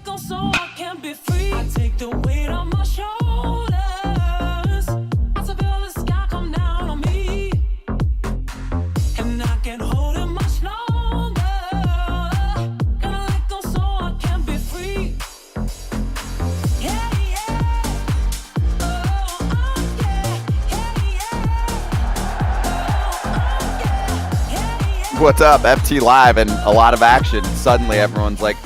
go so I can be free. I take the weight on my shoulders. I feel the sky come down on me. And I can't hold it much longer. Gonna let go so I can be free. Yeah, yeah. Oh, yeah. Yeah, yeah. What's up? FT Live and a lot of action. Suddenly everyone's like,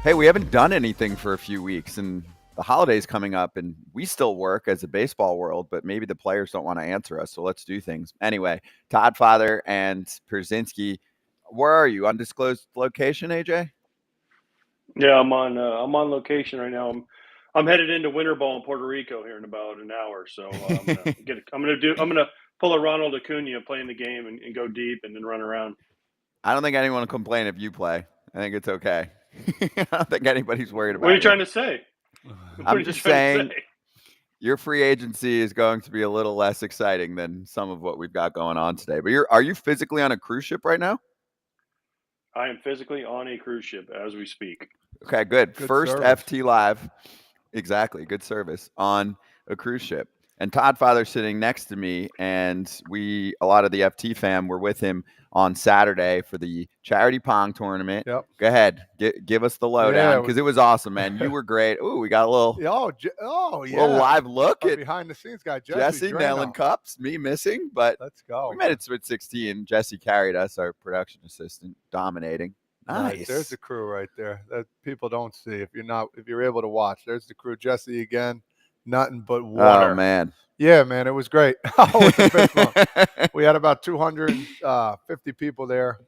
hey, we haven't done anything for a few weeks and the holiday's coming up and we still work as a baseball world, but maybe the players don't want to answer us, so let's do things. Anyway, Todd Frazier and Pierzynski, where are you? Undisclosed location, AJ? Yeah, I'm on location right now. I'm headed into winter ball in Puerto Rico here in about an hour. So I'm gonna pull a Ronald Acuna, play in the game and go deep and then run around. I don't think anyone will complain if you play. I think it's okay. I don't think anybody's worried about it. What are you trying to say? I'm just saying your free agency is going to be a little less exciting than some of what we've got going on today. But are you physically on a cruise ship right now? I am physically on a cruise ship as we speak. Okay, good. First service. FT Live. Exactly. Good service on a cruise ship. And Todd Father's sitting next to me, and a lot of the FT fam were with him on Saturday for the charity pong tournament. Yep. Go ahead. Give us the lowdown because it was awesome, man. You were great. Ooh, we got a little little live look at behind the scenes guy Jesse nailing cups, me missing, but let's go. We made it to Sweet 16. Jesse carried us, our production assistant, dominating. Nice. There's the crew right there that people don't see if you're able to watch. There's the crew. Jesse again, nothing but water. Oh man. Yeah, man, it was great. We had about 250 people there.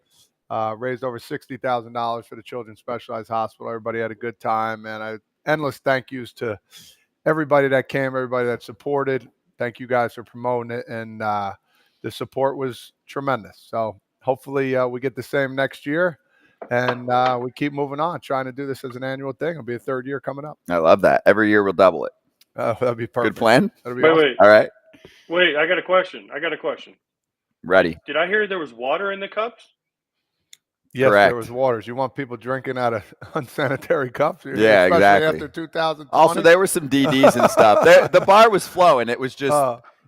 Raised over $60,000 for the Children's Specialized Hospital. Everybody had a good time, and endless thank yous to everybody that came, everybody that supported. Thank you guys for promoting it, and the support was tremendous. So hopefully we get the same next year. And we keep moving on, trying to do this as an annual thing. It'll be a third year coming up. I love that. Every year we'll double it. That'd be perfect. Good plan? Wait. All right. Wait, I got a question. Ready. Did I hear there was water in the cups? Yes, Correct. There was waters. You want people drinking out of unsanitary cups? Yeah, especially exactly. After 2020. Also, there were some DDs and stuff. The bar was flowing. It was just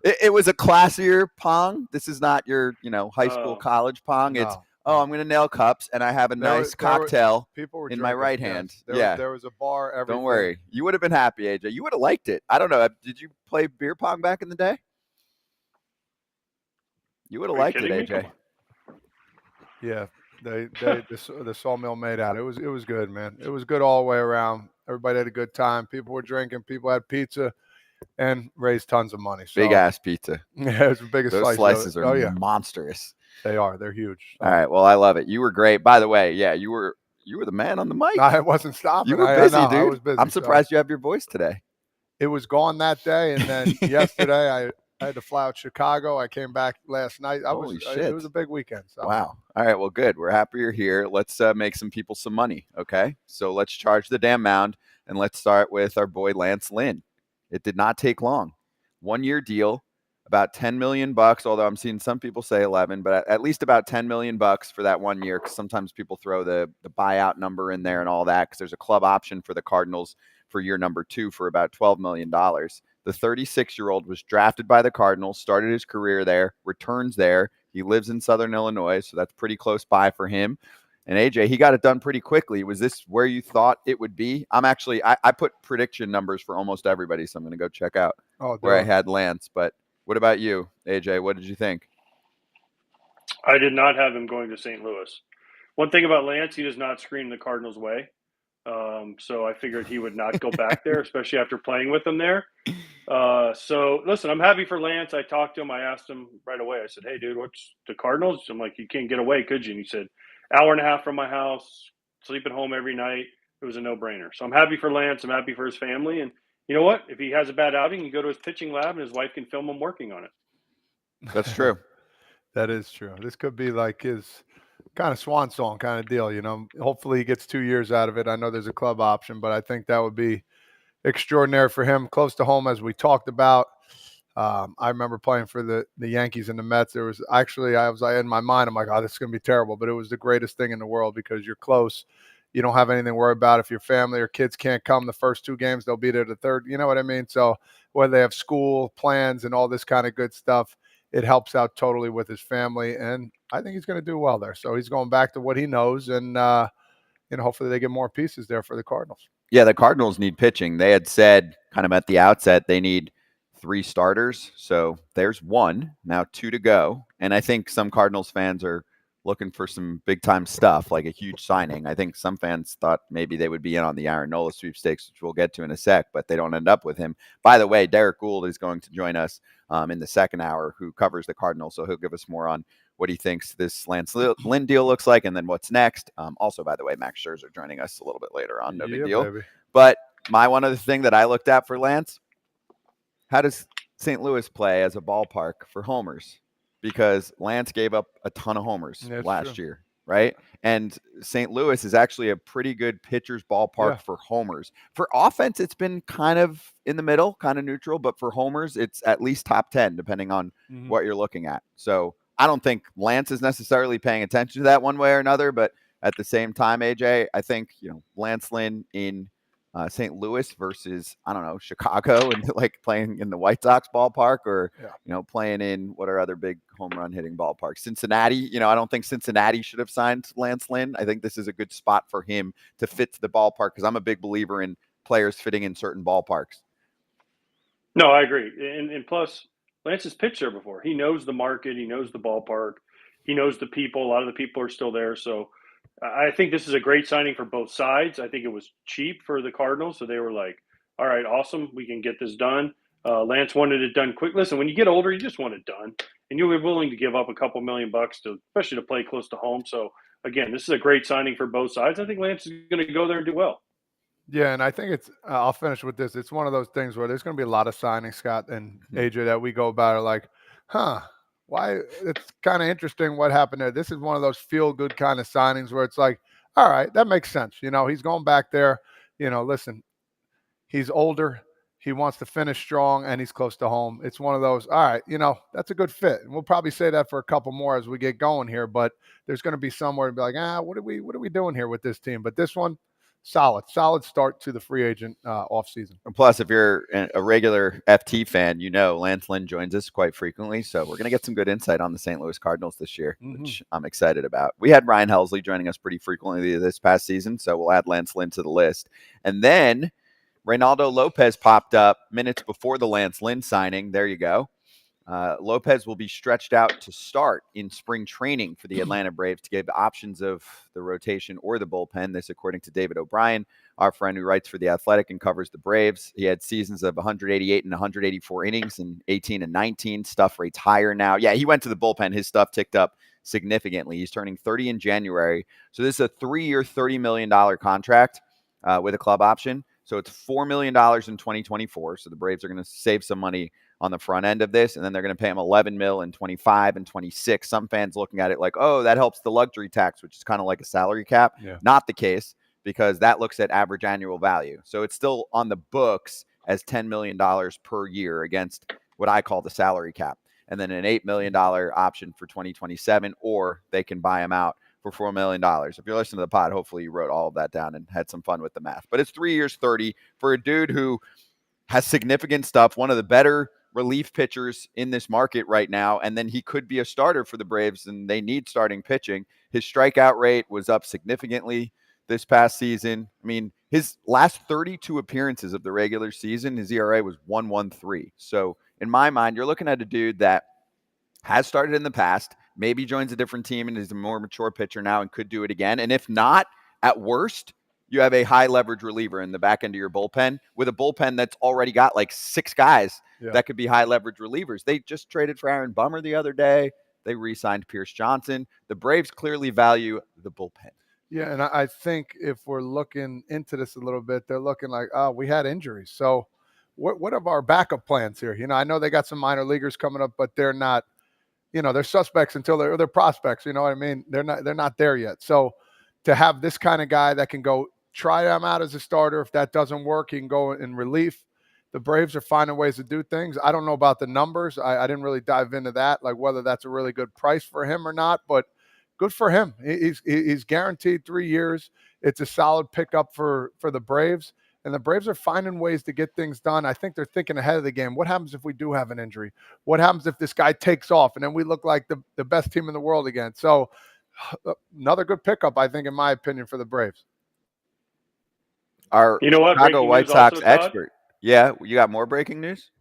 it was a classier pong. This is not your high school, college pong. It's I'm going to nail cups, and I have a nice cocktail in my right hand. There was a bar. Everything. Don't worry. You would have been happy, AJ. You would have liked it. I don't know. Did you play beer pong back in the day? You would have liked it, AJ. Yeah, the sawmill made out. It was good, man. It was good all the way around. Everybody had a good time. People were drinking. People had pizza, and raised tons of money. So, big ass pizza. Yeah, it's the biggest. Those slices are monstrous. They are. They're huge. All right. Well, I love it. You were great. By the way, yeah, you were the man on the mic. I wasn't stopping. You were busy, dude. I was busy. I'm surprised you have your voice today. It was gone that day, and then yesterday I had to fly out to Chicago. I came back last night. Holy shit. It was a big weekend. So. Wow. All right. Well, good. We're happy you're here. Let's make some people some money. Okay. So let's charge the damn mound, and let's start with our boy Lance Lynn. It did not take long. 1-year deal. About $10 million, although I'm seeing some people say 11, but at least about $10 million for that 1 year, because sometimes people throw the buyout number in there and all that, because there's a club option for the Cardinals for year number 2 for about $12 million. The 36-year-old was drafted by the Cardinals, started his career there, returns there. He lives in Southern Illinois, so that's pretty close by for him. And AJ, he got it done pretty quickly. Was this where you thought it would be? I put prediction numbers for almost everybody, so I'm going to go check out where I had Lance, but what about you, AJ? What did you think? I did not have him going to St. Louis. One thing about Lance, he does not scream the Cardinals' way. So I figured he would not go back there, especially after playing with them there. So, listen, I'm happy for Lance. I talked to him. I asked him right away. I said, hey, dude, what's the Cardinals? I'm like, you can't get away, could you? And he said, hour and a half from my house, sleep at home every night. It was a no-brainer. So I'm happy for Lance. I'm happy for his family. And you know what? If he has a bad outing, you go to his pitching lab and his wife can film him working on it. That's true. That is true. This could be like his kind of swan song kind of deal, Hopefully he gets 2 years out of it. I know there's a club option, but I think that would be extraordinary for him. Close to home, as we talked about. I remember playing for the Yankees and the Mets. There was actually, I was in my mind, I'm like, oh, this is going to be terrible. But it was the greatest thing in the world because you're close. you don't have anything to worry about. If your family or kids can't come the first 2 games, they'll be there the third. You know what I mean? So whether they have school plans and all this kind of good stuff, it helps out totally with his family. And I think he's going to do well there. So he's going back to what he knows. And, hopefully they get more pieces there for the Cardinals. Yeah, the Cardinals need pitching. They had said kind of at the outset they need 3 starters. So there's 1, now 2 to go. And I think some Cardinals fans are looking for some big-time stuff, like a huge signing. I think some fans thought maybe they would be in on the Aaron Nola sweepstakes, which we'll get to in a sec, but they don't end up with him. By the way, Derrick Goold is going to join us in the second hour, who covers the Cardinals, so he'll give us more on what he thinks this Lance Lynn deal looks like, and then what's next. Also, by the way, Max Scherzer joining us a little bit later on. No big deal. Baby. But one other thing that I looked at for Lance, how does St. Louis play as a ballpark for homers? Because Lance gave up a ton of homers last year, right? And St. Louis is actually a pretty good pitcher's ballpark for homers. For offense, it's been kind of in the middle, kind of neutral, but for homers, it's at least top 10, depending on what you're looking at. So I don't think Lance is necessarily paying attention to that one way or another, but at the same time, AJ, I think, Lance Lynn in St. Louis versus, I don't know, Chicago, and like playing in the White Sox ballpark, or, playing in what are other big home run hitting ballparks. Cincinnati, I don't think Cincinnati should have signed Lance Lynn. I think this is a good spot for him to fit to the ballpark, because I'm a big believer in players fitting in certain ballparks. No, I agree. And plus, Lance has pitched there before. He knows the market. He knows the ballpark. He knows the people. A lot of the people are still there. So I think this is a great signing for both sides. I think it was cheap for the Cardinals. So they were like, all right, awesome. We can get this done. Lance wanted it done quick. Listen, when you get older, you just want it done. And you'll be willing to give up a couple $1 million especially to play close to home. So, again, this is a great signing for both sides. I think Lance is going to go there and do well. Yeah, and I think it's I'll finish with this. It's one of those things where there's going to be a lot of signings, Scott and AJ, that we go about are like, why? It's kind of interesting what happened there. This is one of those feel-good kind of signings where it's like, all right, that makes sense. He's going back there. Listen, he's older. He wants to finish strong, and he's close to home. It's one of those, all right, that's a good fit. And we'll probably say that for a couple more as we get going here, but there's going to be somewhere to be like, what are we doing here with this team? But this one, solid start to the free agent offseason. And plus, if you're a regular FT fan, Lance Lynn joins us quite frequently. So we're going to get some good insight on the St. Louis Cardinals this year, which I'm excited about. We had Ryan Helsley joining us pretty frequently this past season, so we'll add Lance Lynn to the list. And then Reynaldo Lopez popped up minutes before the Lance Lynn signing. There you go. Lopez will be stretched out to start in spring training for the Atlanta Braves to give options of the rotation or the bullpen. This, according to David O'Brien, our friend who writes for The Athletic and covers the Braves. He had seasons of 188 and 184 innings in 18 and 19. Stuff rates higher now. Yeah, he went to the bullpen. His stuff ticked up significantly. He's turning 30 in January. So this is a 3-year, $30 million contract with a club option. So it's $4 million in 2024. So the Braves are going to save some money on the front end of this, and then they're going to pay him $11 million in 25 and 26. Some fans looking at it like, oh, that helps the luxury tax, which is kind of like a salary cap. Yeah. Not the case, because that looks at average annual value. So it's still on the books as $10 million per year against what I call the salary cap. And then an $8 million option for 2027, or they can buy him out for $4 million. If you're listening to the pod, hopefully you wrote all of that down and had some fun with the math. But it's 3 years, 30 for a dude who has significant stuff, one of the better relief pitchers in this market right now, and then he could be a starter for the Braves, and they need starting pitching. His strikeout rate was up significantly this past season. I mean, his last 32 appearances of the regular season, his ERA was 1.13. So in my mind, you're looking at a dude that has started in the past, maybe joins a different team and is a more mature pitcher now and could do it again. And if not, at worst, you have a high leverage reliever in the back end of your bullpen, with a bullpen that's already got like 6 guys that could be high leverage relievers. They just traded for Aaron Bummer the other day. They re-signed Pierce Johnson. The Braves clearly value the bullpen. Yeah, and I think if we're looking into this a little bit, they're looking like, we had injuries. So what are our backup plans here? I know they got some minor leaguers coming up, but they're not, they're suspects until they're prospects. You know what I mean? They're not there yet. So to have this kind of guy that can go try him out as a starter, if that doesn't work, he can go in relief. The Braves are finding ways to do things. I don't know about the numbers. I didn't really dive into that, like whether that's a really good price for him or not, but good for him. He's guaranteed 3 years. It's a solid pickup for the Braves. And the Braves are finding ways to get things done. I think they're thinking ahead of the game. What happens if we do have an injury? What happens if this guy takes off and then we look like the best team in the world again? So another good pickup, I think, in my opinion, for the Braves. Our You know what? Chicago Breaking White news Sox also, Todd? expert. Yeah, you got more breaking news?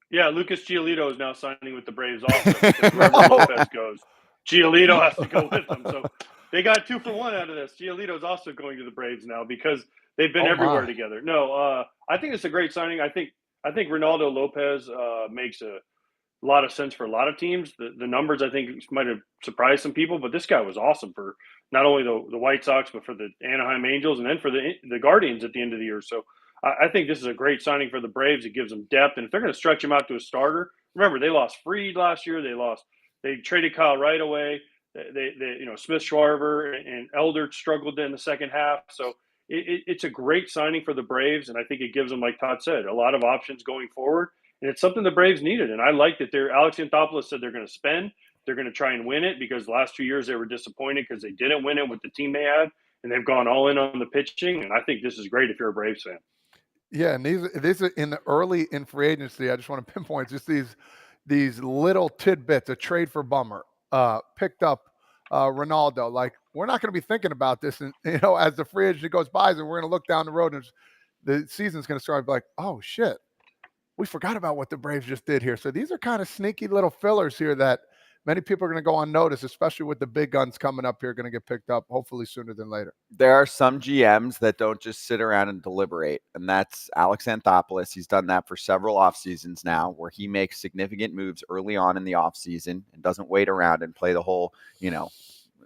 Yeah, Lucas Giolito is now signing with the Braves also. Because wherever Lopez goes, Giolito has to go with them. So they got 2 for 1 out of this. Giolito's also going to the Braves now because they've been everywhere together. No, I think it's a great signing. I think Ronaldo Lopez makes a lot of sense for a lot of teams. The numbers, I think, might have surprised some people, but this guy was awesome for not only the White Sox, but for the Anaheim Angels and then for the Guardians at the end of the year. So I think this is a great signing for the Braves. It gives them depth, and if they're going to stretch him out to a starter, remember they lost Fried last year. They traded Kyle right away. They Smith Schwarber and Elder struggled in the second half. So it's a great signing for the Braves, and I think it gives them, like Todd said, a lot of options going forward. And it's something the Braves needed. And I like that Alex Anthopoulos said they're going to spend. They're going to try and win it because the last 2 years they were disappointed because they didn't win it with the team they had. And they've gone all in on the pitching. And I think this is great if you're a Braves fan. Yeah, and these are in the early in free agency. I just want to pinpoint just these little tidbits. A trade for Bummer, picked up Ronaldo. Like, we're not going to be thinking about this, and as the free agency goes by, and we're going to look down the road, and the season's going to start. Like, oh shit, we forgot about what the Braves just did here. So these are kind of sneaky little fillers here that many people are going to go unnoticed, especially with the big guns coming up here, going to get picked up hopefully sooner than later. There are some GMs that don't just sit around and deliberate, and that's Alex Anthopoulos. He's done that for several off seasons now, where he makes significant moves early on in the off season and doesn't wait around and play the whole,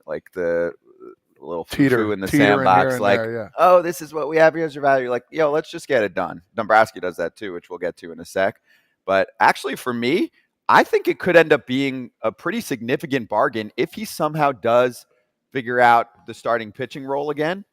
like the little foo in the sandbox, like, there, yeah. Oh, this is what we have here as your value. Like, let's just get it done. Dombrowski does that too, which we'll get to in a sec. But actually, for me, I think it could end up being a pretty significant bargain if he somehow does figure out the starting pitching role again,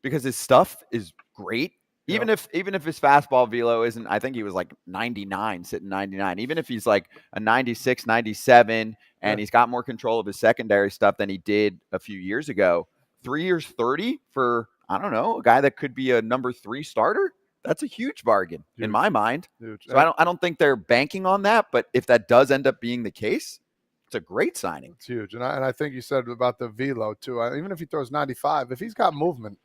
because his stuff is great. Even if his fastball velo isn't, I think he was like 99, sitting 99. Even if he's like a 96, 97, and he's got more control of his secondary stuff than he did a few years ago. 3 years, 30 for, I don't know, a guy that could be a number 3 starter. That's a huge bargain in my mind. Huge. So I don't think they're banking on that, but if that does end up being the case, it's a great signing. It's huge. And I think you said about the velo too. Even if he throws 95, if he's got movement,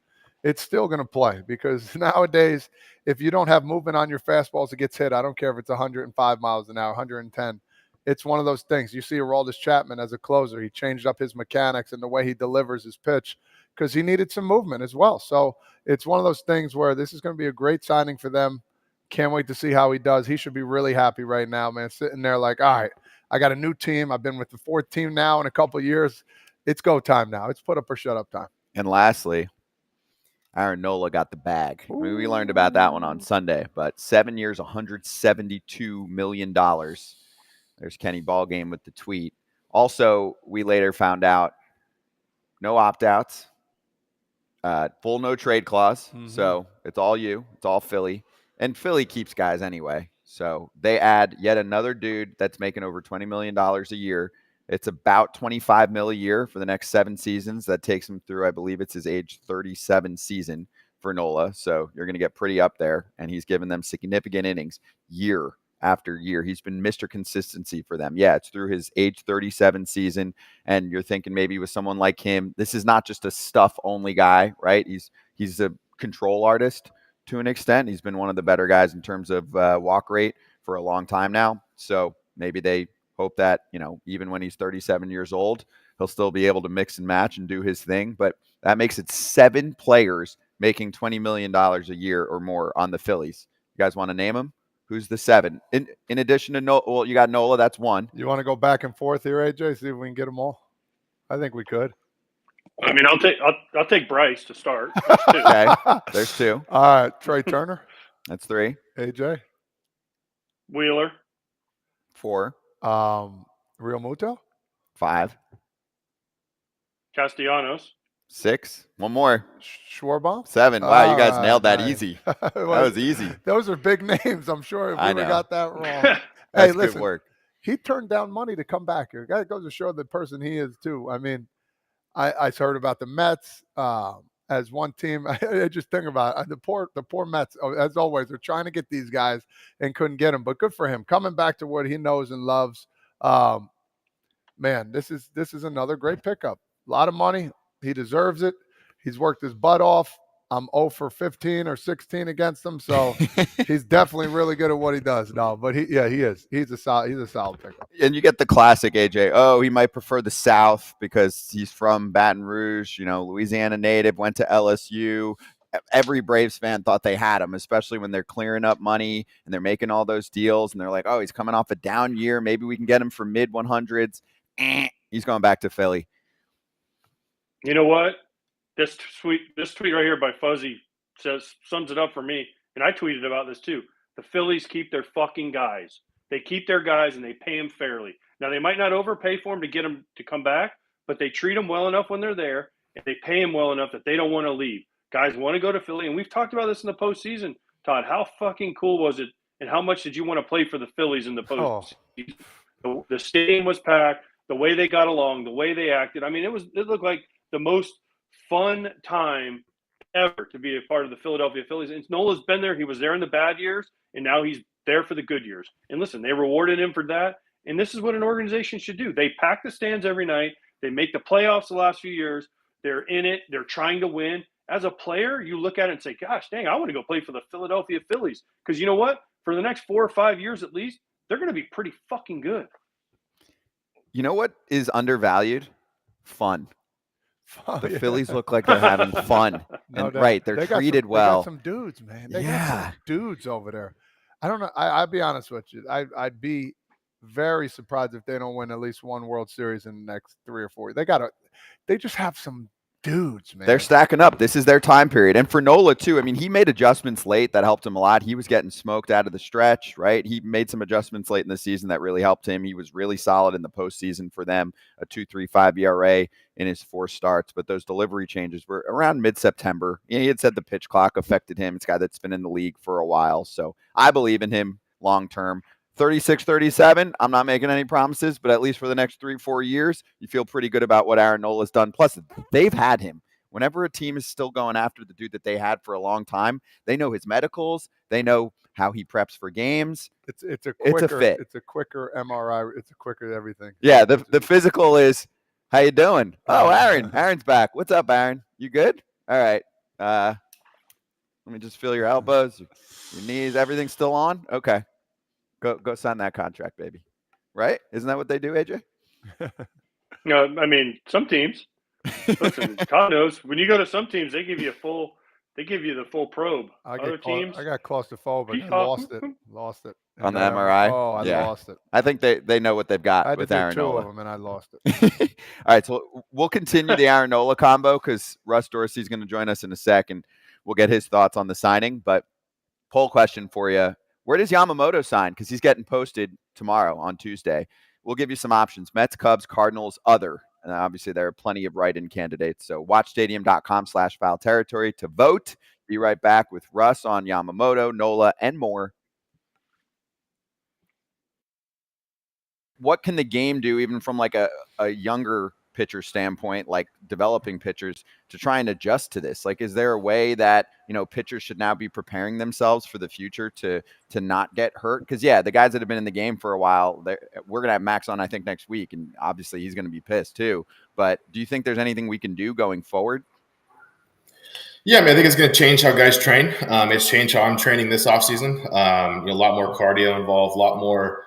it's still going to play, because nowadays, if you don't have movement on your fastballs, it gets hit. I don't care if it's 105 miles an hour, 110. It's one of those things. You see Aroldis Chapman as a closer. He changed up his mechanics and the way he delivers his pitch because he needed some movement as well. So it's one of those things where this is going to be a great signing for them. Can't wait to see how he does. He should be really happy right now, man, sitting there like, all right, I got a new team. I've been with the 4th team now in a couple of years. It's go time now. It's put up or shut up time. And lastly, Aaron Nola got the bag. I mean, we learned about that one on Sunday, but 7 years, $172 million. There's Kenny Ballgame with the tweet. Also, we later found out no opt-outs, full no trade clause. Mm-hmm. So it's all you. It's all Philly. And Philly keeps guys anyway. So they add yet another dude that's making over $20 million a year. It's about $25 million a year for the next 7 seasons. That takes him through, I believe it's his age 37 season for Nola. So you're going to get pretty up there. And he's given them significant innings year after year. He's been Mr. Consistency for them. Yeah, it's through his age 37 season. And you're thinking maybe with someone like him, this is not just a stuff-only guy, right? He's a control artist to an extent. He's been one of the better guys in terms of walk rate for a long time now. So maybe they hope that, even when he's 37 years old, he'll still be able to mix and match and do his thing. But that makes it 7 players making $20 million a year or more on the Phillies. You guys want to name them? Who's the 7? In addition to Nola, well, you got Nola, that's 1. You want to go back and forth here, AJ, see if we can get them all? I think we could. I mean, I'll take Bryce to start. Okay, there's 2. All right, Trey Turner. That's 3. AJ. Wheeler. 4. Real Muto. 5. Castellanos. 6. 1 more. Schwarbaum. 7. Wow, you guys nailed that easy. That was easy. Those are big names. I'm sure if we got that wrong. Hey, listen, good work. He turned down money to come back here. That goes to show the person he is too. I mean, I heard about the Mets, and as one team. I just think about it. The poor Mets, as always, they're trying to get these guys and couldn't get them. But good for him. Coming back to what he knows and loves. Man, this is another great pickup. A lot of money. He deserves it. He's worked his butt off. I'm 0 for 15 or 16 against him, so he's definitely really good at what he does. No, but he is. He's a solid pickup. And you get the classic AJ. Oh, he might prefer the South because he's from Baton Rouge, Louisiana native, went to LSU. Every Braves fan thought they had him, especially when they're clearing up money and they're making all those deals. And they're like, oh, he's coming off a down year. Maybe we can get him for mid 100s. He's going back to Philly. You know what? This tweet right here by Fuzzy sums it up for me, and I tweeted about this too. The Phillies keep their fucking guys. They keep their guys and they pay them fairly. Now they might not overpay for them to get them to come back, but they treat them well enough when they're there, and they pay them well enough that they don't want to leave. Guys want to go to Philly, and we've talked about this in the postseason. Todd, how fucking cool was it, and how much did you want to play for the Phillies in the postseason? Oh. The stadium was packed. The way they got along, the way they acted. I mean, it looked like the most fun time ever to be a part of the Philadelphia Phillies. And Nola's been there. He was there in the bad years, and now he's there for the good years. And listen, they rewarded him for that. And this is what an organization should do. They pack the stands every night. They make the playoffs the last few years. They're in it. They're trying to win. As a player, you look at it and say, gosh, dang, I want to go play for the Philadelphia Phillies. Because you know what? For the next 4 or 5 years at least, they're going to be pretty fucking good. You know what is undervalued? Fun. The Phillies look like they're having fun. They're treated well. They got some dudes, man. They got some dudes over there. I don't know. I'll be honest with you. I'd be very surprised if they don't win at least one World Series in the next 3 or 4. They just have some dudes, man. They're stacking up. This is their time period. And for Nola, too, I mean, he made adjustments late that helped him a lot. He was getting smoked out of the stretch, right? He made some adjustments late in the season that really helped him. He was really solid in the postseason for them, a 2.35 ERA in his 4 starts. But those delivery changes were around mid-September. He had said the pitch clock affected him. It's a guy that's been in the league for a while. So I believe in him long-term. 36, 37, I'm not making any promises, but at least for the next 3-4 years, you feel pretty good about what Aaron Nola's done. Plus, they've had him. Whenever a team is still going after the dude that they had for a long time, they know his medicals. They know how he preps for games. It's a fit. It's a quicker MRI. It's a quicker everything. Yeah, the physical is, how you doing? Oh, Aaron. Aaron's back. What's up, Aaron? You good? All right. Let me just feel your elbows, your knees. Everything's still on? Okay. Go sign that contract, baby. Right? Isn't that what they do, AJ? No, I mean, some teams. Listen, God knows, when you go to some teams, they give you the full probe. Other teams, I got claustrophobic. I lost it. On the MRI? Oh, I lost it. I think they know what they've got with Aaron Nola. 2 of them, and I lost it. All right, so we'll continue the Aaron Nola combo because Russ Dorsey is going to join us in a second. We'll get his thoughts on the signing. But poll question for you. Where does Yamamoto sign? Because he's getting posted tomorrow on Tuesday. We'll give you some options. Mets, Cubs, Cardinals, other. And obviously, there are plenty of write-in candidates. So watchstadium.com/foul territory to vote. Be right back with Russ on Yamamoto, Nola, and more. What can the game do, even from like a younger pitcher standpoint, like developing pitchers, to try and adjust to this? Like, is there a way that, pitchers should now be preparing themselves for the future to not get hurt? Because, the guys that have been in the game for a while, we're going to have Max on, I think, next week. And obviously he's going to be pissed too. But do you think there's anything we can do going forward? Yeah, I mean, I think it's going to change how guys train. It's changed how I'm training this offseason. A lot more cardio involved, a lot more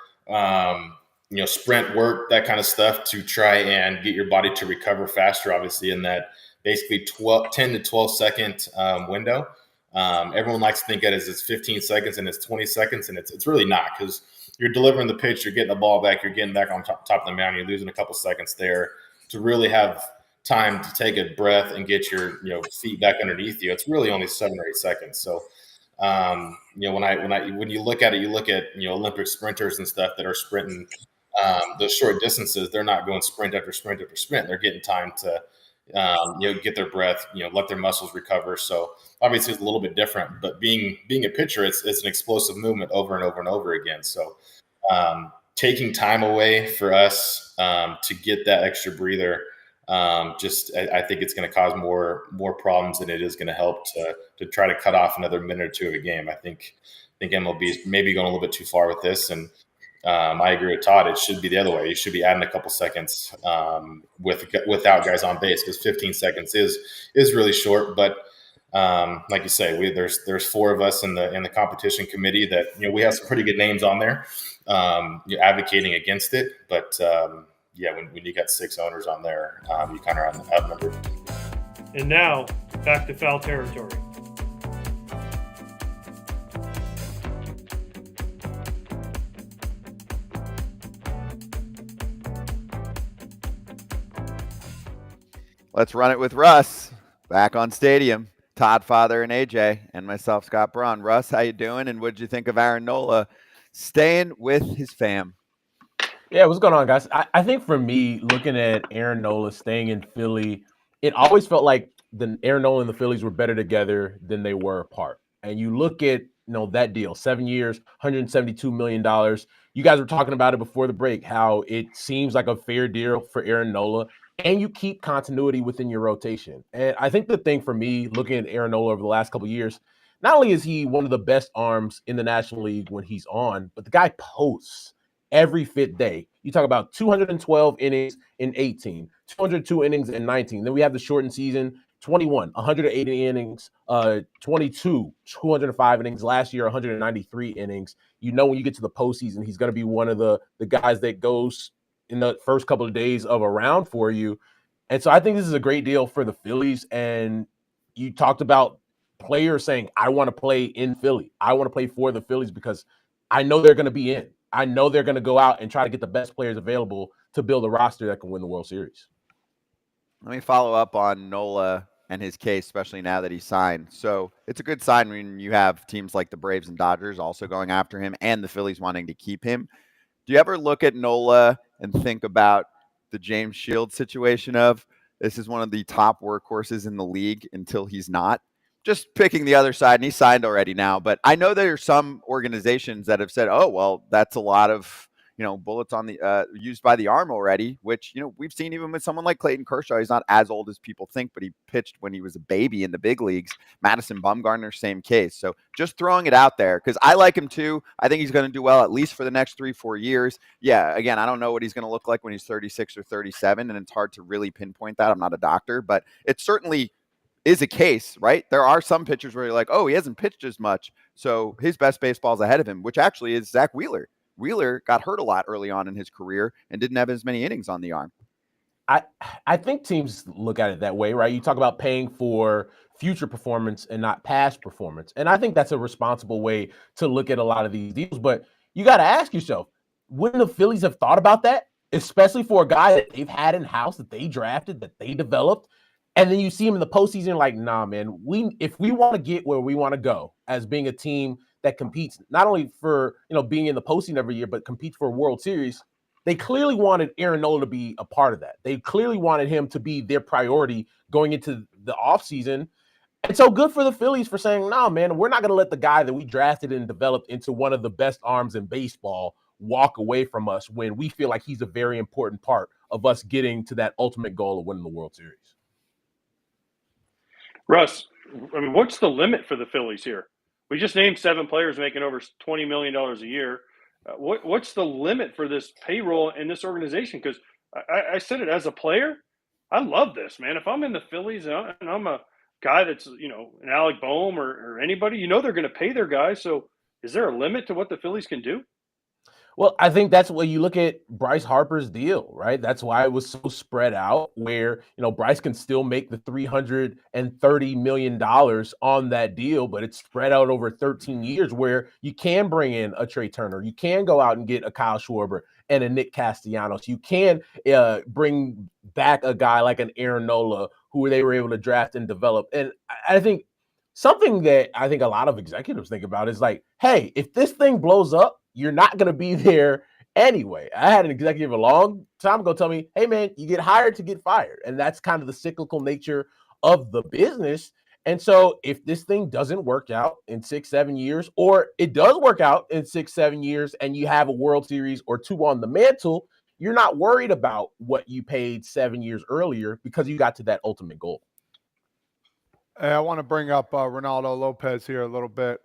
sprint work, that kind of stuff to try and get your body to recover faster, obviously, in that basically 10 to 12 second window. Everyone likes to think of it as it's 15 seconds and it's 20 seconds, and it's really not, because you're delivering the pitch, you're getting the ball back, you're getting back on top of the mound, you're losing a couple seconds there to really have time to take a breath and get your feet back underneath you. It's really only 7 or 8 seconds. So when you look at it, you look at Olympic sprinters and stuff that are sprinting those short distances. They're not going sprint after sprint after sprint. They're getting time to get their breath, let their muscles recover. So obviously it's a little bit different, but being a pitcher, it's an explosive movement over and over and over again. So taking time away for us to get that extra breather I think it's going to cause more problems than it is going to help to try to cut off another minute or two of a game. I think MLB is maybe going a little bit too far with this, and I agree with Todd. It should be the other way. You should be adding a couple seconds without guys on base, because 15 seconds is really short. But like you say, there's 4 of us in the competition committee that we have some pretty good names on there advocating against it. But when you got 6 owners on there, you kind of are outnumbered. And now back to foul territory. Let's run it with Russ back on Stadium. Todd Father and A.J. and myself, Scott Braun. Russ, how you doing? And what did you think of Aaron Nola staying with his fam? Yeah, what's going on, guys? I think for me, looking at Aaron Nola staying in Philly, it always felt like the Aaron Nola and the Phillies were better together than they were apart. And you look at that deal, 7 years, $172 million. You guys were talking about it before the break, how it seems like a fair deal for Aaron Nola, and you keep continuity within your rotation. And I think the thing for me, looking at Aaron Nola over the last couple of years, not only is he one of the best arms in the National League when he's on, but the guy posts every 5th day. You talk about 212 innings in 18, 202 innings in 19. Then we have the shortened season, 21, 180 innings, 22, 205 innings. Last year, 193 innings. When you get to the postseason, he's going to be one of the guys that goes in the first couple of days of a round for you. And so I think this is a great deal for the Phillies. And you talked about players saying, I want to play in Philly. I want to play for the Phillies because I know they're going to be in. I know they're going to go out and try to get the best players available to build a roster that can win the World Series. Let me follow up on Nola and his case, especially now that he's signed. So it's a good sign when you have teams like the Braves and Dodgers also going after him and the Phillies wanting to keep him. Do you ever look at Nola and think about the James Shields situation of this is one of the top workhorses in the league until he's not? Just picking the other side, and he's signed already now. But I know there are some organizations that have said, oh, well, that's a lot of bullets on the used by the arm already, which, we've seen even with someone like Clayton Kershaw. He's not as old as people think, but he pitched when he was a baby in the big leagues. Madison Bumgarner, same case. So just throwing it out there, because I like him too. I think he's going to do well at least for the next 3-4 years. Yeah, again, I don't know what he's going to look like when he's 36 or 37, and it's hard to really pinpoint that. I'm not a doctor, but it certainly is a case, right? There are some pitchers where you're like, oh, he hasn't pitched as much, so his best baseball is ahead of him, which actually is Zach Wheeler. Wheeler got hurt a lot early on in his career and didn't have as many innings on the arm. I think teams look at it that way, right? You talk about paying for future performance and not past performance. And I think that's a responsible way to look at a lot of these deals. But you got to ask yourself, wouldn't the Phillies have thought about that? Especially for a guy that they've had in-house, that they drafted, that they developed. And then you see him in the postseason, like, nah, man, if we want to get where we want to go as being a team that competes not only for, being in the postseason every year, but competes for a World Series, they clearly wanted Aaron Nola to be a part of that. They clearly wanted him to be their priority going into the offseason. And so good for the Phillies for saying, no, man, we're not going to let the guy that we drafted and developed into one of the best arms in baseball walk away from us when we feel like he's a very important part of us getting to that ultimate goal of winning the World Series. Russ, what's the limit for the Phillies here? We just named 7 players making over $20 million a year. What's the limit for this payroll in this organization? Because I said it as a player, I love this, man. If I'm in the Phillies and I'm a guy that's, an Alec Boehm or anybody, they're going to pay their guys. So is there a limit to what the Phillies can do? Well, I think that's where you look at Bryce Harper's deal, right? That's why it was so spread out where, Bryce can still make the $330 million on that deal, but it's spread out over 13 years where you can bring in a Trey Turner. You can go out and get a Kyle Schwarber and a Nick Castellanos. You can bring back a guy like an Aaron Nola who they were able to draft and develop. And I think something that I think a lot of executives think about is like, hey, if this thing blows up, you're not going to be there anyway. I had an executive a long time ago tell me, hey, man, you get hired to get fired. And that's kind of the cyclical nature of the business. And so if this thing doesn't work out in 6-7 years, or it does work out in 6-7 years and you have a World Series or 2 on the mantle, you're not worried about what you paid 7 years earlier because you got to that ultimate goal. Hey, I want to bring up Ronaldo Lopez here a little bit.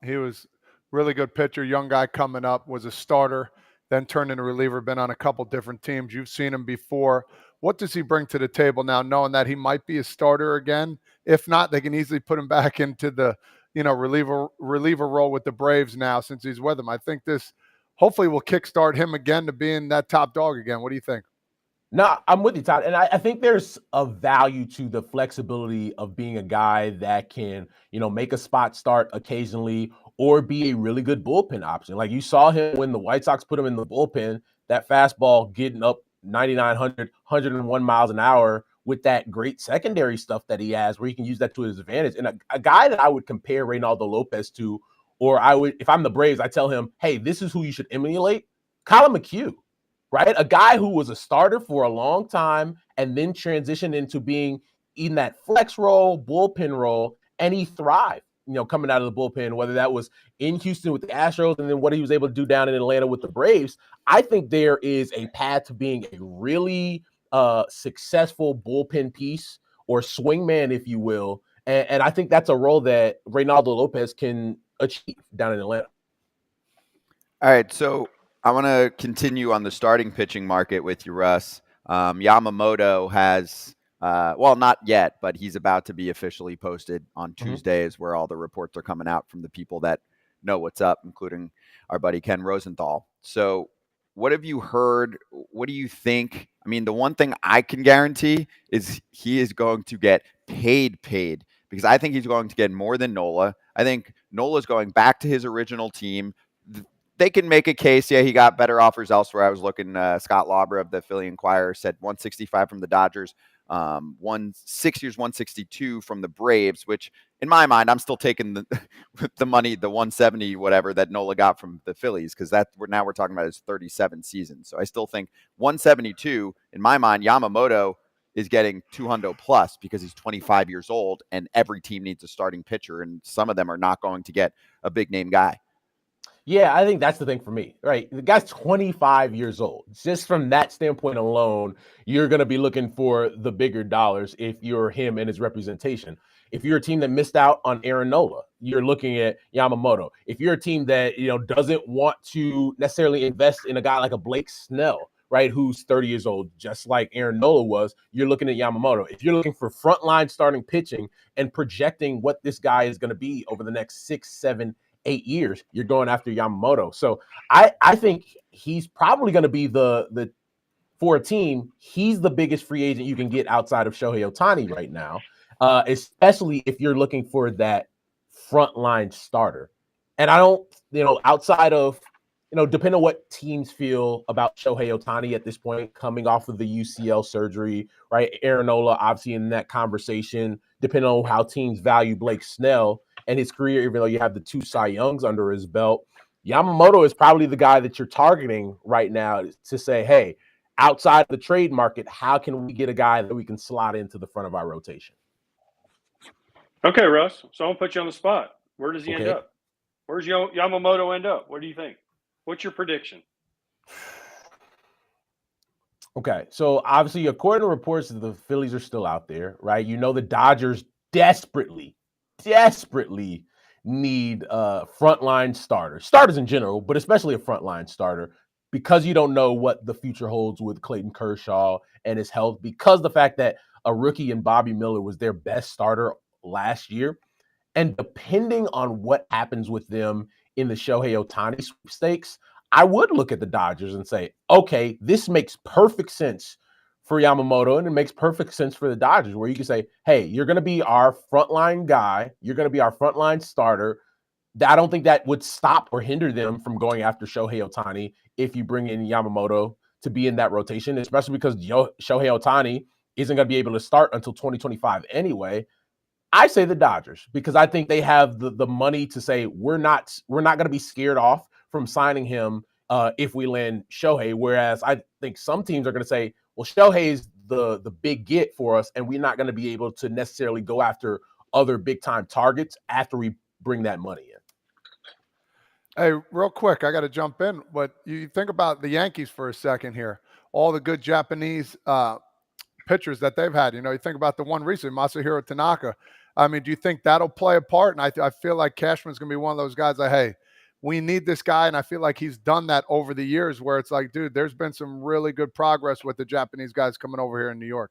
He was really good pitcher, young guy coming up, was a starter, then turned into reliever, been on a couple different teams. You've seen him before. What does he bring to the table now, knowing that he might be a starter again? If not, they can easily put him back into the reliever role with the Braves now since he's with them. I think this hopefully will kickstart him again to being that top dog again. What do you think? No, I'm with you, Todd. And I think there's a value to the flexibility of being a guy that can, make a spot start occasionally or be a really good bullpen option. Like you saw him when the White Sox put him in the bullpen, that fastball getting up 99, 101 miles an hour with that great secondary stuff that he has where he can use that to his advantage. And a guy that I would compare Reynaldo Lopez to, or I would, if I'm the Braves, I tell him, hey, this is who you should emulate, Colin McHugh. Right? A guy who was a starter for a long time and then transitioned into being in that flex role, bullpen role, and he thrived, coming out of the bullpen, whether that was in Houston with the Astros and then what he was able to do down in Atlanta with the Braves. I think there is a path to being a really successful bullpen piece or swingman, if you will. And I think that's a role that Reynaldo Lopez can achieve down in Atlanta. All right, so I want to continue on the starting pitching market with you, Russ. Yamamoto has, not yet, but he's about to be officially posted on Tuesdays, where all the reports are coming out from the people that know what's up, including our buddy Ken Rosenthal. So what have you heard? What do you think? I mean, the one thing I can guarantee is he is going to get paid because I think he's going to get more than Nola. I think Nola's going back to his original team. They can make a case. Yeah, he got better offers elsewhere. I was looking, Scott Lauber of the Philly Inquirer said 165 from the Dodgers, 6 years, 162 from the Braves, which in my mind, I'm still taking the money, the 170, whatever that Nola got from the Phillies. Cause we're talking about his 37 season. So I still think 172 in my mind, Yamamoto is getting 200 plus because he's 25 years old and every team needs a starting pitcher. And some of them are not going to get a big name guy. Yeah, I think that's the thing for me, right? The guy's 25 years old. Just from that standpoint alone, you're going to be looking for the bigger dollars if you're him and his representation. If you're a team that missed out on Aaron Nola, you're looking at Yamamoto. If you're a team that, doesn't want to necessarily invest in a guy like a Blake Snell, right, who's 30 years old, just like Aaron Nola was, you're looking at Yamamoto. If you're looking for frontline starting pitching and projecting what this guy is going to be over the next 6, 7, 8 years, you're going after Yamamoto. So I think he's probably going to be the for a team, he's the biggest free agent you can get outside of Shohei Ohtani right now, especially if you're looking for that frontline starter. And I don't, outside of, depending on what teams feel about Shohei Ohtani at this point, coming off of the UCL surgery, right? Aaron Nola, obviously in that conversation, depending on how teams value Blake Snell and his career, even though you have the 2 Cy Youngs under his belt, Yamamoto is probably the guy that you're targeting right now to say, hey, outside of the trade market, how can we get a guy that we can slot into the front of our rotation? Okay, Russ. So I'm going to put you on the spot. Where does he end up? Where's Yamamoto end up? What do you think? What's your prediction? Okay, so obviously, according to reports, the Phillies are still out there, right? The Dodgers desperately need frontline starters in general, but especially a frontline starter, because you don't know what the future holds with Clayton Kershaw and his health, because the fact that a rookie in Bobby Miller was their best starter last year. And depending on what happens with them in the Shohei Ohtani sweepstakes, I would look at the Dodgers and say, okay, this makes perfect sense for Yamamoto, and it makes perfect sense for the Dodgers, where you can say, hey, you're going to be our frontline guy. You're going to be our frontline starter. I don't think that would stop or hinder them from going after Shohei Ohtani if you bring in Yamamoto to be in that rotation, especially because Shohei Ohtani isn't going to be able to start until 2025 anyway. I say the Dodgers, because I think they have the money to say we're not going to be scared off from signing him if we land Shohei. Whereas I think some teams are going to say, well, Shohei's the big get for us, and we're not going to be able to necessarily go after other big time targets after we bring that money in. Hey, real quick, I got to jump in, but you think about the Yankees for a second here. All the good Japanese pitchers that they've had. You know, you think about the one recently, Masahiro Tanaka. I mean, do you think that'll play a part? And I feel like Cashman's going to be one of those guys like, hey, we need this guy. And I feel like he's done that over the years where it's like, dude, there's been some really good progress with the Japanese guys coming over here in New York.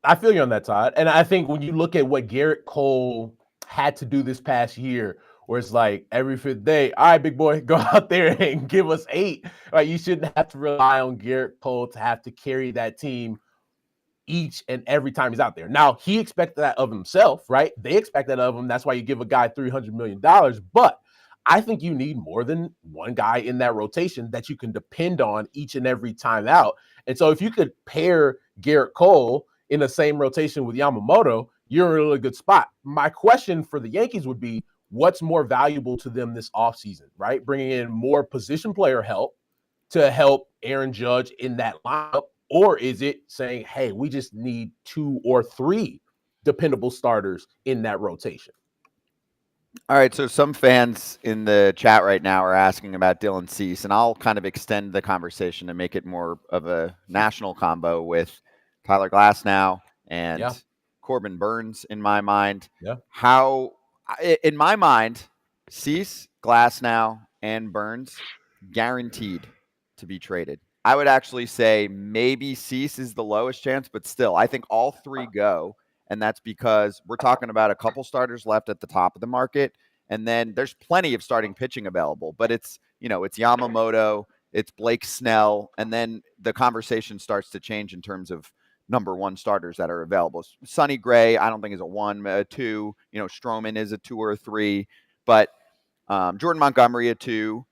I feel you on that, Todd. And I think when you look at what Garrett Cole had to do this past year, where it's like every fifth day, all right, big boy, go out there and give us 8. Right? You shouldn't have to rely on Garrett Cole to have to carry that team each and every time he's out there. Now, he expected that of himself, right? They expect that of him. That's why you give a guy $300 million. But I think you need more than one guy in that rotation that you can depend on each and every time out. And so if you could pair Garrett Cole in the same rotation with Yamamoto, you're in a really good spot. My question for the Yankees would be, what's more valuable to them this offseason, right? Bringing in more position player help to help Aaron Judge in that lineup, or is it saying, hey, we just need 2 or 3 dependable starters in that rotation? All right, so some fans in the chat right now are asking about Dylan Cease, and I'll kind of extend the conversation to make it more of a national combo with Tyler Glasnow and Corbin Burns in my mind. Yeah. In my mind, Cease, Glasnow, and Burns guaranteed to be traded. I would actually say maybe Cease is the lowest chance, but still, I think all 3 go. And that's because we're talking about a couple starters left at the top of the market. And then there's plenty of starting pitching available, but it's Yamamoto, it's Blake Snell. And then the conversation starts to change in terms of number 1 starters that are available. Sonny Gray, I don't think is a 1, a 2, Stroman is a 2 or a 3, but Jordan Montgomery a 2.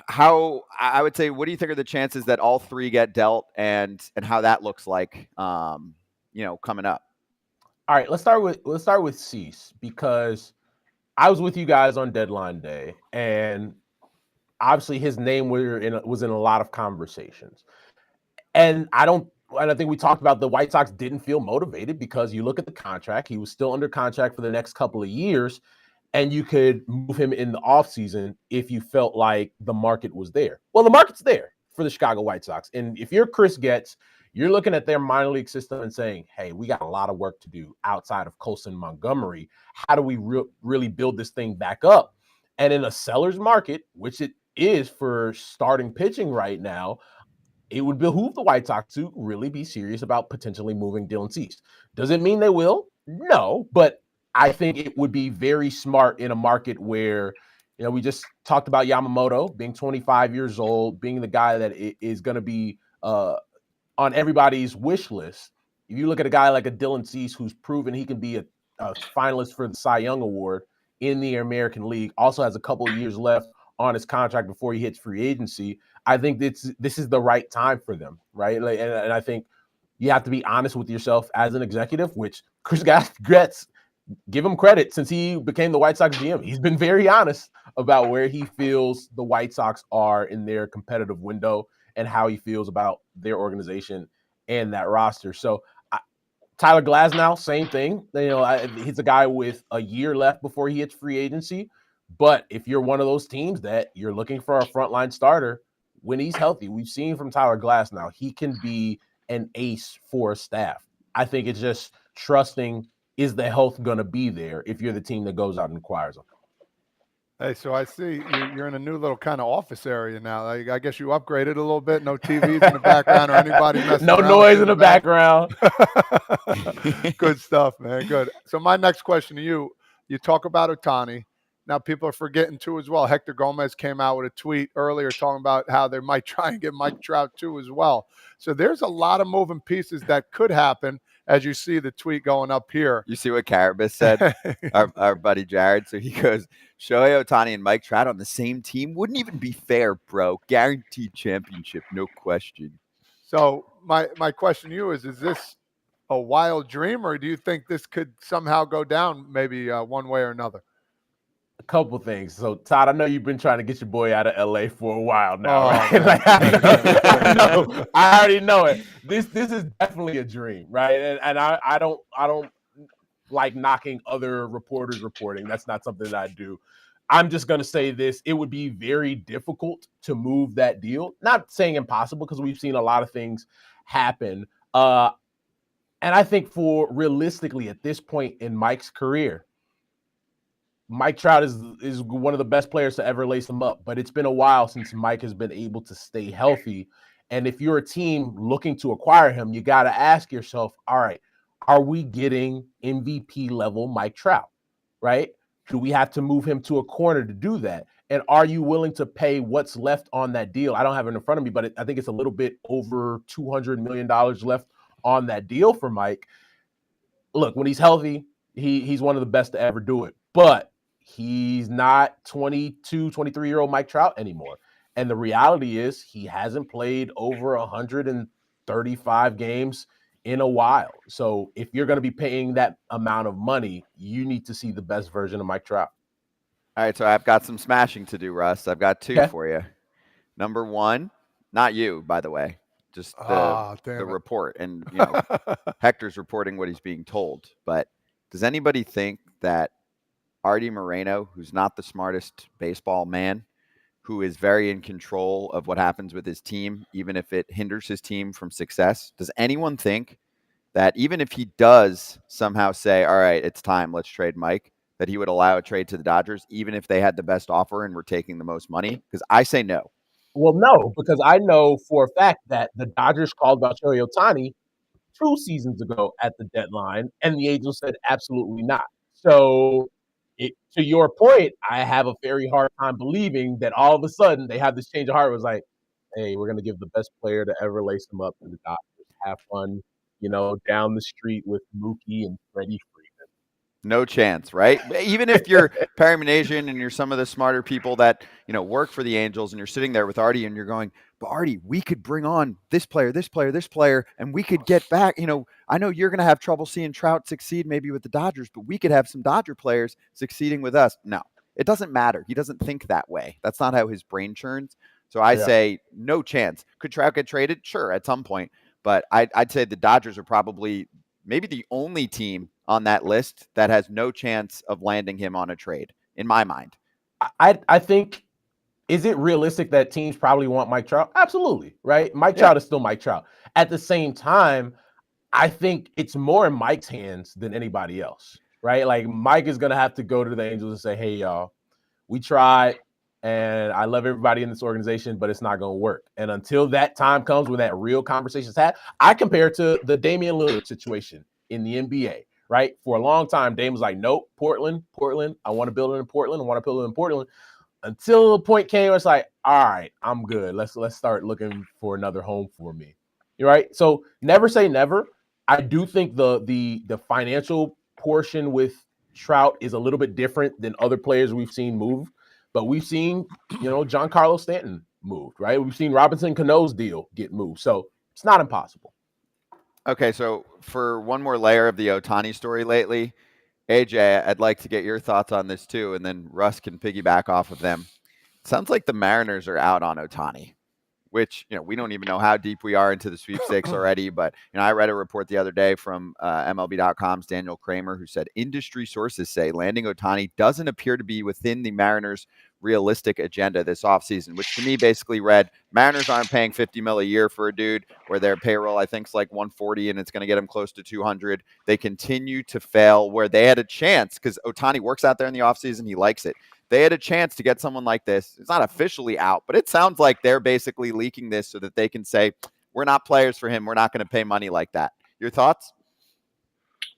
How I would say, what do you think are the chances that all 3 get dealt and how that looks like, coming up? All right, let's start with Cease, because I was with you guys on deadline day, and obviously his name was in a lot of conversations. And I think we talked about the White Sox didn't feel motivated because you look at the contract, he was still under contract for the next couple of years, and you could move him in the offseason if you felt like the market was there. Well, the market's there for the Chicago White Sox. And if you're Chris Getz, you're looking at their minor league system and saying, hey, we got a lot of work to do outside of Colson Montgomery. How do we really build this thing back up? And in a seller's market, which it is for starting pitching right now, it would behoove the White Sox to really be serious about potentially moving Dylan Cease. Does it mean they will? No, but I think it would be very smart in a market where, we just talked about Yamamoto being 25 years old, being the guy that is going to be on everybody's wish list. If you look at a guy like a Dylan Cease, who's proven he can be a finalist for the Cy Young Award in the American League, also has a couple of years left on his contract before he hits free agency, I think this is the right time for them, right? And I think you have to be honest with yourself as an executive, which Chris Getz, give him credit, since he became the White Sox GM. He's been very honest about where he feels the White Sox are in their competitive window and how he feels about their organization and that roster. So Tyler Glasnow, same thing. He's a guy with a year left before he hits free agency. But if you're one of those teams that you're looking for a frontline starter, when he's healthy, we've seen from Tyler Glasnow, he can be an ace for a staff. I think it's just trusting, is the health going to be there if you're the team that goes out and acquires them? Hey, so I see you're in a new little kind of office area now. I guess you upgraded a little bit. No TVs in the background or anybody messing no around. No noise in the background. Good stuff, man. Good. So my next question to you, you talk about Ohtani. Now people are forgetting too as well. Hector Gomez came out with a tweet earlier talking about how they might try and get Mike Trout too as well. So there's a lot of moving pieces that could happen as you see the tweet going up here. You see what Carabas said, our buddy Jared? So he goes, Shohei Ohtani and Mike Trout on the same team wouldn't even be fair, bro. Guaranteed championship, no question. So my question to you is this a wild dream, or do you think this could somehow go down maybe one way or another? A couple things. So, Todd, I know you've been trying to get your boy out of LA for a while now, right? Like, I know. I already know it. This is definitely a dream, right? And I don't like knocking other reporters reporting. That's not something that I do. I'm just going to say this. It would be very difficult to move that deal. Not saying impossible, because we've seen a lot of things happen. And I think for realistically at this point in Mike's career, Mike Trout is one of the best players to ever lace him up. But it's been a while since Mike has been able to stay healthy. And if you're a team looking to acquire him, you got to ask yourself, all right, are we getting MVP level Mike Trout, right? Do we have to move him to a corner to do that? And are you willing to pay what's left on that deal? I don't have it in front of me, but I think it's a little bit over $200 million left on that deal for Mike. Look, when he's healthy, he's one of the best to ever do it. But he's not 22, 23-year-old Mike Trout anymore. And the reality is he hasn't played over 135 games in a while. So if you're going to be paying that amount of money, you need to see the best version of Mike Trout. All right, so I've got some smashing to do, Russ. I've got two for you. Number one, not you, by the way, just the report. And Hector's reporting what he's being told. But does anybody think that Artie Moreno, who's not the smartest baseball man, who is very in control of what happens with his team, even if it hinders his team from success, does anyone think that even if he does somehow say, all right, it's time, let's trade Mike, that he would allow a trade to the Dodgers, even if they had the best offer and were taking the most money? Because I say no. Well, no, because I know for a fact that the Dodgers called about Shohei Ohtani 2 seasons ago at the deadline, and the Angels said absolutely not. So to your point, I have a very hard time believing that all of a sudden they have this change of heart. It was like, hey, we're going to give the best player to ever lace him up to the Dodgers. Have fun, down the street with Mookie and Freddie Freeman. No chance, right? Even if you're Perry Minasian and you're some of the smarter people that, work for the Angels, and you're sitting there with Artie and you're going, but Artie, we could bring on this player, and we could get back. I know you're going to have trouble seeing Trout succeed maybe with the Dodgers, but we could have some Dodger players succeeding with us. No, it doesn't matter. He doesn't think that way. That's not how his brain churns. So I say no chance. Could Trout get traded? Sure, at some point. But I'd say the Dodgers are probably maybe the only team on that list that has no chance of landing him on a trade, in my mind. I think, is it realistic that teams probably want Mike Trout? Absolutely, right? Mike Trout is still Mike Trout. At the same time, I think it's more in Mike's hands than anybody else, right? Like, Mike is going to have to go to the Angels and say, hey, y'all, we tried, and I love everybody in this organization, but it's not going to work. And until that time comes when that real conversation is had, I compare it to the Damian Lillard situation in the NBA. Right? For a long time, Dame was like, nope, Portland. I want to build it in Portland. Until the point came where it's like, all right, I'm good. Let's start looking for another home for me. You're right. So never say never. I do think the financial portion with Trout is a little bit different than other players we've seen move. But we've seen, Giancarlo Stanton moved, right? We've seen Robinson Cano's deal get moved. So it's not impossible. Okay, so for one more layer of the Ohtani story lately, AJ, I'd like to get your thoughts on this too, and then Russ can piggyback off of them. It sounds like the Mariners are out on Ohtani, which, we don't even know how deep we are into the sweepstakes already. But, I read a report the other day from MLB.com's Daniel Kramer, who said industry sources say landing Ohtani doesn't appear to be within the Mariners' realistic agenda this offseason, which to me basically read Mariners aren't paying $50 million a year for a dude where their payroll, I think, is like 140 and it's going to get them close to 200. They continue to fail where they had a chance, because Ohtani works out there in the offseason. He likes it. They had a chance to get someone like this. It's not officially out, but it sounds like they're basically leaking this so that they can say, we're not players for him. We're not going to pay money like that. Your thoughts?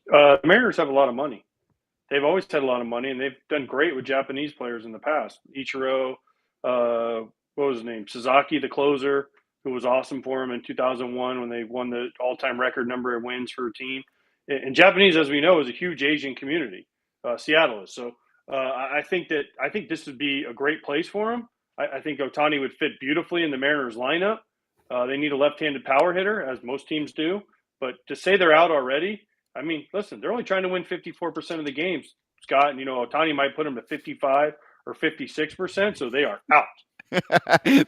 The Mariners have a lot of money. They've always had a lot of money, and they've done great with Japanese players in the past. Ichiro, what was his name? Sasaki, the closer, who was awesome for him in 2001 when they won the all-time record number of wins for a team. And Japanese, as we know, is a huge Asian community. Seattle is. So I think this would be a great place for him. I think Ohtani would fit beautifully in the Mariners lineup. They need a left-handed power hitter, as most teams do. But to say they're out already, I mean, listen, they're only trying to win 54% of the games, Scott. And, Ohtani might put them to 55 or 56%, so they are out.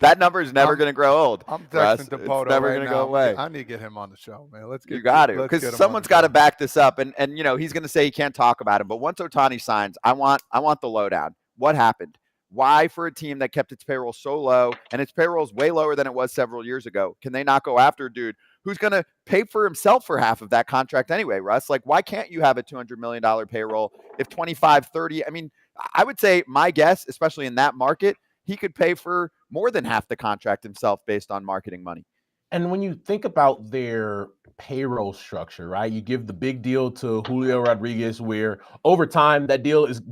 That number is never going to grow old. I'm texting to Poto. It's never right going to now. go away. I need to get him on the show, man. You got to, because someone's got to back this up. And he's going to say he can't talk about it. But once Ohtani signs, I want the lowdown. What happened? Why, for a team that kept its payroll so low, and its payroll is way lower than it was several years ago, can they not go after a dude who's going to pay for himself for half of that contract anyway, Russ? Like, why can't you have a $200 million payroll if 25, 30? I mean, I would say my guess, especially in that market, he could pay for more than half the contract himself based on marketing money. And when you think about their payroll structure, right, you give the big deal to Julio Rodriguez, where over time that deal is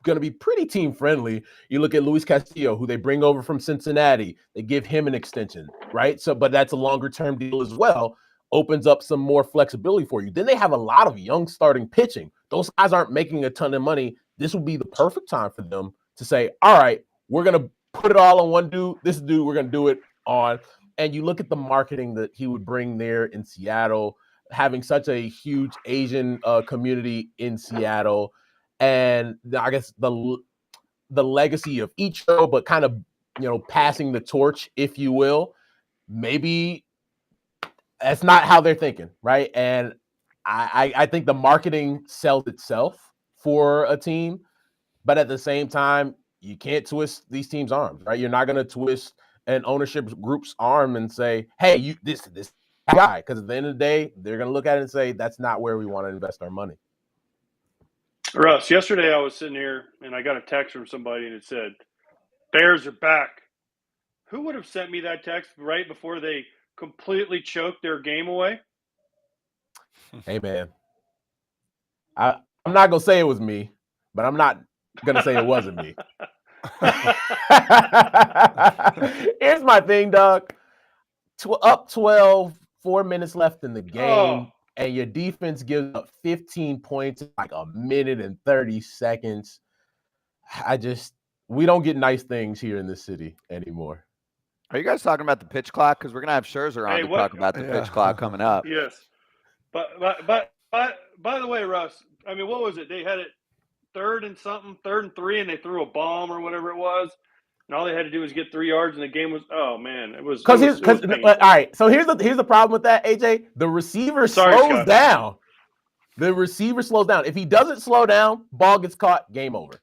going to be pretty team friendly. You look at Luis Castillo, who they bring over from Cincinnati, they give him an extension, right? So, but that's a longer term deal as well, opens up some more flexibility for you. Then they have a lot of young starting pitching. Those guys aren't making a ton of money. This would be the perfect time for them to say, all right, we're going to put it all on one dude. This dude, we're going to do it on. And you look at the marketing that he would bring there in Seattle, having such a huge Asian community in Seattle. And I guess the legacy of Ichiro, but kind of, passing the torch, if you will. Maybe that's not how they're thinking, right? And I think the marketing sells itself for a team, but at the same time, you can't twist these teams' arms, right? You're not going to twist an ownership group's arm and say, hey, this guy, because at the end of the day, they're going to look at it and say, that's not where we want to invest our money. Russ, yesterday I was sitting here and I got a text from somebody and it said, Bears are back. Who would have sent me that text right before they completely choked their game away? Hey, man. I'm not going to say it was me, but I'm not going to say it wasn't me. Here's my thing, dog. Up 12, 4 minutes left in the game. And your defense gives up 15 points in like a minute and 30 seconds. We don't get nice things here in this city anymore. Are you guys talking about the pitch clock? Because we're going to have Scherzer on to talk about the pitch clock coming up. Yes. But by the way, Russ, I mean, what was it? They had it 3rd and 3, and they threw a bomb or whatever it was. And all they had to do was get 3 yards, and the game was, oh, man, it was painful. All right, so here's the problem with that, AJ. The receiver slows down. The receiver slows down. If he doesn't slow down, ball gets caught, game over.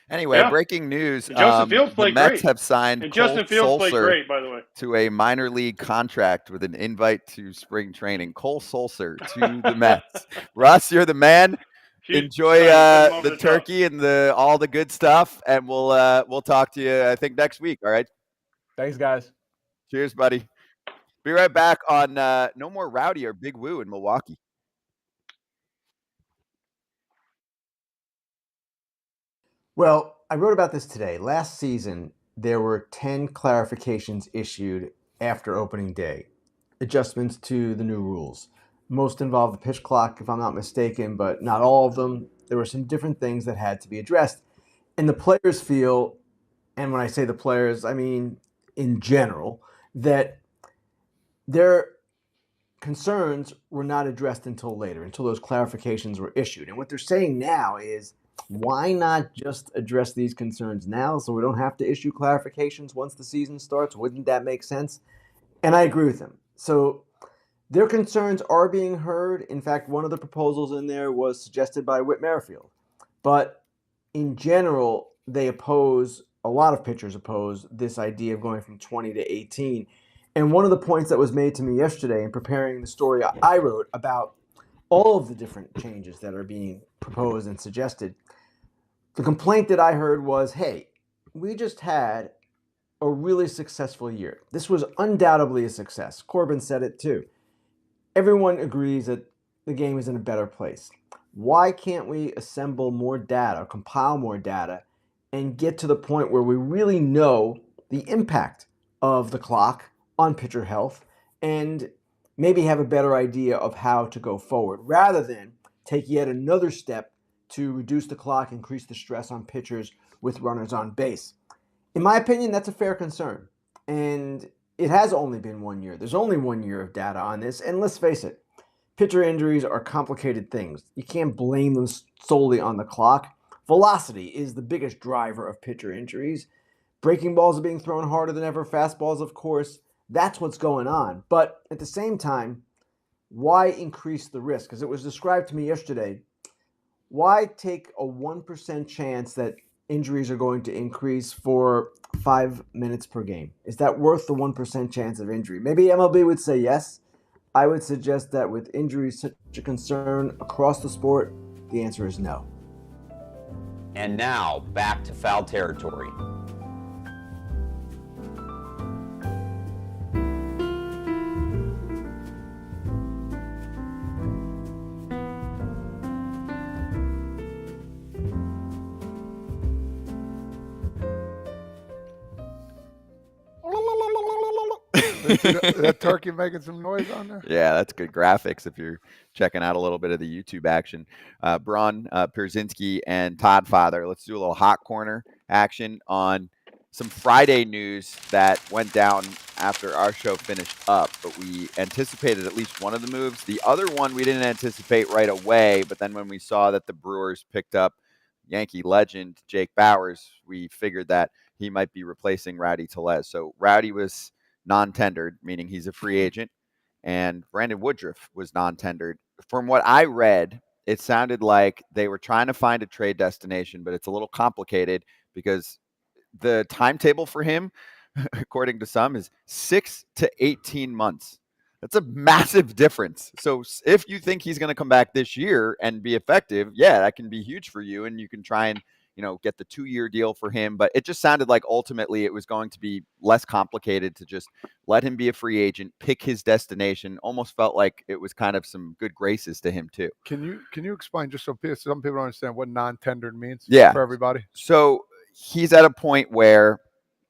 Anyway, breaking news. Justin Fields played the Mets great. have signed Justin Fields played great, by the way, to a minor league contract with an invite to spring training. Cole Sulser to the Mets. Russ, you're the man. Enjoy the turkey and all the good stuff, and we'll talk to you, I think, next week. All right. Thanks, guys. Cheers, buddy. Be right back on No More Rowdy or Big Woo in Milwaukee. Well, I wrote about this today. Last season, there were 10 clarifications issued after opening day, adjustments to the new rules. Most involved the pitch clock, if I'm not mistaken, but not all of them. There were some different things that had to be addressed. And the players feel, and when I say the players, I mean in general, that their concerns were not addressed until later, until those clarifications were issued. And what they're saying now is, why not just address these concerns now so we don't have to issue clarifications once the season starts? Wouldn't that make sense? And I agree with them. So their concerns are being heard. In fact, one of the proposals in there was suggested by Whit Merrifield. But in general, a lot of pitchers oppose this idea of going from 20 to 18. And one of the points that was made to me yesterday in preparing the story I wrote about all of the different changes that are being proposed and suggested, the complaint that I heard was, hey, we just had a really successful year. This was undoubtedly a success. Corbin said it too. Everyone agrees that the game is in a better place. Why can't we assemble more data, compile more data, and get to the point where we really know the impact of the clock on pitcher health and maybe have a better idea of how to go forward, rather than take yet another step to reduce the clock, increase the stress on pitchers with runners on base? In my opinion, that's a fair concern. And it has only been 1 year. There's only 1 year of data on this. And let's face it, pitcher injuries are complicated things. You can't blame them solely on the clock. Velocity is the biggest driver of pitcher injuries. Breaking balls are being thrown harder than ever. Fastballs, of course. That's what's going on. But at the same time, why increase the risk? Because it was described to me yesterday, Why take a 1% chance that injuries are going to increase for 5 minutes per game? Is that worth the 1% chance of injury? Maybe MLB would say yes. I would suggest that with injuries such a concern across the sport, the answer is no. And now, back to Foul Territory. Is that turkey making some noise on there? Yeah, that's good graphics if you're checking out a little bit of the YouTube action. Braun, Pierzynski, and Todd Father. Let's do a little hot corner action on some Friday news that went down after our show finished up, but we anticipated at least one of the moves. The other one we didn't anticipate right away, but then when we saw that the Brewers picked up Yankee legend Jake Bauers, we figured that he might be replacing Rowdy Tellez. So Rowdy was non-tendered, meaning he's a free agent, and Brandon Woodruff was non-tendered. From what I read, it sounded like they were trying to find a trade destination, but it's a little complicated because the timetable for him, according to some, is 6 to 18 months. That's a massive difference. So if you think he's going to come back this year and be effective, yeah, that can be huge for you, and you can try and get the 2-year deal for him. But it just sounded like ultimately it was going to be less complicated to just let him be a free agent, pick his destination. Almost felt like it was kind of some good graces to him too. Can you explain, just so some people don't understand, what non-tendered means? Yeah. For everybody. So he's at a point where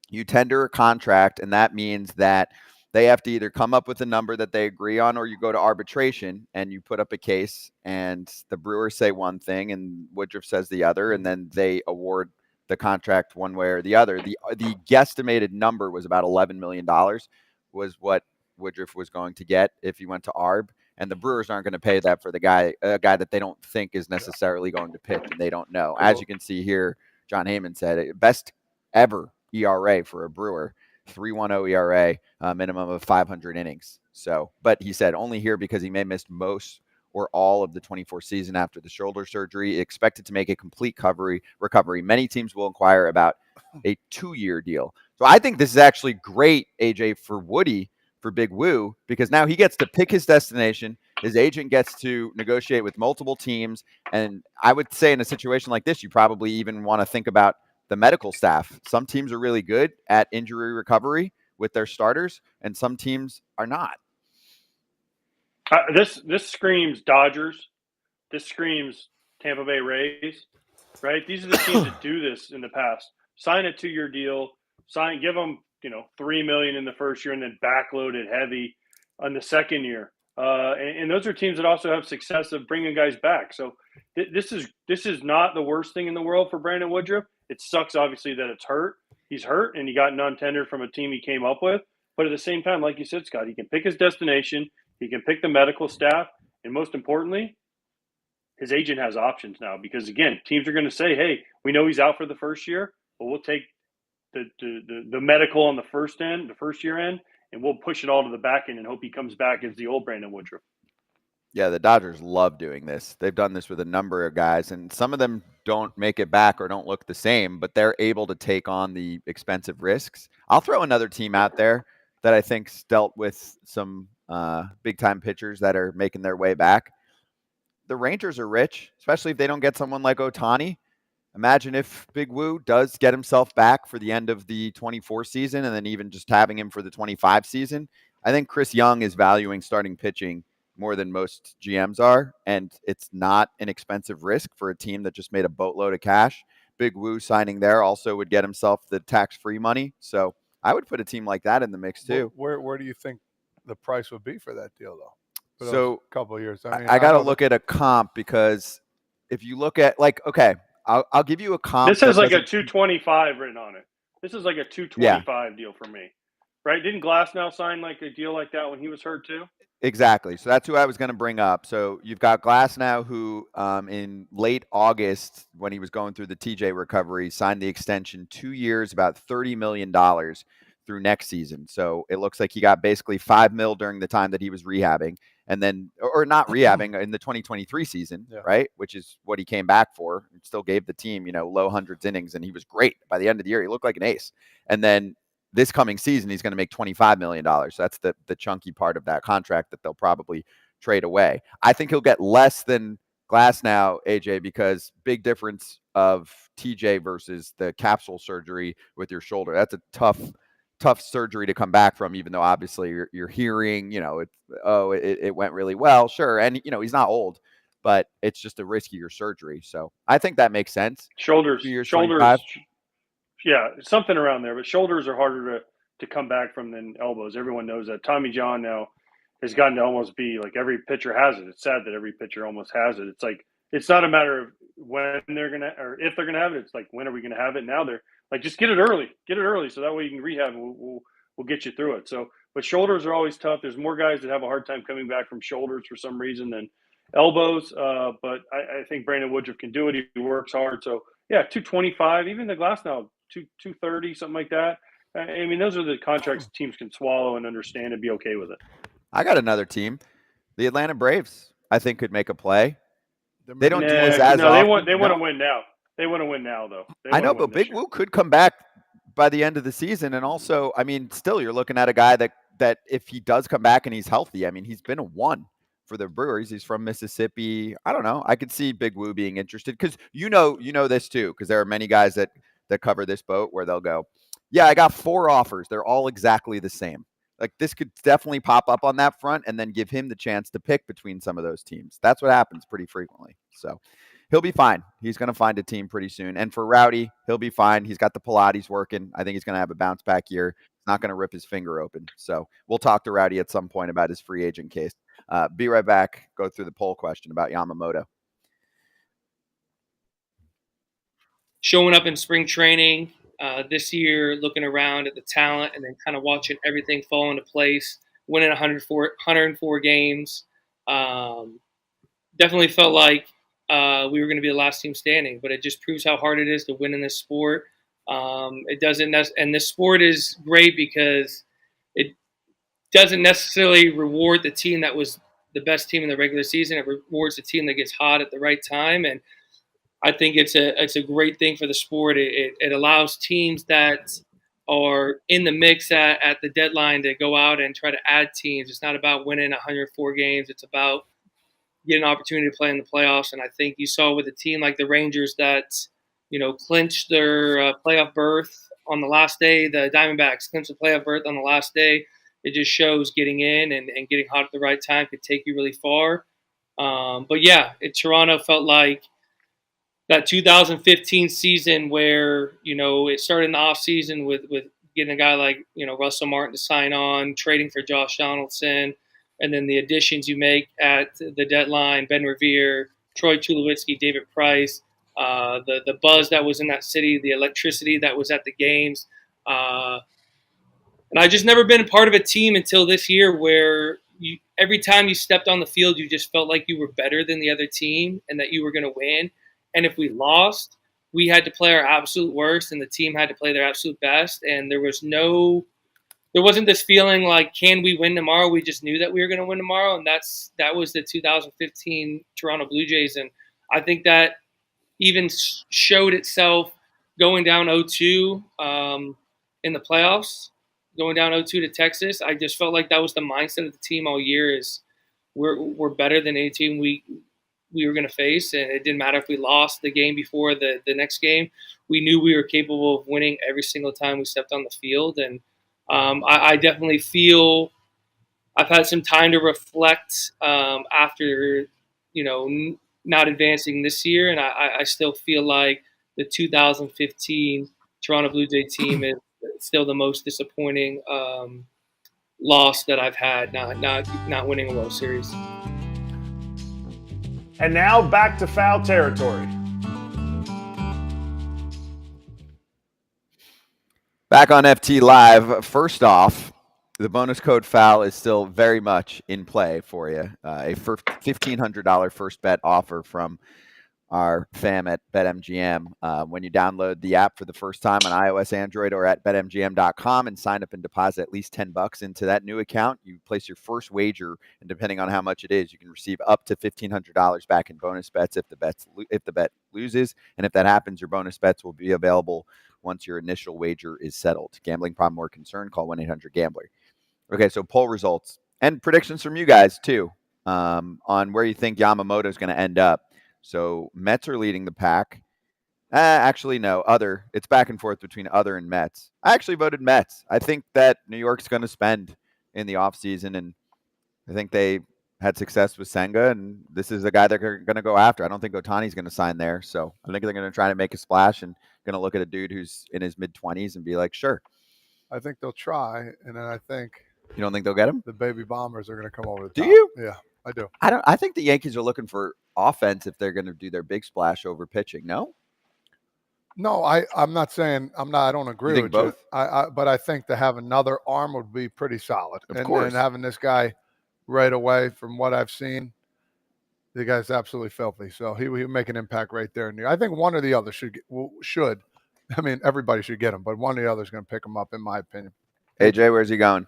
you tender a contract, and that means that they have to either come up with a number that they agree on, or you go to arbitration and you put up a case, and the Brewers say one thing and Woodruff says the other, and then they award the contract one way or the other. The guesstimated number was about $11 million was what Woodruff was going to get if he went to ARB, and the Brewers aren't going to pay that for a guy that they don't think is necessarily going to pitch, and they don't know. As you can see here, John Heyman said best ever ERA for a Brewer. 3.10 ERA, minimum of 500 innings. So, but he said only here because he may miss most or all of the 24 season after the shoulder surgery. Expected to make a complete recovery. Many teams will inquire about a 2-year deal. So I think this is actually great, AJ, for Woody, for Big Woo, because now he gets to pick his destination. His agent gets to negotiate with multiple teams. And I would say in a situation like this, you probably even want to think about the medical staff. Some teams are really good at injury recovery with their starters, and some teams are not. This screams Dodgers. This screams Tampa Bay Rays, right? These are the teams that do this in the past. Sign a 2-year deal, give them $3 million in the first year, and then backload it heavy on the second year. And those are teams that also have success of bringing guys back. So this is not the worst thing in the world for Brandon Woodruff. It sucks, obviously, that it's hurt. He's hurt, and he got non-tendered from a team he came up with. But at the same time, like you said, Scott, he can pick his destination. He can pick the medical staff. And most importantly, his agent has options now because, again, teams are going to say, hey, we know he's out for the first year, but we'll take the medical on the first year end, and we'll push it all to the back end and hope he comes back as the old Brandon Woodruff. Yeah, the Dodgers love doing this. They've done this with a number of guys, and some of them don't make it back or don't look the same, but they're able to take on the expensive risks. I'll throw another team out there that I think's dealt with some big-time pitchers that are making their way back. The Rangers are rich, especially if they don't get someone like Ohtani. Imagine if Big Woo does get himself back for the end of the 24 season and then even just having him for the 25 season. I think Chris Young is valuing starting pitching more than most GMs are, and it's not an expensive risk for a team that just made a boatload of cash. Big Woo signing there also would get himself the tax-free money. So I would put a team like that in the mix too. Where do you think the price would be for that deal, though? For so a couple of years. I got to look at a comp, because if you look at I'll give you a comp. This has like a 225 written on it. This is like a 225 deal for me, right? Didn't Glasnow sign like a deal like that when he was hurt too? Exactly. So that's who I was going to bring up. So you've got Glasnow, who in late August, when he was going through the TJ recovery, signed the extension 2 years, about $30 million through next season. So it looks like he got basically $5 million during the time that he was rehabbing. and then or not rehabbing in the 2023 season, right? Which is what he came back for. And still gave the team, low hundreds innings, and he was great by the end of the year. He looked like an ace. And then this coming season, he's going to make $25 million. So that's the chunky part of that contract that they'll probably trade away. I think he'll get less than Glass now, AJ, because big difference of TJ versus the capsule surgery with your shoulder. That's a tough surgery to come back from, even though obviously you're hearing, it went really well. Sure. And, he's not old, but it's just a riskier surgery. So I think that makes sense. Shoulders, 25. yeah, something around there, but shoulders are harder to come back from than elbows. Everyone knows that. Tommy John now has gotten to almost be like every pitcher has it. It's sad that every pitcher almost has it. It's like, it's not a matter of when they're going to, or if they're going to have it. It's like, when are we going to have it? Now they're like, just get it early. So that way you can rehab and we'll get you through it. So, but shoulders are always tough. There's more guys that have a hard time coming back from shoulders for some reason than elbows. But I think Brandon Woodruff can do it. He works hard. So yeah, 225, even the Glass now, 230, something like that. I mean, those are the contracts teams can swallow and understand and be okay with it. I got another team. The Atlanta Braves, I think, could make a play. They don't do this as often. They want to win now. They want to win now, though. I know, but Big Woo could come back by the end of the season. And also, I mean, still, you're looking at a guy that if he does come back and he's healthy, I mean, he's been a 1 for the Brewers. He's from Mississippi. I don't know. I could see Big Woo being interested because you know this too, because there are many guys that cover this boat where they'll go, yeah, I got 4 offers. They're all exactly the same. Like this could definitely pop up on that front and then give him the chance to pick between some of those teams. That's what happens pretty frequently. So he'll be fine. He's going to find a team pretty soon. And for Rowdy, he'll be fine. He's got the Pilates working. I think he's going to have a bounce back year. He's not going to rip his finger open. So we'll talk to Rowdy at some point about his free agent case. Be right back. Go through the poll question about Yamamoto. Showing up in spring training this year, looking around at the talent and then kind of watching everything fall into place, winning 104 games. Definitely felt like we were going to be the last team standing, but it just proves how hard it is to win in this sport. It doesn't, and this sport is great because it doesn't necessarily reward the team that was the best team in the regular season. It rewards the team that gets hot at the right time, and I think it's a great thing for the sport. It allows teams that are in the mix at the deadline to go out and try to add teams. It's not about winning 104 games. It's about getting an opportunity to play in the playoffs. And I think you saw with a team like the Rangers that, clinched their playoff berth on the last day. The Diamondbacks clinched the playoff berth on the last day. It just shows getting in and getting hot at the right time could take you really far. But yeah, Toronto felt like that 2015 season where, it started in the offseason with getting a guy like, Russell Martin to sign on, trading for Josh Donaldson, and then the additions you make at the deadline, Ben Revere, Troy Tulowitzki, David Price, the buzz that was in that city, the electricity that was at the games. And I just never been a part of a team until this year where every time you stepped on the field, you just felt like you were better than the other team and that you were going to win. And if we lost, we had to play our absolute worst and the team had to play their absolute best. And there wasn't this feeling like, can we win tomorrow? We just knew that we were going to win tomorrow. And that was the 2015 Toronto Blue Jays. And I think that even showed itself going down 0-2 in the playoffs, going down 0-2 to Texas. I just felt like that was the mindset of the team all year is we're better than any team we were going to face, and it didn't matter if we lost the game before the next game. We knew we were capable of winning every single time we stepped on the field, and I definitely feel I've had some time to reflect after, not advancing this year, and I still feel like the 2015 Toronto Blue Jay team is still the most disappointing loss that I've had, not winning a World Series. And now back to foul territory. Back on FT Live. First off, the bonus code foul is still very much in play for you. A $1,500 first bet offer from our fam at BetMGM. When you download the app for the first time on iOS, Android, or at betmgm.com and sign up and deposit at least $10 into that new account, you place your first wager, and depending on how much it is, you can receive up to $1,500 back in bonus bets if the bet loses. And if that happens, your bonus bets will be available once your initial wager is settled. Gambling problem or concern, call 1-800-GAMBLER. Okay, so poll results and predictions from you guys too, on where you think Yamamoto is going to end up. So Mets are leading the pack. Actually, no, other. It's back and forth between other and Mets. I actually voted Mets. I think that New York's going to spend in the offseason, and I think they had success with Senga, and this is the guy they're going to go after. I don't think Ohtani's going to sign there, so I think they're going to try to make a splash and going to look at a dude who's in his mid-20s and be like, sure. I think they'll try, and then I think You don't think they'll get him? the baby Bombers are going to come over the Do top. you? Yeah, I do. I think the Yankees are looking for offense if they're going to do their big splash over pitching. No? No, I'm not saying I don't agree think with both? you. But I think to have another arm would be pretty solid. Of and, course. And having this guy right away, from what I've seen, the guy's absolutely filthy. So he would make an impact right there. I think one or the other should. I mean, everybody should get him, but one or the other is going to pick him up, in my opinion. AJ, where's he going?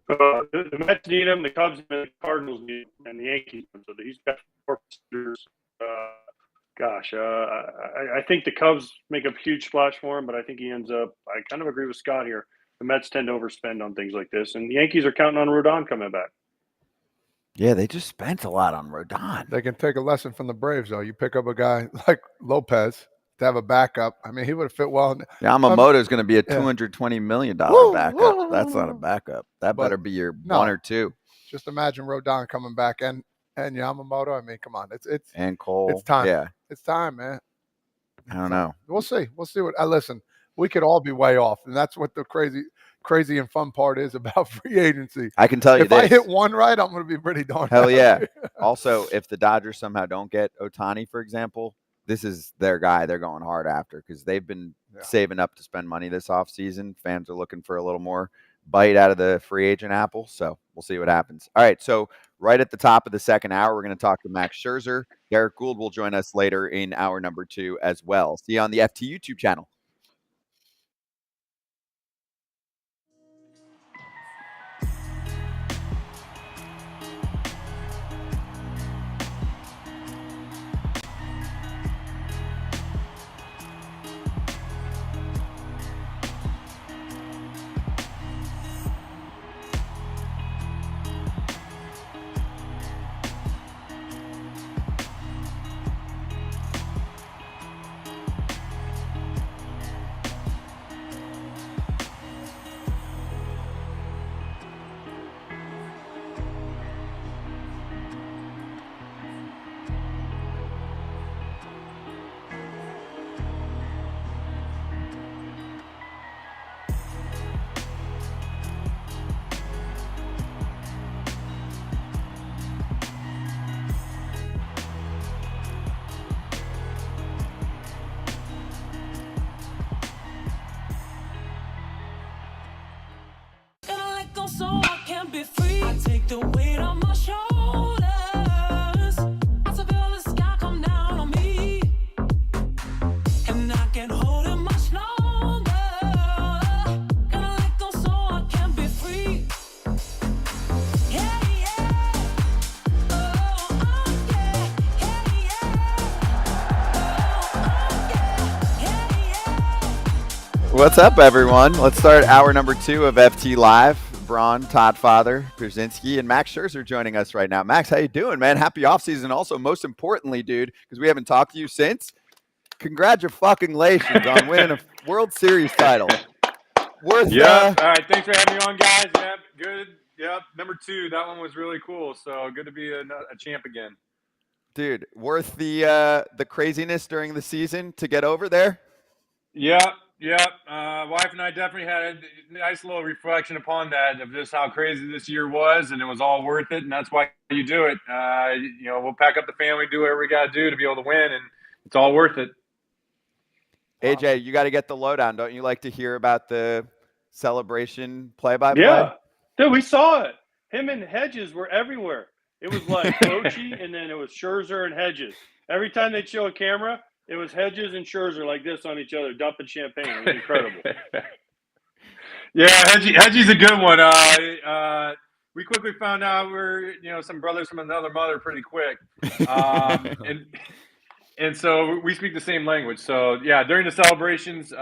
The Mets need him, the Cubs and the Cardinals need him, and the Yankees. So he's got 4 pitchers. I think the Cubs make a huge splash for him, but I think he ends up. I kind of agree with Scott here. The Mets tend to overspend on things like this, and the Yankees are counting on Rodon coming back. Yeah, they just spent a lot on Rodon. They can take a lesson from the Braves, though. You pick up a guy like Lopez to have a backup. I mean, he would have fit well. Yamamoto is going to be a $220 million backup. That's not a backup. That better be your one or two. Just imagine Rodon coming back and Yamamoto. I mean, come on, it's and Cole. It's time. Yeah, it's time, man. I don't know. We'll see. We'll see what. Listen, we could all be way off, and that's what the crazy and fun part is about free agency. I can tell you if this. I hit one right, I'm going to be pretty darn hell happy. Yeah. Also, if the Dodgers somehow don't get Ohtani, for example, this is their guy they're going hard after because they've been saving up to spend money this offseason. Fans are looking for a little more bite out of the free agent apple, so we'll see what happens. All right, so right at the top of the second hour, we're going to talk to Max Scherzer. Derrick Goold will join us later in hour number 2 as well. See you on the FT YouTube channel. So I can be free. I take the weight on my shoulders. I feel the sky come down on me, and I can't hold it much longer. Gonna let go so I can be free. Yeah, yeah. Oh, yeah. Yeah, yeah. What's up, everyone? Let's start hour number 2 of FT Live. Braun, Todd Pierzynski, and Max Scherzer joining us right now. Max, how you doing, man? Happy offseason. Also, most importantly, dude, because we haven't talked to you since, congratulations on winning a World Series title. All right, thanks for having me on, guys. Yep, good. Yep, number 2. That one was really cool. So good to be a champ again. Dude, worth the craziness during the season to get over there? Yep. Wife and I definitely had a nice little reflection upon that of just how crazy this year was, and it was all worth it, and that's why you do it. We'll pack up the family, do whatever we got to do to be able to win, and it's all worth it. AJ, you got to get the lowdown. Don't you like to hear about the celebration play-by-play? Yeah. Dude, we saw it. Him and Hedges were everywhere. It was like Bochy, and then it was Scherzer and Hedges. Every time they'd show a camera, it was Hedges and Scherzer like this on each other, dumping champagne. It was incredible. Yeah, Hedgie's a good one. We quickly found out we're some brothers from another mother pretty quick, and so we speak the same language. So yeah, during the celebrations, he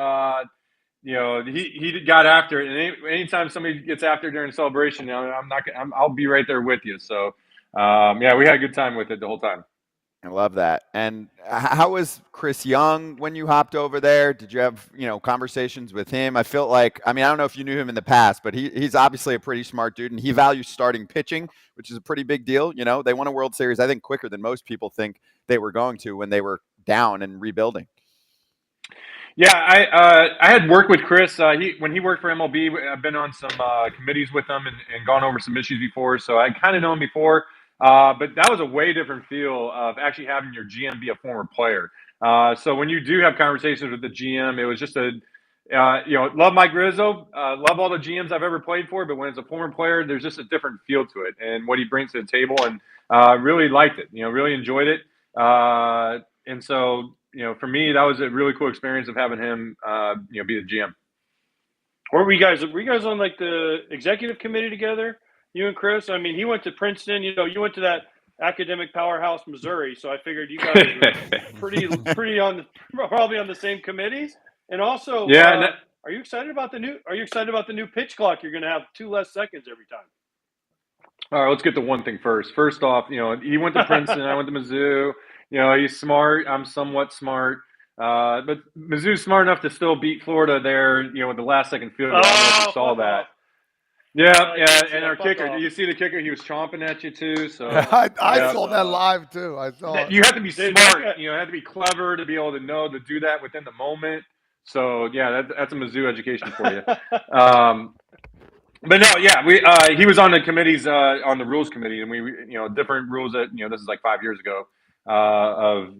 got after it. And anytime somebody gets after during a celebration, I'll be right there with you. So yeah, we had a good time with it the whole time. I love that. And how was Chris Young when you hopped over there? Did you have, conversations with him? I feel like, I don't know if you knew him in the past, but he's obviously a pretty smart dude, and he values starting pitching, which is a pretty big deal. They won a World Series, I think, quicker than most people think they were going to when they were down and rebuilding. Yeah, I had worked with Chris. When he worked for MLB, I've been on some committees with him and gone over some issues before, so I kind of know him before. But that was a way different feel of actually having your GM be a former player. So when you do have conversations with the GM, it was just love Mike Rizzo, love all the GMs I've ever played for, but when it's a former player, there's just a different feel to it and what he brings to the table, and really liked it, really enjoyed it. And so, for me, that was a really cool experience of having him, be the GM. Were you guys on like the executive committee together? You and Chris? He went to Princeton. You went to that academic powerhouse, Missouri. So I figured you guys were probably on the same committees. And also, are you excited about the new pitch clock? You're going to have 2 less seconds every time. All right, let's get to one thing first. First off, he went to Princeton. I went to Mizzou. He's smart. I'm somewhat smart. But Mizzou's smart enough to still beat Florida there, with the last second field goal. I don't know if you saw that. Yeah, and our kicker. Do you see the kicker? He was chomping at you too. So I saw that live too. I saw it. You have to be smart. You have to be clever to be able to know to do that within the moment. So yeah, that's a Mizzou education for you. But no, yeah, he was on the committees, on the rules committee, and we different rules that this is like 5 years ago, of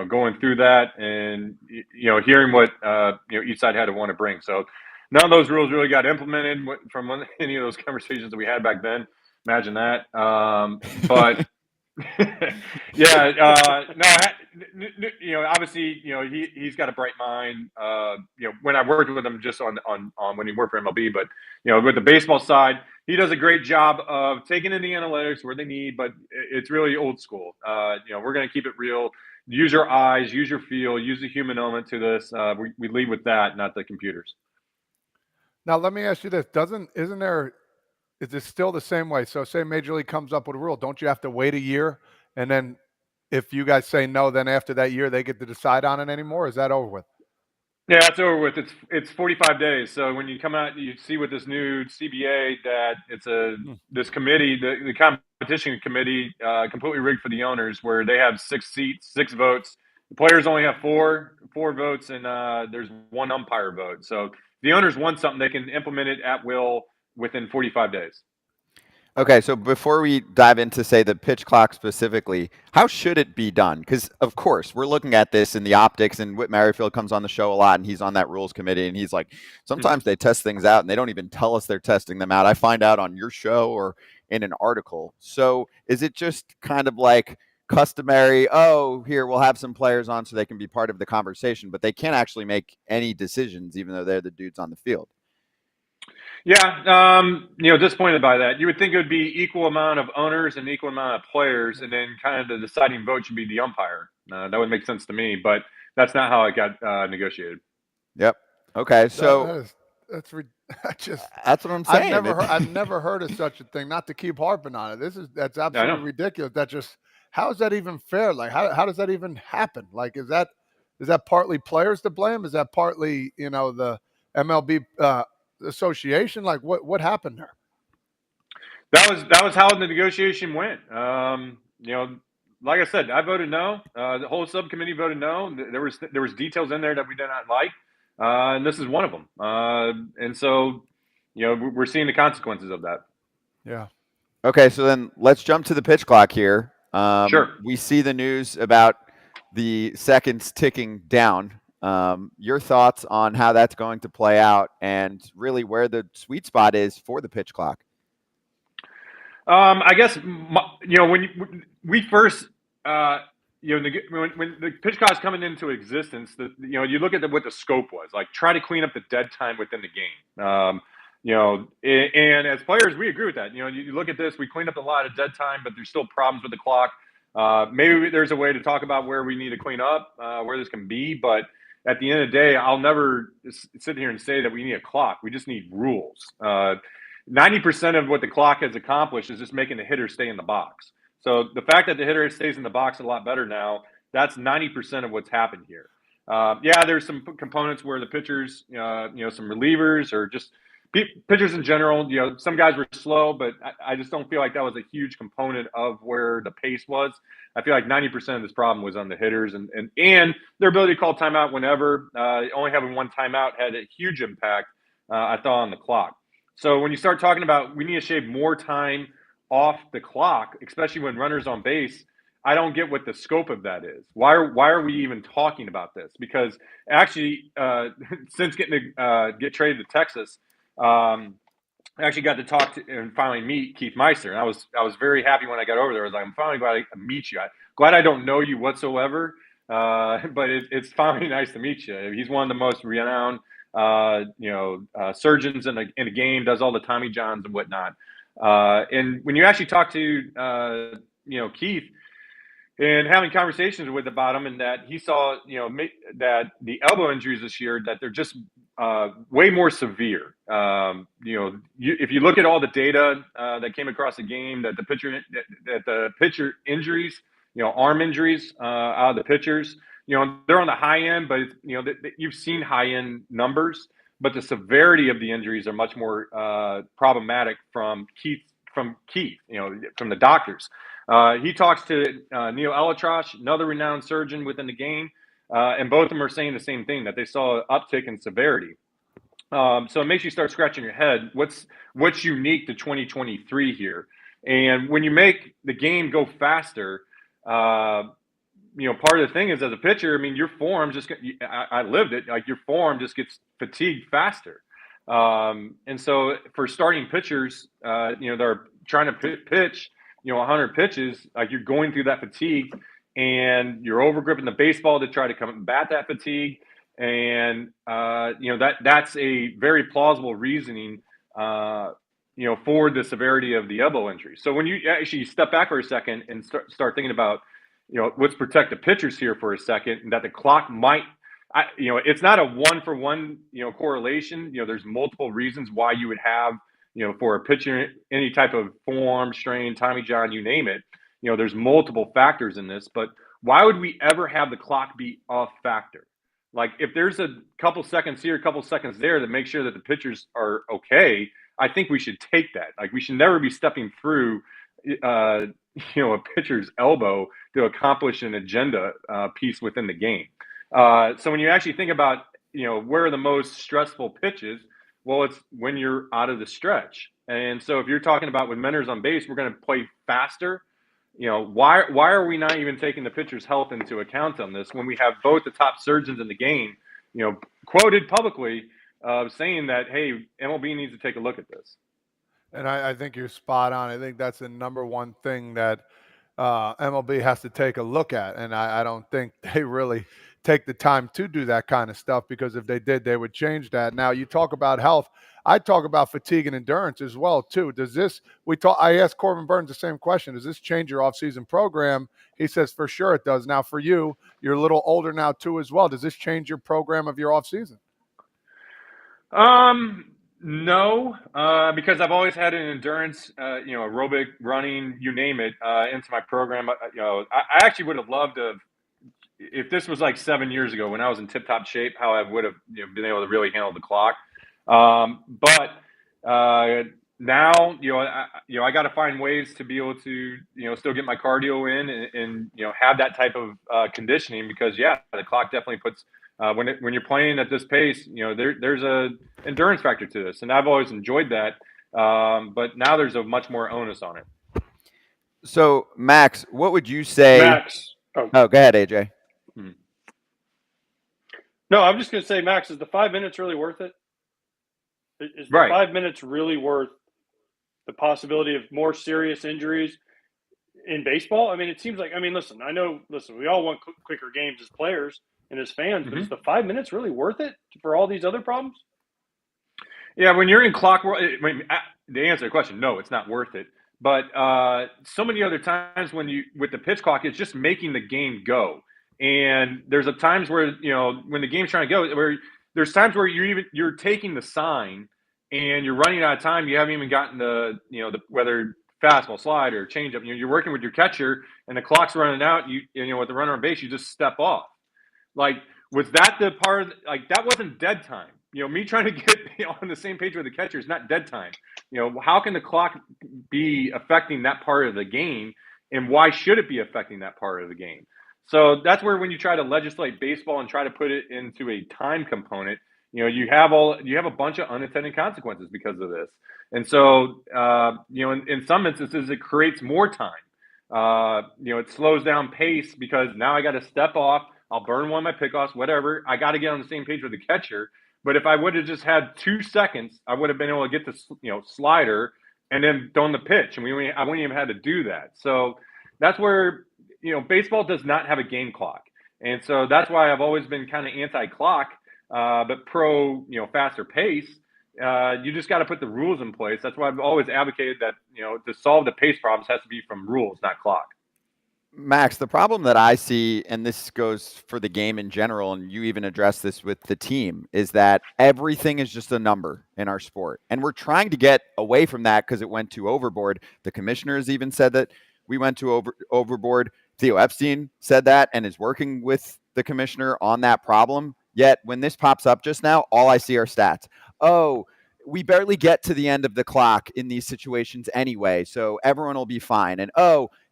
going through that and hearing what each side had to want to bring. So none of those rules really got implemented from any of those conversations that we had back then. Imagine that. But yeah, no, obviously, he's got a bright mind. When I worked with him just on when he worked for MLB, but with the baseball side, he does a great job of taking in the analytics where they need, but it's really old school. We're going to keep it real. Use your eyes, use your feel, use the human element to this. We lead with that, not the computers. Now, let me ask you this: is it still the same way? So, say Major League comes up with a rule, don't you have to wait a year, and then if you guys say no, then after that year they get to decide on it anymore? Is that over with? Yeah, it's over with. It's 45 days. So when you come out, you see with this new CBA that it's this committee, the competition committee, completely rigged for the owners, where they have 6 seats, 6 votes. The players only have 4 votes, and there's 1 umpire vote. So if the owners want something, they can implement it at will within 45 days. Okay, so before we dive into, say, the pitch clock specifically, how should it be done? Because, of course, we're looking at this in the optics, and Whit Merrifield comes on the show a lot, and he's on that rules committee, and he's like, sometimes they test things out, and they don't even tell us they're testing them out. I find out on your show or in an article. So is it just kind of like customary, here, we'll have some players on so they can be part of the conversation, but they can't actually make any decisions, even though they're the dudes on the field? Yeah, disappointed by that. You would think it would be equal amount of owners and equal amount of players, and then kind of the deciding vote should be the umpire. That would make sense to me, but that's not how it got negotiated. Yep. Okay, so that's what I'm saying. I've never heard of such a thing. Not to keep harping on it. That's absolutely ridiculous. How is that even fair? Like, how does that even happen? Like, is that partly players to blame? Is that partly the MLB association? Like, what happened there? That was how the negotiation went. Like I said, I voted no. The whole subcommittee voted no. There was details in there that we did not like, and this is one of them. And so, we're seeing the consequences of that. Yeah. Okay, so then let's jump to the pitch clock here. Sure. We see the news about the seconds ticking down. Your thoughts on how that's going to play out and really where the sweet spot is for the pitch clock? I guess when we first when the pitch clock's coming into existence, you look at what the scope was. Like, try to clean up the dead time within the game. And as players, we agree with that. You look at this, we cleaned up a lot of dead time, but there's still problems with the clock. Maybe there's a way to talk about where we need to clean up, where this can be. But at the end of the day, I'll never sit here and say that we need a clock. We just need rules. 90% of what the clock has accomplished is just making the hitter stay in the box. So the fact that the hitter stays in the box a lot better now, that's 90% of what's happened here. There's some components where the pitchers, some relievers or just pitchers in general, some guys were slow, but I just don't feel like that was a huge component of where the pace was. I feel like 90% of this problem was on the hitters and their ability to call timeout whenever. Only having one timeout had a huge impact, I thought, on the clock. So when you start talking about we need to shave more time off the clock, especially when runners on base, I don't get what the scope of that is. Why are we even talking about this? Because actually, since getting to get traded to Texas, I actually got to talk to and finally meet Keith Meister. And I was very happy when I got over there. I was like, I'm finally glad I meet you. Glad I don't know you whatsoever, but it's finally nice to meet you. He's one of the most renowned surgeons in a game, does all the Tommy Johns and whatnot. And when you actually talk to, Keith and having conversations with about him, and that he saw, that the elbow injuries this year, that they're just way more severe. If you look at all the data that came across the game, that the pitcher injuries, arm injuries out of the pitchers, they're on the high end, but you've seen high end numbers, but the severity of the injuries are much more problematic from Keith, from the doctors. He talks to Neil Elitrosh, another renowned surgeon within the game, and both of them are saying the same thing, that they saw an uptick in severity. So it makes you start scratching your head. What's unique to 2023 here? And when you make the game go faster, part of the thing is, as a pitcher, your form I lived it. Like, your form just gets fatigued faster. And so for starting pitchers, they're trying to pitch, 100 pitches, like, you're going through that fatigue and you're overgripping the baseball to try to combat that fatigue. And, that's a very plausible reasoning, for the severity of the elbow injury. So when you actually step back for a second and start thinking about, let's protect the pitchers here for a second, and that the clock might, it's not a 1-for-1, correlation. There's multiple reasons why you would have, for a pitcher, any type of form, strain, Tommy John, you name it. There's multiple factors in this, but why would we ever have the clock be a factor? Like, if there's a couple seconds here, a couple seconds there to make sure that the pitchers are okay, I think we should take that. Like, we should never be stepping through, a pitcher's elbow to accomplish an agenda piece within the game. So when you actually think about, where are the most stressful pitches, well, it's when you're out of the stretch. And so if you're talking about when men are on base, we're going to play faster. Why are we not even taking the pitcher's health into account on this when we have both the top surgeons in the game, quoted publicly saying that, hey, MLB needs to take a look at this. And I think you're spot on. I think that's the number one thing that MLB has to take a look at. And I don't think they really take the time to do that kind of stuff, because if they did, they would change that. Now, you talk about health. I talk about fatigue and endurance as well, too. I asked Corbin Burns the same question. Does this change your offseason program? He says, for sure it does. Now, for you, you're a little older now, too, as well. Does this change your program of your offseason? No, because I've always had an endurance, aerobic, running, you name it, into my program. I actually would have loved to, if this was like 7 years ago when I was in tip-top shape, how I would have been able to really handle the clock. But now, I got to find ways to be able to, still get my cardio in and have that type of conditioning, because the clock definitely puts. When you're playing at this pace, there's a endurance factor to this, and I've always enjoyed that. But now there's a much more onus on it. So, Max, what would you say? Max. Oh, go ahead, AJ. No, I'm just going to say, Max, is the 5 minutes really worth it? Is the Right. 5 minutes really worth the possibility of more serious injuries in baseball. I mean, it seems like, listen, we all want quicker games as players and as fans, but is the 5 minutes really worth it for all these other problems? Yeah, when you're in clock, to answer the question, no, it's not worth it. But so many other times with the pitch clock, it's just making the game go. And there's times where, when the game's trying to go, where there's times where you're taking the sign and you're running out of time. You haven't even gotten the whether fastball, slider, or changeup. You're working with your catcher and the clock's running out. With the runner on base, you just step off. Like, was that the part that wasn't dead time? Me trying to get on the same page with the catcher is not dead time. How can the clock be affecting that part of the game, and why should it be affecting that part of the game? So that's where, when you try to legislate baseball and try to put it into a time component, you have a bunch of unintended consequences because of this. And so, in some instances, it creates more time. It slows down pace because now I got to step off. I'll burn one of my pickoffs, whatever. I got to get on the same page with the catcher. But if I would have just had 2 seconds, I would have been able to get the slider and then thrown the pitch, and I wouldn't even have to do that. So that's where baseball does not have a game clock, and so that's why I've always been kind of anti-clock, but pro faster pace. You just got to put the rules in place. That's why I've always advocated that to solve the pace problems has to be from rules, not clock. Max, the problem that I see, and this goes for the game in general, and you even address this with the team, is that everything is just a number in our sport. And we're trying to get away from that because it went too overboard. The commissioner has even said that we went too overboard. Theo Epstein said that and is working with the commissioner on that problem. Yet when this pops up just now, all I see are stats. Oh, we barely get to the end of the clock in these situations anyway, so everyone will be fine. And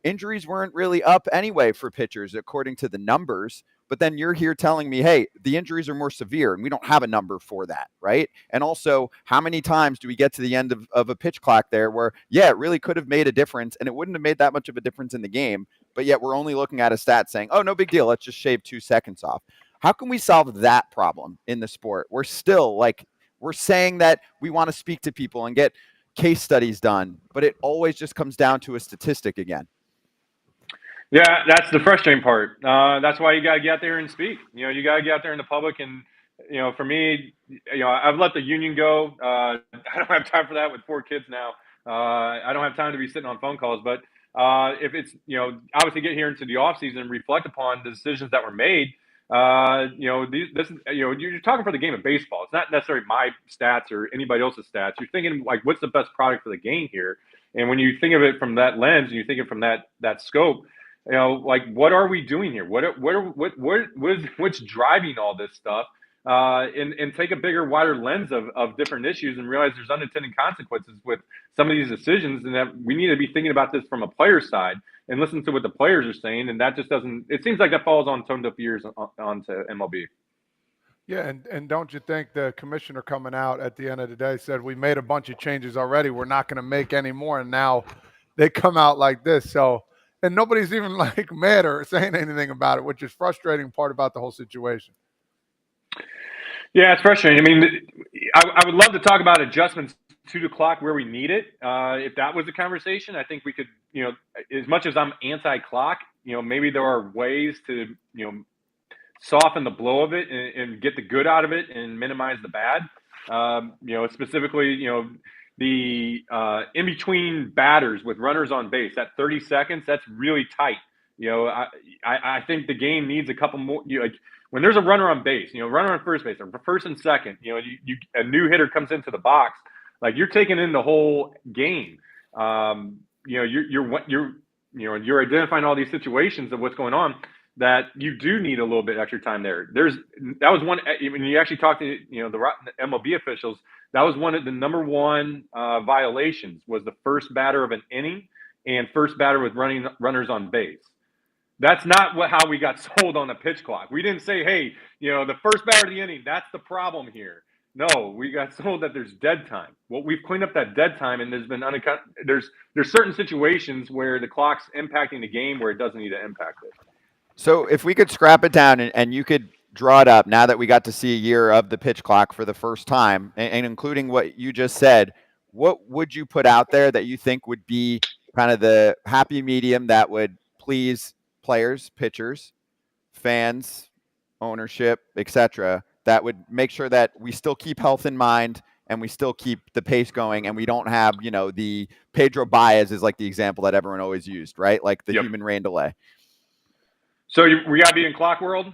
injuries weren't really up anyway for pitchers according to the numbers. But then you're here telling me, hey, the injuries are more severe, and we don't have a number for that, right? And also, how many times do we get to the end of a pitch clock there where, it really could have made a difference, and it wouldn't have made that much of a difference in the game, but yet we're only looking at a stat saying, oh, no big deal, let's just shave 2 seconds off. How can we solve that problem in the sport? We're still we're saying that we want to speak to people and get case studies done, but it always just comes down to a statistic again. Yeah, that's the frustrating part. That's why you got to get out there and speak. You got to get out there in the public. And, for me, I've let the union go. I don't have time for that with 4 kids now. I don't have time to be sitting on phone calls. But if it's, obviously get here into the offseason and reflect upon the decisions that were made. You're talking for the game of baseball. It's not necessarily my stats or anybody else's stats. You're thinking what's the best product for the game here? And when you think of it from that lens, and you think of it from that scope, what are we doing here? What's driving all this stuff? And take a bigger, wider lens of different issues and realize there's unintended consequences with some of these decisions, and that we need to be thinking about this from a player's side and listen to what the players are saying. And that just doesn't, it seems like that falls on tone deaf ears onto MLB. Yeah, and don't you think the commissioner coming out at the end of the day said, we made a bunch of changes already, we're not going to make any more, and now they come out like this. So, and nobody's even mad or saying anything about it, which is frustrating part about the whole situation. Yeah, it's frustrating. I mean, I would love to talk about adjustments to the clock where we need it. If that was the conversation, I think we could, as much as I'm anti-clock, maybe there are ways to, soften the blow of it and get the good out of it and minimize the bad. Specifically, the in-between batters with runners on base, that 30 seconds, that's really tight. I think the game needs a couple more, when there's a runner on base, runner on first base or first and second, a new hitter comes into the box, you're taking in the whole game. You're identifying all these situations of what's going on that you do need a little bit extra time there. That was one, when you actually talk to, the MLB officials, that was one of the number one violations was the first batter of an inning and first batter with runners on base. That's not how we got sold on the pitch clock. We didn't say, hey, the first batter of the inning, that's the problem here. No, we got told that there's dead time. Well, we've cleaned up that dead time, and there's been there's certain situations where the clock's impacting the game where it doesn't need to impact it. So if we could scrap it down and you could draw it up now that we got to see a year of the pitch clock for the first time, and including what you just said, what would you put out there that you think would be kind of the happy medium that would please players, pitchers, fans, ownership, etc., that would make sure that we still keep health in mind and we still keep the pace going and we don't have, the Pedro Baez is like the example that everyone always used, right? Like the human rain delay. So we got to be in clock world?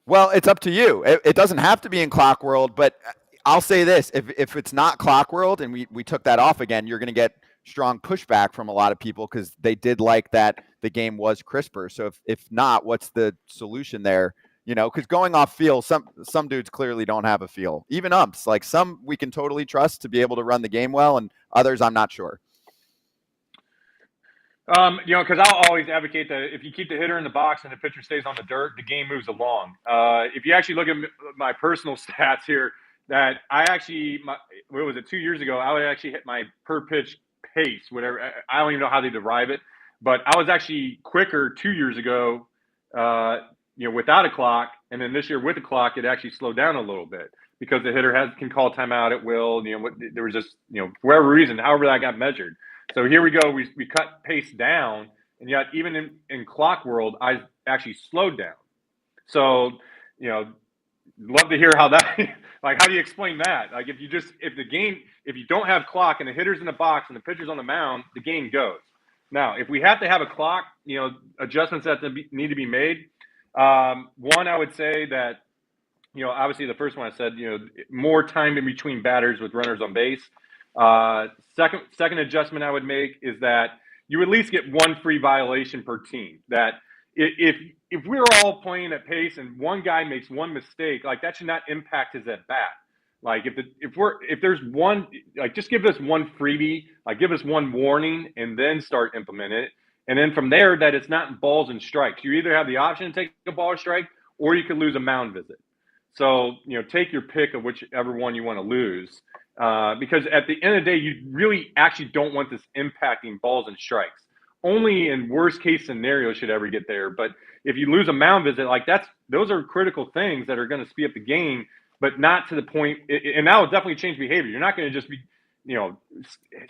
Well, it's up to you. It doesn't have to be in clock world, but I'll say this. If it's not clock world and we took that off again, you're going to get strong pushback from a lot of people because they did like that the game was crisper. So if not, what's the solution there? Because going off feel, some dudes clearly don't have a feel. Even umps, like some we can totally trust to be able to run the game well, and others I'm not sure. Because I'll always advocate that if you keep the hitter in the box and the pitcher stays on the dirt, the game moves along. If you actually look at my personal stats here, that I actually, 2 years ago, I would actually hit my per pitch pace, whatever. I don't even know how they derive it, but I was actually quicker 2 years ago, without a clock, and then this year with the clock, it actually slowed down a little bit because the hitter can call timeout at will. There was just, for whatever reason, however that got measured. So here we go. We cut pace down, and yet even in clock world, I actually slowed down. So, love to hear how that. Like, how do you explain that? Like, if you don't have clock and the hitter's in the box and the pitcher's on the mound, the game goes. Now, if we have to have a clock, adjustments that need to be made. One, I would say that, obviously the first one I said, more time in between batters with runners on base. Second adjustment I would make is that you at least get one free violation per team. That if we're all playing at pace and one guy makes one mistake, like that should not impact his at bat. Like if there's one, like just give us one freebie, like give us one warning and then start implementing it. And then from there, that it's not balls and strikes. You either have the option to take a ball or strike, or you could lose a mound visit. So, take your pick of whichever one you want to lose. Because at the end of the day, you really actually don't want this impacting balls and strikes. Only in worst case scenario should ever get there. But if you lose a mound visit, like those are critical things that are going to speed up the game, but not to the point. And that will definitely change behavior. You're not going to just be,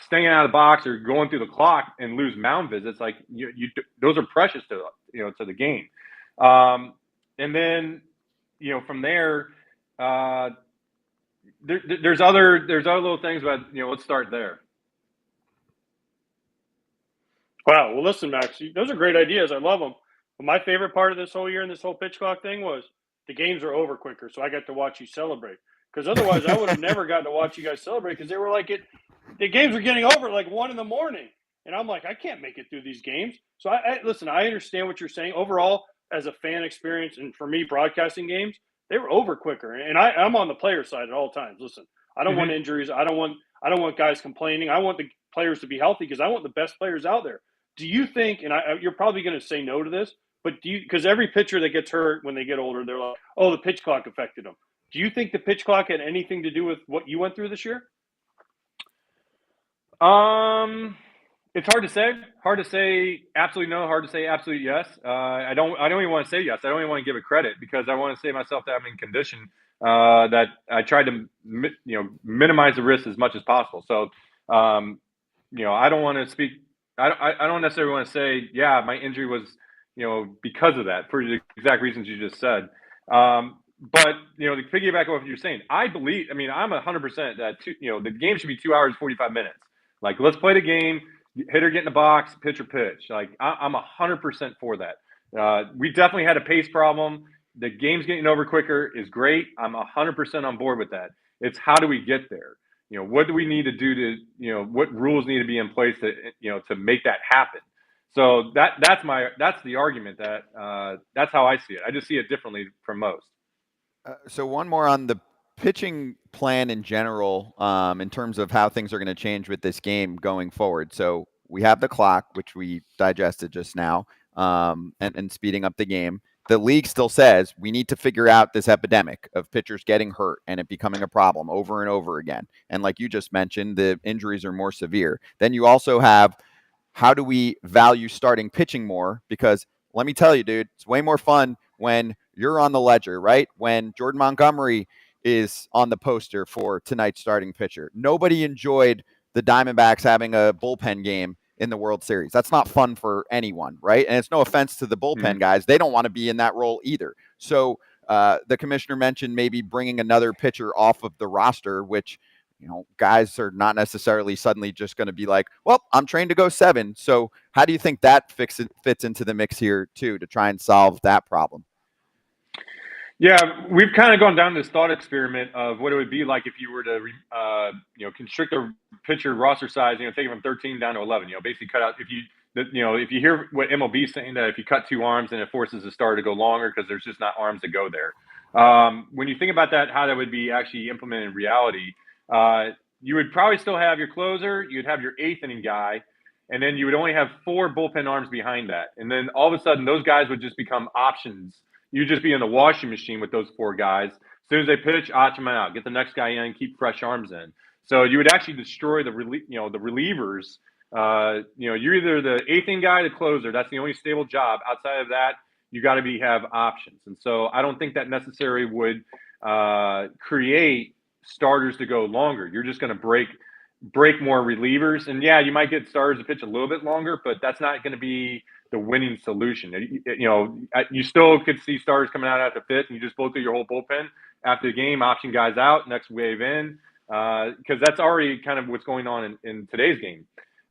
staying out of the box or going through the clock and lose mound visits. Like those are precious to the game. And then, from there, there's other little things, but let's start there. Wow. Well, listen, Max, those are great ideas. I love them. But my favorite part of this whole year and this whole pitch clock thing was the games are over quicker, so I got to watch you celebrate. Because otherwise, I would have never gotten to watch you guys celebrate because they were like the games were getting over at like 1 a.m, and I'm like, I can't make it through these games. So listen. I understand what you're saying. Overall, as a fan experience, and for me, broadcasting games, they were over quicker. And I'm on the player side at all times. Listen, I don't want injuries. I don't want guys complaining. I want the players to be healthy because I want the best players out there. Do you think, and you're probably going to say no to this, but because every pitcher that gets hurt when they get older, they're like, oh, the pitch clock affected them. Do you think the pitch clock had anything to do with what you went through this year? It's hard to say. Hard to say absolutely no. Hard to say absolutely yes. I don't even want to say yes. I don't even want to give it credit because I want to say myself that I'm in condition that I tried to minimize the risk as much as possible. So I don't want to speak. I don't necessarily want to say my injury was because of that for the exact reasons you just said. But to piggyback on what you're saying, I'm 100% that the game should be 2 hours 45 minutes. Like, let's play the game. Hitter get in the box, pitcher pitch. Like, I'm 100% for that. We definitely had a pace problem. The game's getting over quicker is great. I'm 100% on board with that. It's how do we get there? What do we need to do to, what rules need to be in place to make that happen? So that's the argument that's how I see it. I just see it differently from most. So one more on the pitching plan in general, in terms of how things are going to change with this game going forward. So we have the clock, which we digested just now, and speeding up the game. The league still says we need to figure out this epidemic of pitchers getting hurt and it becoming a problem over and over again. And like you just mentioned, the injuries are more severe. Then you also have, how do we value starting pitching more? Because let me tell you, dude, it's way more fun when you're on the ledger, right? When Jordan Montgomery is on the poster for tonight's starting pitcher. Nobody enjoyed the Diamondbacks having a bullpen game in the World Series. That's not fun for anyone, right? And it's no offense to the bullpen guys. They don't want to be in that role either. So the commissioner mentioned maybe bringing another pitcher off of the roster, which, guys are not necessarily suddenly just going to be like, well, I'm trained to go 7. So how do you think that fits into the mix here too, to try and solve that problem? Yeah, we've kind of gone down this thought experiment of what it would be like if you were to, constrict a pitcher roster size, take it from 13 down to 11. Basically cut out if you hear what MLB is saying, that if you cut 2 arms, then it forces the starter to go longer because there's just not arms to go there. When you think about that, how that would be actually implemented in reality, you would probably still have your closer, you'd have your 8th inning guy, and then you would only have 4 bullpen arms behind that. And then all of a sudden, those guys would just become options. You'd just be in the washing machine with those 4 guys. As soon as they pitch, option them out, get the next guy in, keep fresh arms in. So you would actually destroy the relievers. You're either the 8th inning guy, the closer. That's the only stable job. Outside of that, you got to have options. And so I don't think that necessarily would create starters to go longer. You're just going to break more relievers. And yeah, you might get starters to pitch a little bit longer, but that's not going to be the winning solution. You still could see starters coming out after 5th, and you just blow through your whole bullpen after the game, option guys out, next wave in, because that's already kind of what's going on in today's game.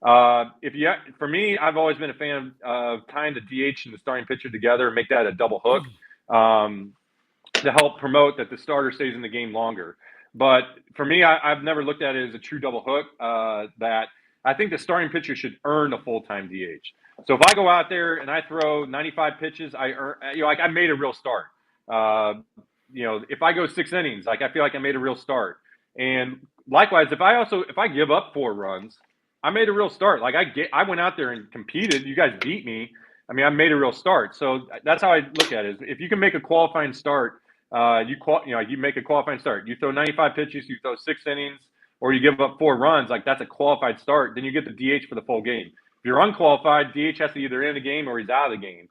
For me, I've always been a fan of tying the DH and the starting pitcher together and make that a double hook to help promote that the starter stays in the game longer. But for me, I've never looked at it as a true double hook. That I think the starting pitcher should earn a full-time DH. So if I go out there and I throw 95 pitches, I earn. I made a real start. If I go 6 innings, I feel like I made a real start. And likewise, if I give up 4 runs, I made a real start. I went out there and competed. You guys beat me. I made a real start. So that's how I look at it. If you can make a qualifying start, you make a qualifying start. You throw 95 pitches, you throw 6 innings, or you give up 4 runs. That's a qualified start. Then you get the DH for the full game. If you're unqualified, DH has to either end the game or he's out of the game.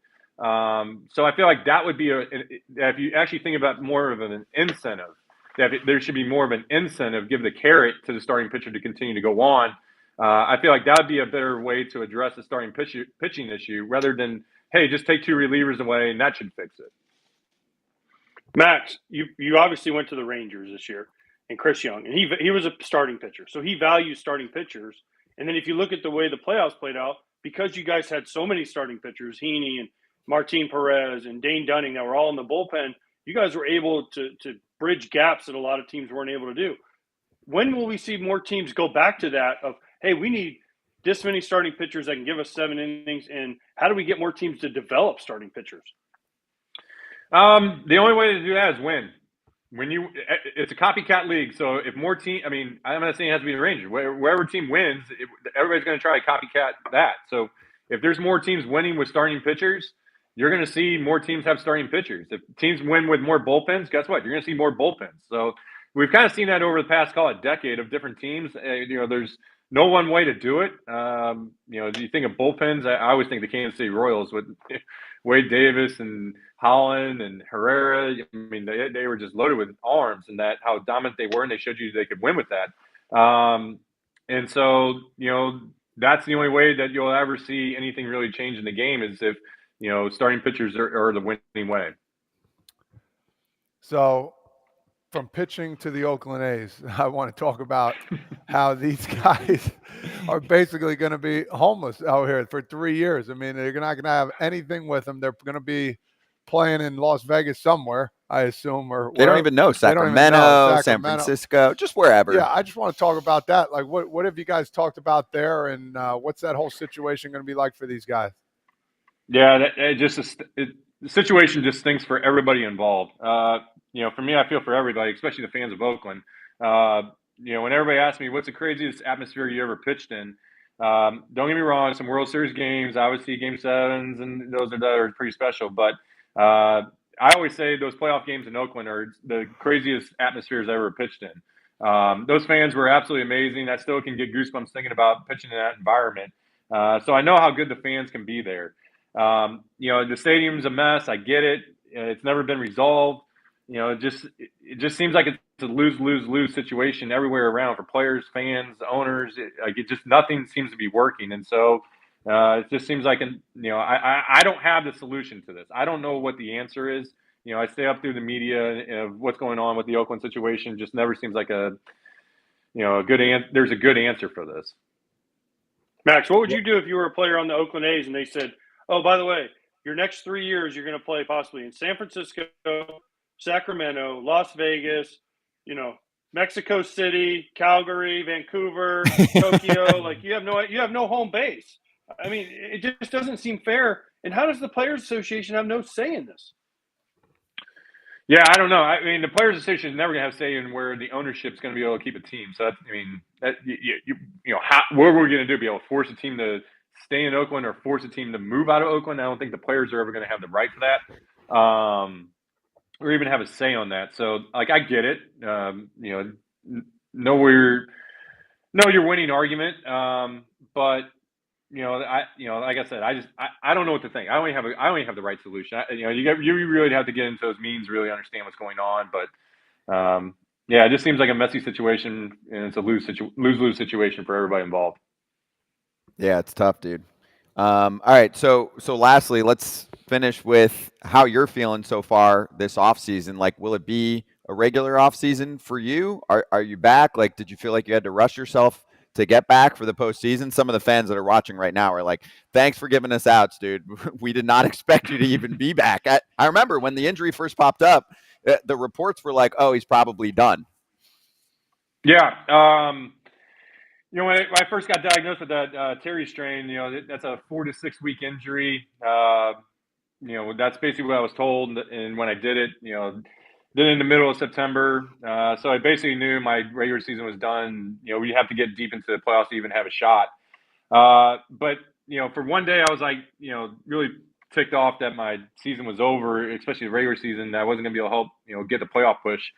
So I feel like that would be if you actually think about more of an incentive, that there should be more of an incentive, give the carrot to the starting pitcher to continue to go on. I feel like that would be a better way to address the starting pitching issue rather than, hey, just take 2 relievers away and that should fix it. Max, you obviously went to the Rangers this year, and Chris Young, and he was a starting pitcher, so he values starting pitchers. And then if you look at the way the playoffs played out, because you guys had so many starting pitchers, Heaney and Martin Perez and Dane Dunning that were all in the bullpen, you guys were able to bridge gaps that a lot of teams weren't able to do. When will we see more teams go back to that of, hey, we need this many starting pitchers that can give us 7 innings, and how do we get more teams to develop starting pitchers? The only way to do that is win. It's a copycat league, so if more team, I'm not saying it has to be the Rangers. Wherever team wins, everybody's going to try to copycat that. So if there's more teams winning with starting pitchers, you're going to see more teams have starting pitchers. If teams win with more bullpens, guess what? You're going to see more bullpens. So we've kind of seen that over the past, call it, decade of different teams. There's no one way to do it. You think of bullpens, I always think the Kansas City Royals with Wade Davis and Holland and Herrera. They were just loaded with arms, and that how dominant they were, and they showed you they could win with that. And so, that's the only way that you'll ever see anything really change in the game is if, starting pitchers are the winning way. So from pitching to the Oakland A's, I want to talk about how these guys are basically going to be homeless out here for 3 years. They're not going to have anything with them. They're going to be playing in Las Vegas somewhere, I assume, or they don't even know Sacramento, San Francisco, just wherever. Yeah, I just want to talk about that. What have you guys talked about there, and what's that whole situation going to be like for these guys? Yeah, the situation just stinks for everybody involved. For me, I feel for everybody, especially the fans of Oakland. When everybody asks me, what's the craziest atmosphere you ever pitched in? Don't get me wrong, some World Series games, obviously Game 7s, and those are pretty special. But I always say those playoff games in Oakland are the craziest atmospheres I ever pitched in. Those fans were absolutely amazing. I still can get goosebumps thinking about pitching in that environment. So I know how good the fans can be there. The stadium's a mess. I get it. It's never been resolved. it just seems like it's a lose situation everywhere around for players, fans, owners. Nothing seems to be working, and so it just seems like I don't have the solution to this. I don't know what the answer is. I stay up through the media of what's going on with the Oakland situation. Just never seems like there's a good answer for this. Max, what would you do if you were a player on the Oakland A's and they said, "Oh, by the way, your next 3 years you're going to play possibly in San Francisco, Sacramento, Las Vegas, Mexico City, Calgary, Vancouver, Tokyo. Like you have no home base." I mean, it just doesn't seem fair. And how does the Players Association have no say in this? Yeah, I don't know. I mean, the Players Association is never going to have say in where the ownership is going to be able to keep a team. So what are we going to do? Be able to force a team to stay in Oakland or force a team to move out of Oakland? I don't think the players are ever going to have the right for that, or even have a say on that. So, I get it. Know your winning argument, but. Like I said, I don't know what to think. I don't even have the right solution. You really have to get into those meetings, really understand what's going on. But it just seems like a messy situation, and it's a lose-lose situation for everybody involved. Yeah, it's tough, dude. All right, so lastly, let's finish with how you're feeling so far this offseason. Like, will it be a regular offseason for you? Are you back? Like, did you feel like you had to rush yourself to get back for the postseason? Some of the fans that are watching right now are like, "Thanks for giving us outs, dude. We did not expect you to even be back." I remember when the injury first popped up, the reports were like, "Oh, he's probably done." Yeah. When I first got diagnosed with that Terry strain, that's a 4 to 6 week injury. That's basically what I was told. And when I did it, did it in the middle of September. So I basically knew my regular season was done. We have to get deep into the playoffs to even have a shot. But for one day I was like, really ticked off that my season was over, especially the regular season, that I wasn't going to be able to help, get the playoff push.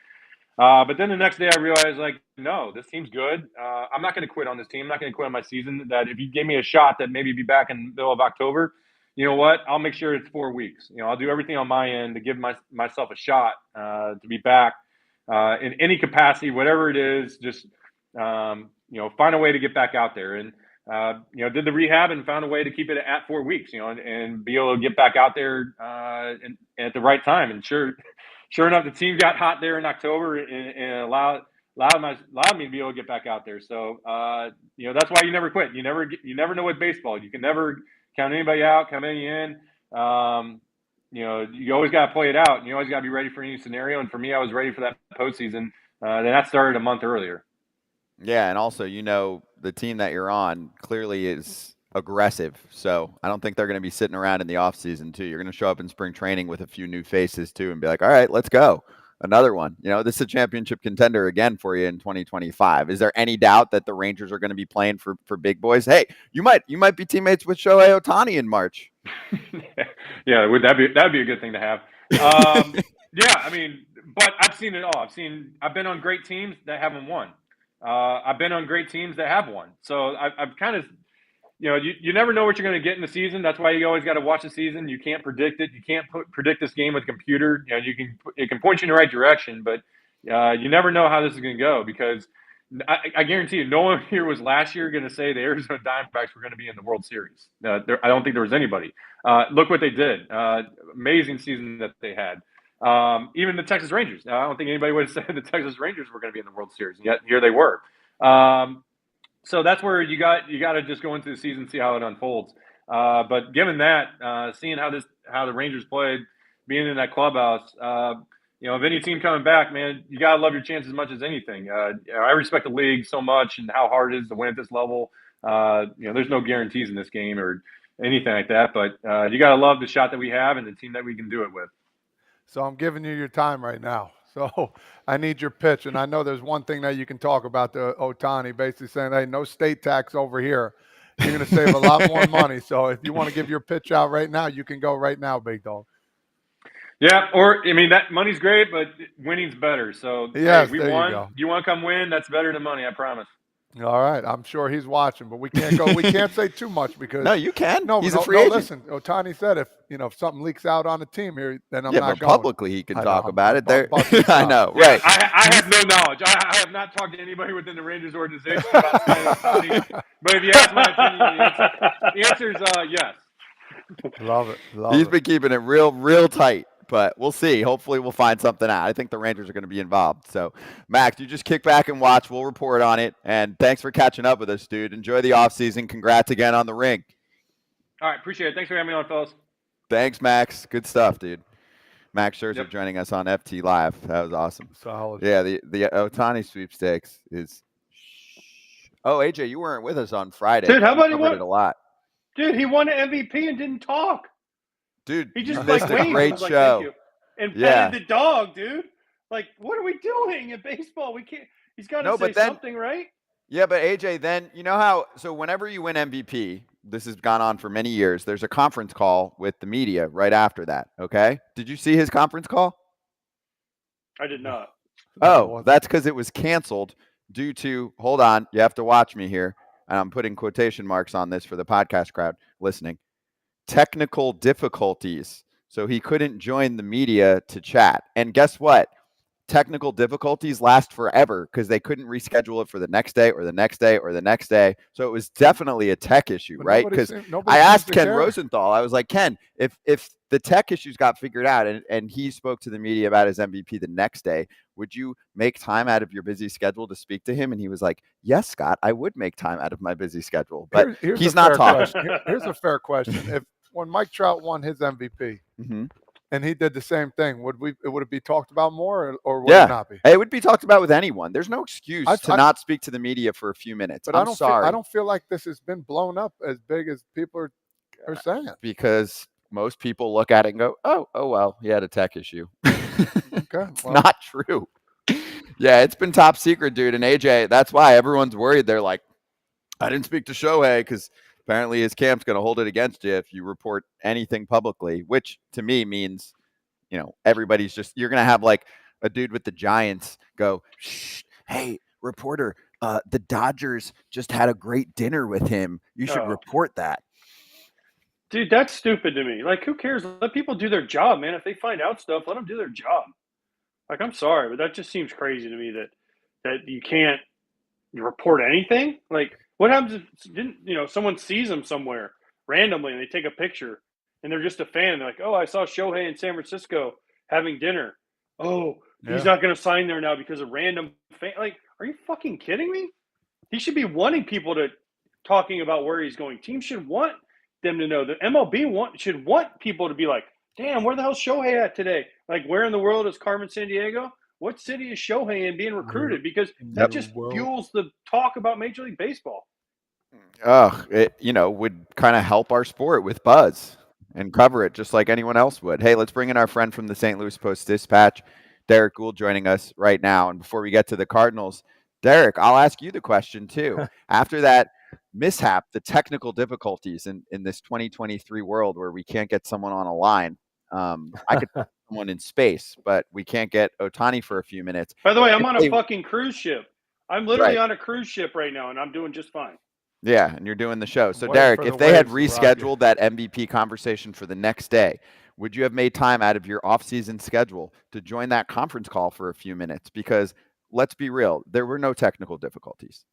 But then the next day I realized, like, no, this team's good. I'm not going to quit on this team. I'm not going to quit on my season. That if you gave me a shot that maybe be back in the middle of October, you know what? I'll make sure it's 4 weeks. I'll do everything on my end to give myself a shot to be back in any capacity, whatever it is. Just find a way to get back out there, and did the rehab and found a way to keep it at 4 weeks. And be able to get back out there at the right time. And sure enough, the team got hot there in October and allowed me to be able to get back out there. So that's why you never quit. You never know with baseball. You can never count anybody out, count any in. You always got to play it out, and you always got to be ready for any scenario. And for me, I was ready for that postseason. Then that started a month earlier. Yeah, and also, the team that you're on clearly is aggressive. So I don't think they're going to be sitting around in the offseason, too. You're going to show up in spring training with a few new faces, too, and be like, all right, let's go. Another one. This is a championship contender again for you in 2025. Is there any doubt that the Rangers are going to be playing for big boys? Hey, you might be teammates with Shohei Ohtani in March. Yeah, that'd be a good thing to have. Yeah, I mean, but I've seen it all. I've been on great teams that haven't won. I've been on great teams that have won. So I've kind of, you never know what you're going to get in the season. That's why you always got to watch the season. You can't predict it. You can't predict this game with a computer. It can point you in the right direction, but you never know how this is going to go, because I guarantee you, no one here was last year going to say the Arizona Diamondbacks were going to be in the World Series. I don't think there was anybody. Look what they did. Amazing season that they had. Even the Texas Rangers. I don't think anybody would have said the Texas Rangers were going to be in the World Series, and yet here they were. So that's where you got to just go into the season, see how it unfolds. But given that, seeing how the Rangers played, being in that clubhouse, if any team coming back, man, you got to love your chances as much as anything. I respect the league so much and how hard it is to win at this level. There's no guarantees in this game or anything like that, but you got to love the shot that we have and the team that we can do it with. So I'm giving you your time right now. So I need your pitch. And I know there's one thing that you can talk about the Ohtani, basically saying, hey, no state tax over here. You're going to save a lot more money. So if you want to give your pitch out right now, you can go right now, big dog. Yeah, that money's great, but winning's better. So yes, hey, we won. You want to come win? That's better than money, I promise. All right, I'm sure he's watching, but we can't go. We can't say too much because No, you can. no, He's no, a free no. agent. Listen, Otani said if something leaks out on the team here, then I'm Yeah, not but going. publicly he can I talk know, about it. There, busting I chops. know, Yeah, right? I have no knowledge. I have not talked to anybody within the Rangers organization about signing Otani. But if you ask my opinion, the answer is yes. Love it. He's been keeping it real tight, but we'll see. Hopefully, we'll find something out. I think the Rangers are going to be involved. So, Max, you just kick back and watch. We'll report on it. And thanks for catching up with us, dude. Enjoy the offseason. Congrats again on the ring. All right, appreciate it. Thanks for having me on, fellas. Thanks, Max. Good stuff, dude. Max Scherzer Yep. joining us on FT Live. That was awesome. Solid. Yeah, the Otani sweepstakes is. Oh, AJ, you weren't with us on Friday. Dude, how about he he covered won? it a lot? Dude, he won an MVP and didn't talk. Dude, He just you missed a waved great and was show. Thank you. And Yeah. petted the dog, dude. Like, what are we doing in baseball? We can't. He's got to No, say but then- something, right? Yeah, but AJ, then you know how? So whenever you win MVP, this has gone on for many years. There's a conference call with the media right after that. Okay, did you see his conference call? I did not. Oh, that's because it was canceled due to. Hold on, you have to watch me here, and I'm putting quotation marks on this for the podcast crowd listening. Technical difficulties, so he couldn't join the media to chat. And guess what? Technical difficulties last forever because they couldn't reschedule it for the next day or the next day or the next day. So it was definitely a tech issue, But right? nobody Because nobody I seems asked to Ken care. Rosenthal, I was like, Ken, if the tech issues got figured out and he spoke to the media about his MVP the next day, would you make time out of your busy schedule to speak to him? And he was like, yes, Scott, I would make time out of my busy schedule. But Here's he's a not fair talking. question. Here's a fair question. If when Mike Trout won his MVP Mhm. and he did the same thing, would it be talked about more or would Yeah. it not be? It would be talked about with anyone. There's no excuse to I- not speak to the media for a few minutes. But I'm sorry. I don't feel like this has been blown up as big as people are saying. Because most people look at it and go, oh well, he had a tech issue. Okay, It's well. not true. Yeah, it's been top secret, dude. And AJ, that's why everyone's worried. They're like, I didn't speak to Shohei because apparently his camp's going to hold it against you if you report anything publicly, which to me means, everybody's just, you're going to have like a dude with the Giants go, shh, hey, reporter, the Dodgers just had a great dinner with him. You should Oh. report that. Dude, that's stupid to me. Like, who cares? Let people do their job, man. If they find out stuff, let them do their job. Like, I'm sorry, but that just seems crazy to me that you can't report anything. Like, what happens if someone sees them somewhere randomly and they take a picture and they're just a fan and they're like, oh, I saw Shohei in San Francisco having dinner. Oh, he's not going to sign there now because of random fan. Like, are you fucking kidding me? He should be wanting people to talking about where he's going. Teams should want them to know. The MLB should want people to be like, damn, where the hell's Shohei at today? Like, where in the world is Carmen Sandiego? What city is Shohei in being recruited? Because that just fuels the talk about Major League Baseball. It would kind of help our sport with buzz and cover it just like anyone else would. Hey, let's bring in our friend from the St. Louis Post-Dispatch, Derrick Goold, joining us right now. And before we get to the Cardinals, Derrick, I'll ask you the question too. After that mishap, the technical difficulties in this 2023 world where we can't get someone on a line, I could put someone in space, but we can't get Otani for a few minutes. By the way, I'm on a fucking cruise ship. I'm literally on a cruise ship right now, and I'm doing just fine. Yeah, and you're doing the show. So, Wait Derrick, for if the they had waves to rock rescheduled that MVP conversation for the next day, would you have made time out of your off-season schedule to join that conference call for a few minutes? Because let's be real, there were no technical difficulties.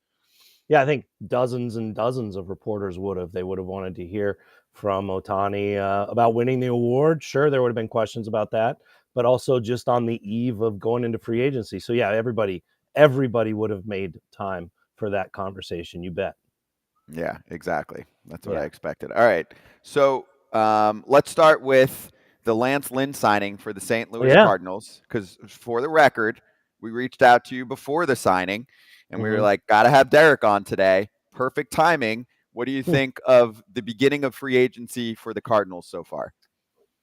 Yeah, I think dozens and dozens of reporters would have. They would have wanted to hear from Otani about winning the award. Sure, there would have been questions about that, but also just on the eve of going into free agency. So yeah, everybody would have made time for that conversation. You bet. Yeah, exactly. That's what I expected. All right. So let's start with the Lance Lynn signing for the St. Louis Cardinals. Because for the record, we reached out to you before the signing, and we were like, got to have Derrick on today. Perfect timing. What do you think of the beginning of free agency for the Cardinals so far?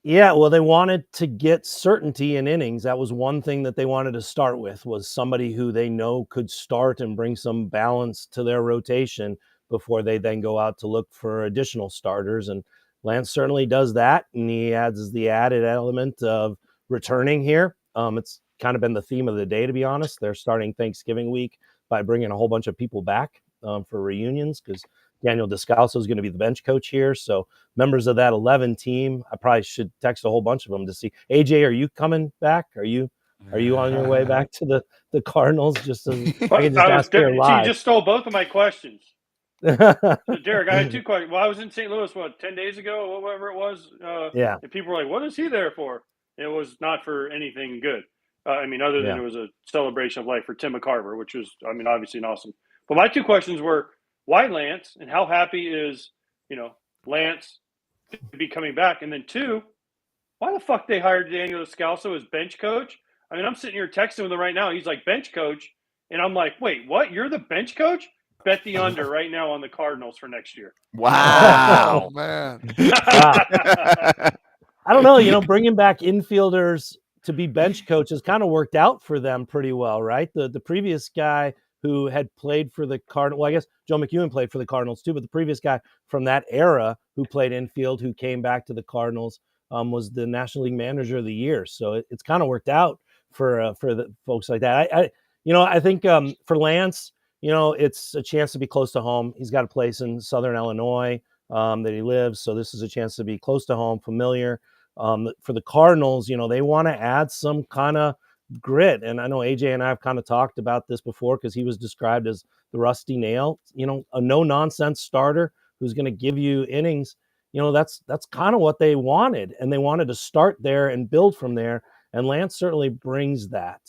Yeah, well, they wanted to get certainty in innings. That was one thing that they wanted to start with, was somebody who they know could start and bring some balance to their rotation before they then go out to look for additional starters. And Lance certainly does that, and he adds the added element of returning here. It's kind of been the theme of the day, to be honest. They're starting Thanksgiving week by bringing a whole bunch of people back for reunions because Daniel Descalso is going to be the bench coach here. So members of that 11 team, I probably should text a whole bunch of them to see. AJ, are you coming back? Are you on your way back to the Cardinals? Just so I can just ask here you live. just stole both of my questions. So Derek, I had 2 questions. Well, I was in St. Louis, 10 days ago, or whatever it was. Yeah. And people were like, what is he there for? It was not for anything good. Other than Yeah. it was a celebration of life for Tim McCarver, which was, obviously an awesome. But my 2 questions were, why Lance, and how happy is, Lance to be coming back? And then 2, why the fuck they hired Daniel Descalso as bench coach? I'm sitting here texting with him right now. He's like, bench coach. And I'm like, wait, what? You're the bench coach? Bet the under right now on the Cardinals for next year. Wow. Oh, man. I don't know. Bringing back infielders to be bench coaches kind of worked out for them pretty well, right? The previous guy who had played for the Cardinals, well, I guess Joe McEwen played for the Cardinals too, but the previous guy from that era who played infield, who came back to the Cardinals, was the National League Manager of the Year. So it's kind of worked out for the folks like that. I think for Lance, it's a chance to be close to home. He's got a place in Southern Illinois that he lives. So this is a chance to be close to home, familiar. For the Cardinals, they want to add some kind of grit. And I know AJ and I have kind of talked about this before because he was described as the rusty nail, a no-nonsense starter who's going to give you innings. That's kind of what they wanted. And they wanted to start there and build from there. And Lance certainly brings that.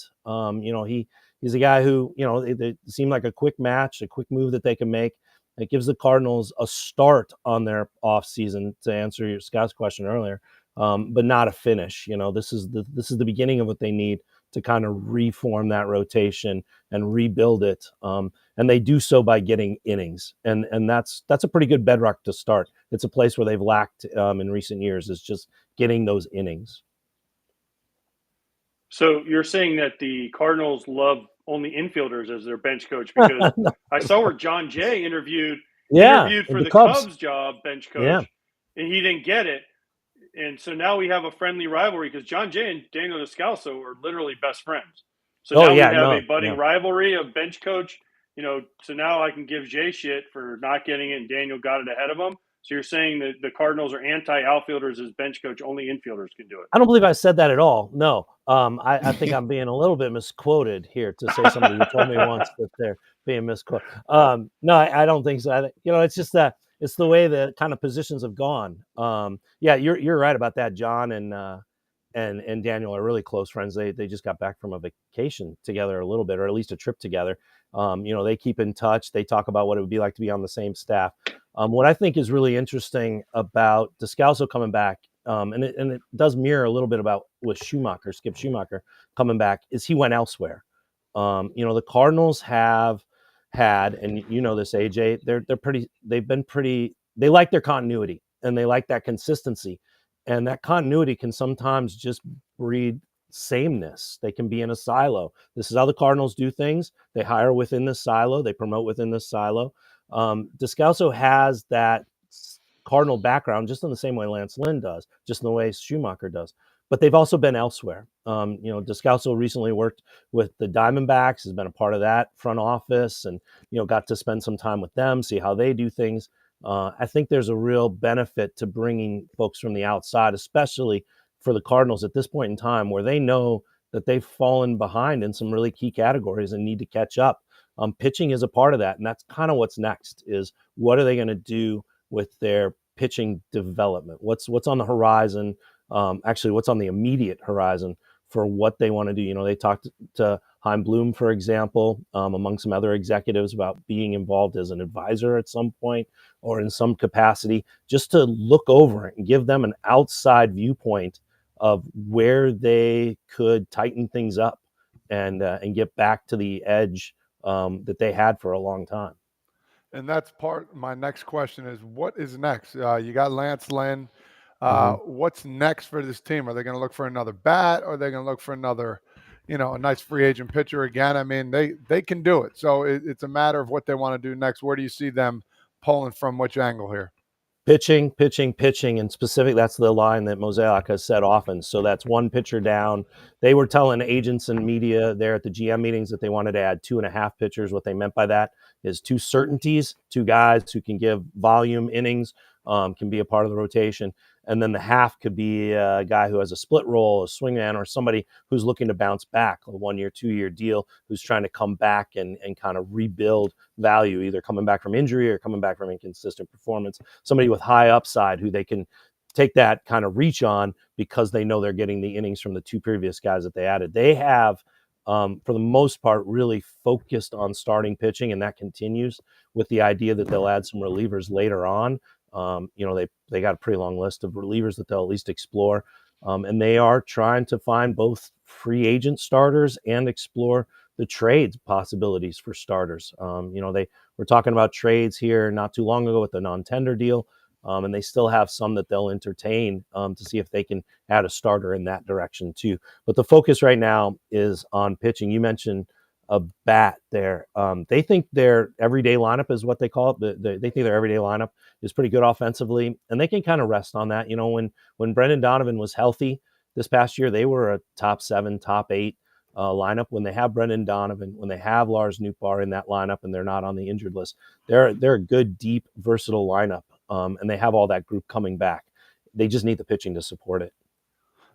He's a guy who, it seemed like a quick match, a quick move that they can make. It gives the Cardinals a start on their offseason, to answer your Scott's question earlier, but not a finish. This is the beginning of what they need to kind of reform that rotation and rebuild it. And they do so by getting innings. And that's a pretty good bedrock to start. It's a place where they've lacked in recent years, is just getting those innings. So you're saying that the Cardinals love only infielders as their bench coach, because No. I saw where John Jay interviewed for the Cubs job, bench coach, and he didn't get it. And so now we have a friendly rivalry because John Jay and Daniel Descalso are literally best friends. So now we have a budding rivalry of bench coach, so now I can give Jay shit for not getting it and Daniel got it ahead of him. So you're saying that the Cardinals are anti-outfielders as bench coach, only infielders can do it. I don't believe I said that at all. No. I think I'm being a little bit misquoted here to say somebody who told me once that they're being misquoted. No, I don't think so. It's just that it's the way the kind of positions have gone. You're right about that. John and Daniel are really close friends. They just got back from a vacation together a little bit, or at least a trip together. They keep in touch. They talk about what it would be like to be on the same staff. What I think is really interesting about Descalso coming back, and it does mirror a little bit about with Skip Schumacher coming back, is he went elsewhere. The Cardinals have had, and this, AJ, they like their continuity and they like that consistency, and that continuity can sometimes just breed sameness. They can be in a silo. This is how the Cardinals do things. They hire within this silo. They promote within this silo. Descalso has that Cardinal background just in the same way Lance Lynn does, just in the way Schumacher does. But they've also been elsewhere. Descalso recently worked with the Diamondbacks, has been a part of that front office, and got to spend some time with them, see how they do things. I think there's a real benefit to bringing folks from the outside, especially for the Cardinals at this point in time, where they know that they've fallen behind in some really key categories and need to catch up. Pitching is a part of that, and that's kind of what's next. Is what are they going to do with their pitching development? What's on the horizon? Actually, what's on the immediate horizon for what they want to do? They talked to Chaim Bloom, for example, among some other executives, about being involved as an advisor at some point or in some capacity, just to look over it and give them an outside viewpoint of where they could tighten things up and get back to the edge that they had for a long time. And that's my next question is, what is next? You got Lance Lynn. What's next for this team? Are they going to look for another bat, or are they going to look for another, a nice free agent pitcher again? I mean, they can do it. So it's a matter of what they want to do next. Where do you see them pulling from which angle here? Pitching, and specific. That's the line that Mosaic has said often. So that's one pitcher down. They were telling agents and media there at the GM meetings that they wanted to add 2.5 pitchers. What they meant by that is 2 certainties, 2 guys who can give volume innings, can be a part of the rotation. And then the half could be a guy who has a split role, a swingman, or somebody who's looking to bounce back, a 1-year, 2-year deal, who's trying to come back and kind of rebuild value, either coming back from injury or coming back from inconsistent performance. Somebody with high upside who they can take that kind of reach on because they know they're getting the innings from the 2 previous guys that they added. They have, for the most part, really focused on starting pitching, and that continues with the idea that they'll add some relievers later on. They got a pretty long list of relievers that they'll at least explore. And they are trying to find both free agent starters and explore the trades possibilities for starters. They were talking about trades here not too long ago with the non-tender deal. And they still have some that they'll entertain to see if they can add a starter in that direction too. But the focus right now is on pitching. You mentioned a bat there. They think their everyday lineup is what they call it. They think their everyday lineup is pretty good offensively, and they can kind of rest on that. When Brendan Donovan was healthy this past year, they were a top 7, top 8 lineup. When they have Brendan Donovan, when they have Lars Nootbaar in that lineup, and they're not on the injured list, they're a good, deep, versatile lineup, and they have all that group coming back. They just need the pitching to support it.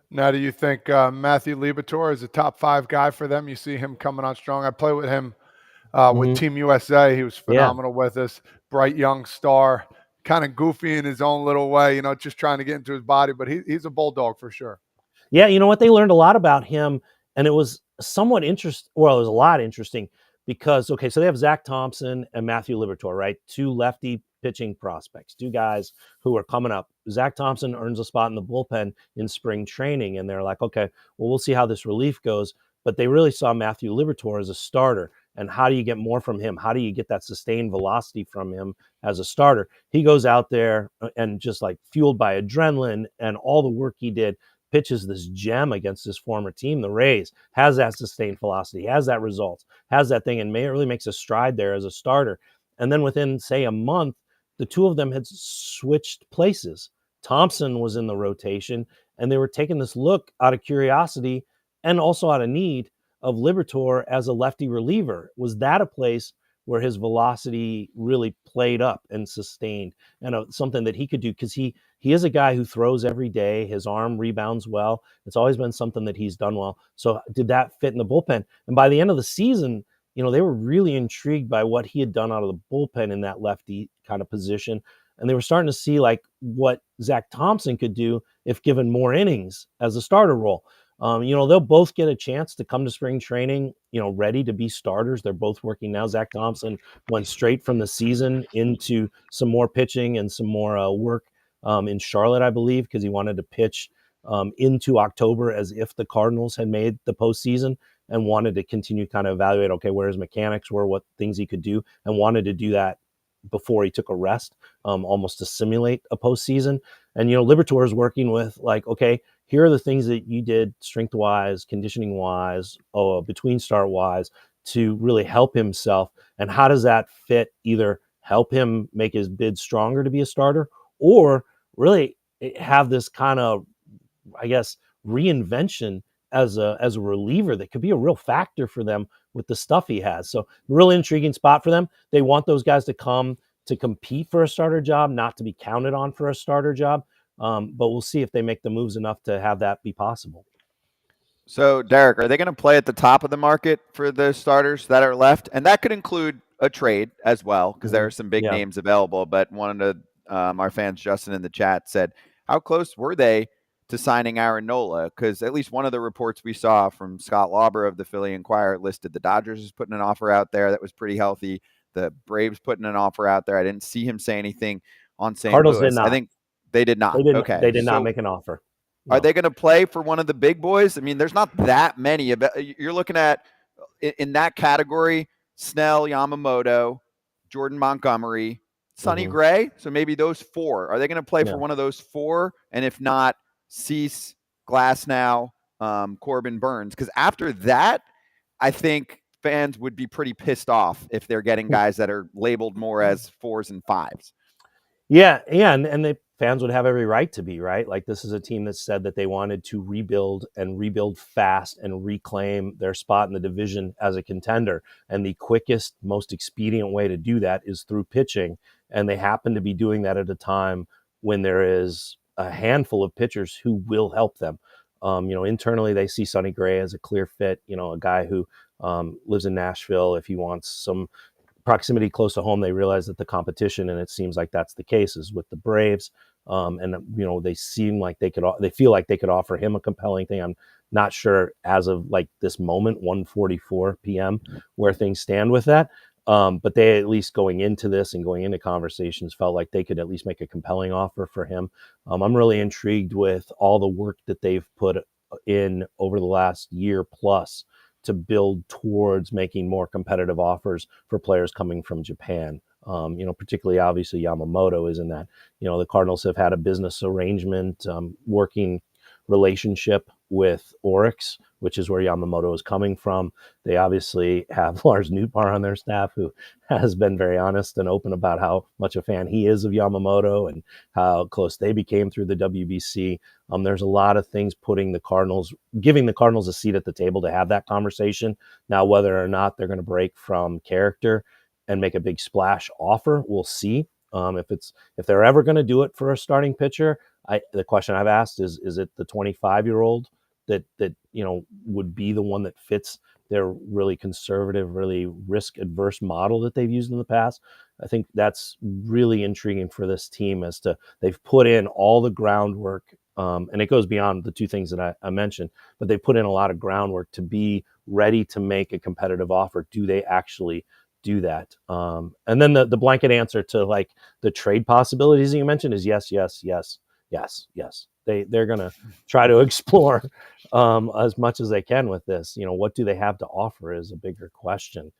Now, do you think Matthew Liberatore is a top 5 guy for them? You see him coming on strong. I played with him with Team USA. He was phenomenal with us. Bright young star, kind of goofy in his own little way, just trying to get into his body. But he's a bulldog for sure. Yeah, you know what? They learned a lot about him, and it was somewhat interesting. Well, it was a lot interesting because, so they have Zach Thompson and Matthew Liberatore, right? 2 lefty pitching prospects, 2 guys who are coming up. Zach Thompson earns a spot in the bullpen in spring training, and they're like, okay, well, we'll see how this relief goes. But they really saw Matthew Liberatore as a starter. And how do you get more from him? How do you get that sustained velocity from him as a starter? He goes out there and just like fueled by adrenaline and all the work he did, pitches this gem against his former team, the Rays, has that sustained velocity, has that result, has that thing, and really makes a stride there as a starter. And then within, say, a month, the 2 of them had switched places. Thompson was in the rotation, and they were taking this look out of curiosity and also out of need of Liberatore as a lefty reliever. Was that a place where his velocity really played up and sustained, and something that he could do? Because he is a guy who throws every day. His arm rebounds well. It's always been something that he's done well. So did that fit in the bullpen? And by the end of the season, they were really intrigued by what he had done out of the bullpen in that lefty kind of position. And they were starting to see like what Zach Thompson could do if given more innings as a starter role. They'll both get a chance to come to spring training, ready to be starters. They're both working now. Zach Thompson went straight from the season into some more pitching and some more work in Charlotte, I believe, because he wanted to pitch into October as if the Cardinals had made the postseason, and wanted to continue kind of evaluate, okay, where his mechanics were, what things he could do, and wanted to do that before he took a rest, almost to simulate a postseason. And, Liberatore is working with like, okay, here are the things that you did strength-wise, conditioning-wise, between start-wise to really help himself. And how does that fit, either help him make his bid stronger to be a starter, or really have this kind of, I guess, reinvention as a reliever that could be a real factor for them with the stuff he has. So really intriguing spot for them. They want those guys to come to compete for a starter job, not to be counted on for a starter job. But we'll see if they make the moves enough to have that be possible. So, Derek, are they going to play at the top of the market for the starters that are left? And that could include a trade as well, because there are some big names available. But one of our fans, Justin, in the chat said, how close were they to signing Aaron Nola? Because at least one of the reports we saw from Scott Lauber of the Philly Inquirer listed the Dodgers is putting an offer out there that was pretty healthy. The Braves putting an offer out there. I didn't see him say anything on St. Cardinals Louis. did not. I think they did not. They did not make an offer. No. Are they going to play for one of the big boys? I mean, there's not that many. You're looking at, in that category, Snell, Yamamoto, Jordan Montgomery, Sonny Gray. So maybe those 4. Are they going to play for one of those 4? And if not, Cease, Glasnow, Corbin, Burns. Because after that, I think fans would be pretty pissed off if they're getting guys that are labeled more as 4s and 5s. Yeah, and the fans would have every right to be, right. Like, this is a team that said that they wanted to rebuild and rebuild fast and reclaim their spot in the division as a contender. And the quickest, most expedient way to do that is through pitching. And they happen to be doing that at a time when there is a handful of pitchers who will help them. Internally, they see Sonny Gray as a clear fit, a guy who lives in Nashville. If he wants some proximity close to home, they realize that the competition, and it seems like that's the case, is with the Braves. They seem like they feel like they could offer him a compelling thing. I'm not sure as of like this moment, 1:44 p.m., where things stand with that. But they, at least going into this and going into conversations, felt like they could at least make a compelling offer for him. I'm really intrigued with all the work that they've put in over the last year plus to build towards making more competitive offers for players coming from Japan. Particularly obviously Yamamoto is in that. The Cardinals have had a business arrangement, working relationship with Oryx, which is where Yamamoto is coming from. They obviously have Lars Nootbaar on their staff, who has been very honest and open about how much a fan he is of Yamamoto and how close they became through the WBC. There's a lot of things giving the Cardinals a seat at the table to have that conversation. Now, whether or not they're going to break from character and make a big splash offer, we'll see. If they're ever going to do it for a starting pitcher, the question I've asked is it the 25-year-old that would be the one that fits their really conservative, really risk adverse model that they've used in the past? I think that's really intriguing for this team, as to they've put in all the groundwork, and it goes beyond the two things that I mentioned, but they put in a lot of groundwork to be ready to make a competitive offer. Do they actually do that? And then the blanket answer to like the trade possibilities that you mentioned is yes. They're going to try to explore as much as they can with this. What do they have to offer is a bigger question.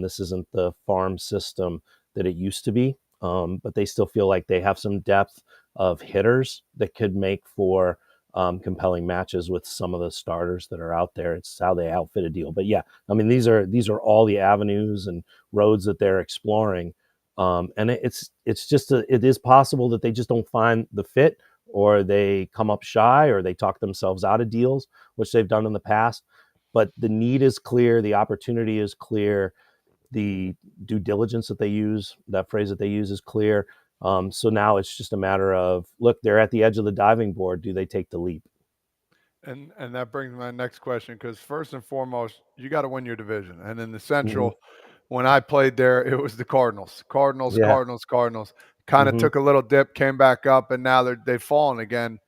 This isn't the farm system that it used to be, but they still feel like they have some depth of hitters that could make for compelling matches with some of the starters that are out there. It's how they outfit a deal. But yeah, I mean, these are all the avenues and roads that they're exploring. And it is possible that they just don't find the fit, or they come up shy, or they talk themselves out of deals, which they've done in the past. But the need is clear. The opportunity is clear. The due diligence that they use, that phrase that they use, is clear. So now it's just a matter of, look, they're at the edge of the diving board. Do they take the leap? And that brings me to my next question, because first and foremost, you got to win your division. And in the Central, when I played there, it was the Cardinals. Yeah. Kind of took a little dip, came back up, and now they've fallen again.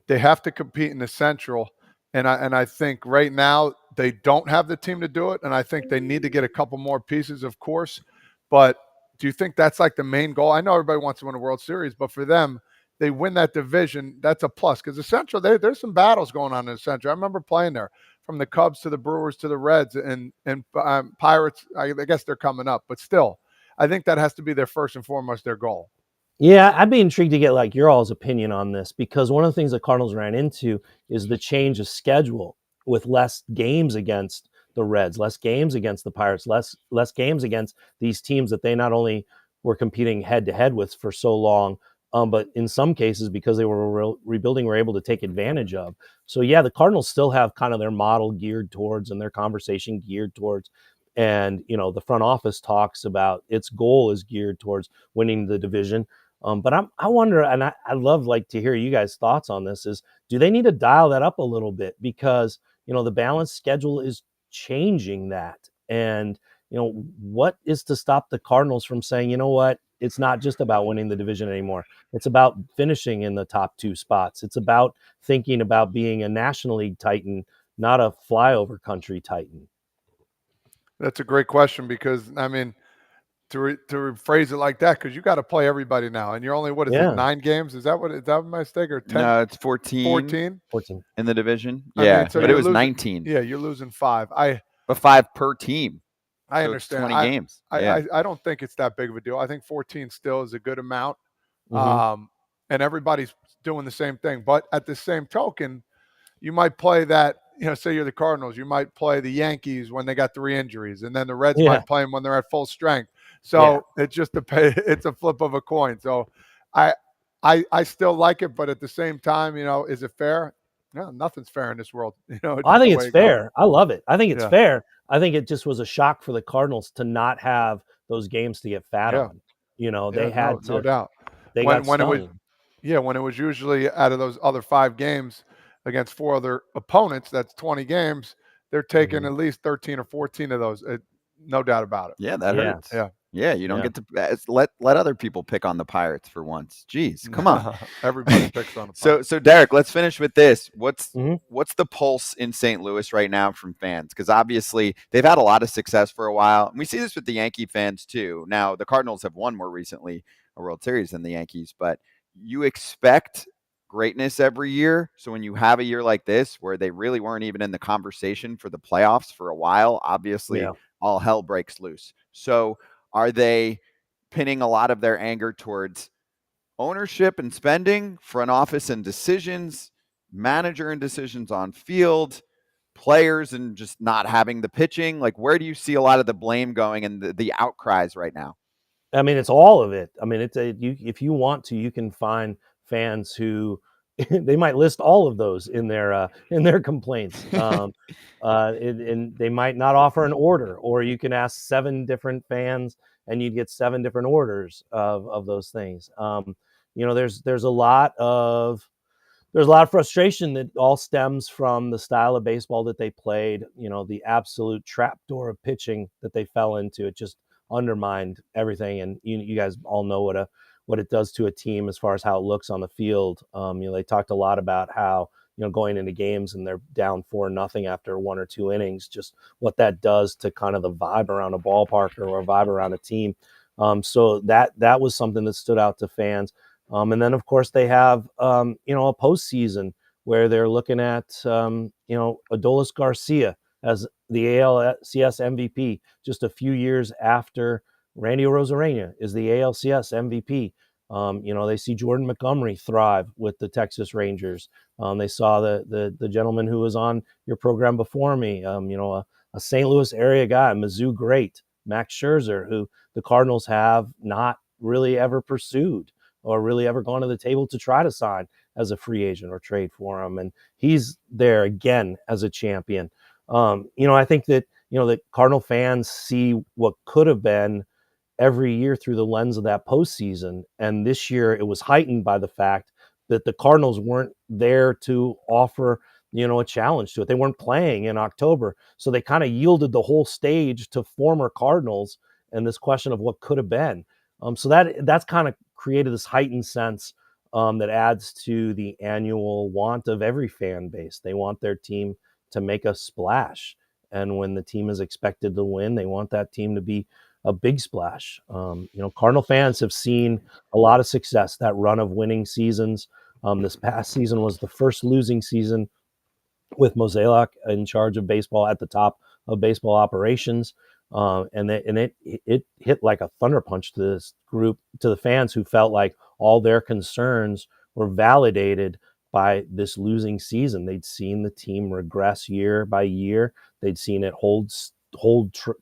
They have to compete in the Central, and I think right now they don't have the team to do it, and I think they need to get a couple more pieces, of course. But do you think that's like the main goal? I know everybody wants to win a World Series, but for them, they win that division, that's a plus. Because the Central, there's some battles going on in the Central. I remember playing there, from the Cubs to the Brewers to the Reds, and Pirates. I guess they're coming up, but still, I think that has to be their first and foremost their goal. Yeah, I'd be intrigued to get like your all's opinion on this, because one of the things the Cardinals ran into is the change of schedule, with less games against the Reds, less games against the Pirates, less games against these teams that they not only were competing head to head with for so long, but in some cases, because they were rebuilding, were able to take advantage of. So yeah, the Cardinals still have kind of their model geared towards, and their conversation geared towards. And the front office talks about its goal is geared towards winning the division. But I wonder, and I'd love like to hear you guys' thoughts on this, is do they need to dial that up a little bit? Because, the balanced schedule is changing that. And, what is to stop the Cardinals from saying, you know what, it's not just about winning the division anymore. It's about finishing in the top two spots. It's about thinking about being a National League Titan, not a flyover country Titan. That's a great question, because, I mean, to rephrase it like that, because you got to play everybody now, and you're only, what is it, 9 games? Is that my mistake, or 10? No, it's 14. 14 in the division. I Yeah, mean, so but it was losing, 19. Yeah, you're losing 5. But 5 per team. I So understand. It's 20 games. I don't think it's that big of a deal. I think 14 still is a good amount. And everybody's doing the same thing. But at the same token, you might play that, say you're the Cardinals, you might play the Yankees when they got 3 injuries, and then the Reds might play them when they're at full strength. So it's just it's a flip of a coin. So I still like it, but at the same time, is it fair? No, nothing's fair in this world. It's I just think the it's way it goes. fair. I love it. I think it's Yeah. fair. I think it just was a shock for the Cardinals to not have those games to get fat Yeah. on. They Yeah, had no to. doubt. They got When it was, stung. when it was usually out of those other 5 games against 4 other opponents, that's 20 games. They're taking at least 13 or 14 of those. No doubt about it. Yeah, that Yeah. hurts. Yeah. Yeah, you don't Yeah. get to let other people pick on the Pirates for once. Jeez, come on. Everybody picks on So Derek, let's finish with this. What's Mhm. the pulse in St. Louis right now from fans? Because obviously they've had a lot of success for a while. And we see this with the Yankee fans too. Now the Cardinals have won more recently a World Series than the Yankees, but you expect greatness every year. So when you have a year like this where they really weren't even in the conversation for the playoffs for a while, obviously Yeah. all hell breaks loose. So are they pinning a lot of their anger towards ownership and spending, front office and decisions, manager and decisions on field, players and just not having the pitching? Like, where do you see a lot of the blame going and the outcries right now? I mean, it's all of it. I mean, if you want to, you can find fans who they might list all of those in their complaints. And they might not offer an order, or you can ask 7 different fans and you'd get 7 different orders of those things. There's a lot of frustration that all stems from the style of baseball that they played, the absolute trapdoor of pitching that they fell into. It just undermined everything. And you guys all know what it does to a team as far as how it looks on the field. They talked a lot about how, going into games and they're down 4-0 after 1 or 2 innings, just what that does to kind of the vibe around a ballpark or a vibe around a team. So that was something that stood out to fans. And then, of course, they have, a postseason where they're looking at, Adolis Garcia as the ALCS MVP just a few years after Randy Arozarena is the ALCS MVP. They see Jordan Montgomery thrive with the Texas Rangers. They saw the gentleman who was on your program before me, a St. Louis area guy, Mizzou great, Max Scherzer, who the Cardinals have not really ever pursued or really ever gone to the table to try to sign as a free agent or trade for him. And he's there again as a champion. I think that, that Cardinal fans see what could have been every year through the lens of that postseason. And this year it was heightened by the fact that the Cardinals weren't there to offer, a challenge to it. They weren't playing in October. So they kind of yielded the whole stage to former Cardinals and this question of what could have been. So that's kind of created this heightened sense that adds to the annual want of every fan base. They want their team to make a splash. And when the team is expected to win, they want that team to be a big splash. Cardinal fans have seen a lot of success, that run of winning seasons. This past season was the first losing season with Mozeliak in charge of baseball at the top of baseball operations. And it hit like a thunder punch to this group, to the fans who felt like all their concerns were validated by this losing season. They'd seen the team regress year by year. They'd seen it hold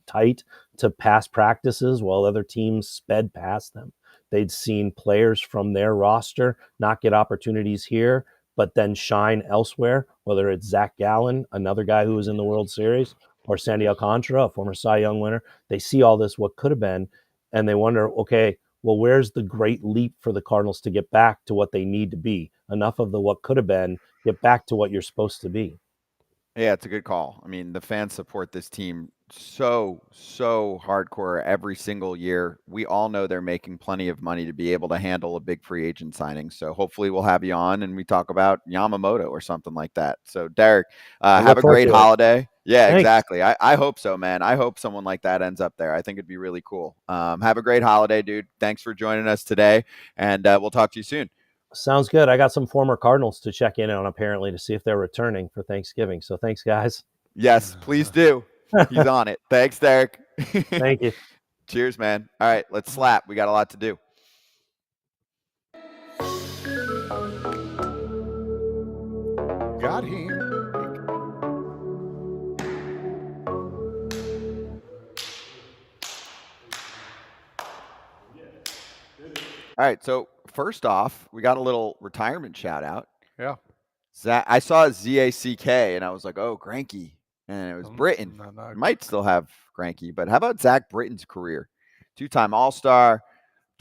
tight to past practices while other teams sped past them. They'd seen players from their roster not get opportunities here, but then shine elsewhere, whether it's Zach Gallen, another guy who was in the World Series, or Sandy Alcantara, a former Cy Young winner. They see all this, what could have been, and they wonder, okay, well, where's the great leap for the Cardinals to get back to what they need to be? Enough of the what could have been, get back to what you're supposed to be. Yeah, it's a good call. I mean, the fans support this team so hardcore every single year. We all know they're making plenty of money to be able to handle a big free agent signing. So hopefully we'll have you on and we talk about Yamamoto or something like that. So Derek, have a great holiday. Yeah, Thanks. exactly. I hope so, man. I hope someone like that ends up there. I think it'd be really cool. Have a great holiday, dude. Thanks for joining us today, and we'll talk to you soon. Sounds good. I got some former Cardinals to check in on apparently to see if they're returning for Thanksgiving. So thanks, guys. Yes, please do. He's on it. Thanks, Derek. Thank you. Cheers, man. All right, let's slap. We got a lot to do. Got him. All right, so first off, we got a little retirement shout out. Yeah. Zach, I saw ZACK and I was like, oh, Greinke. And it was Britton. Might still have Greinke, but how about Zach Britton's career? 2-time All-Star,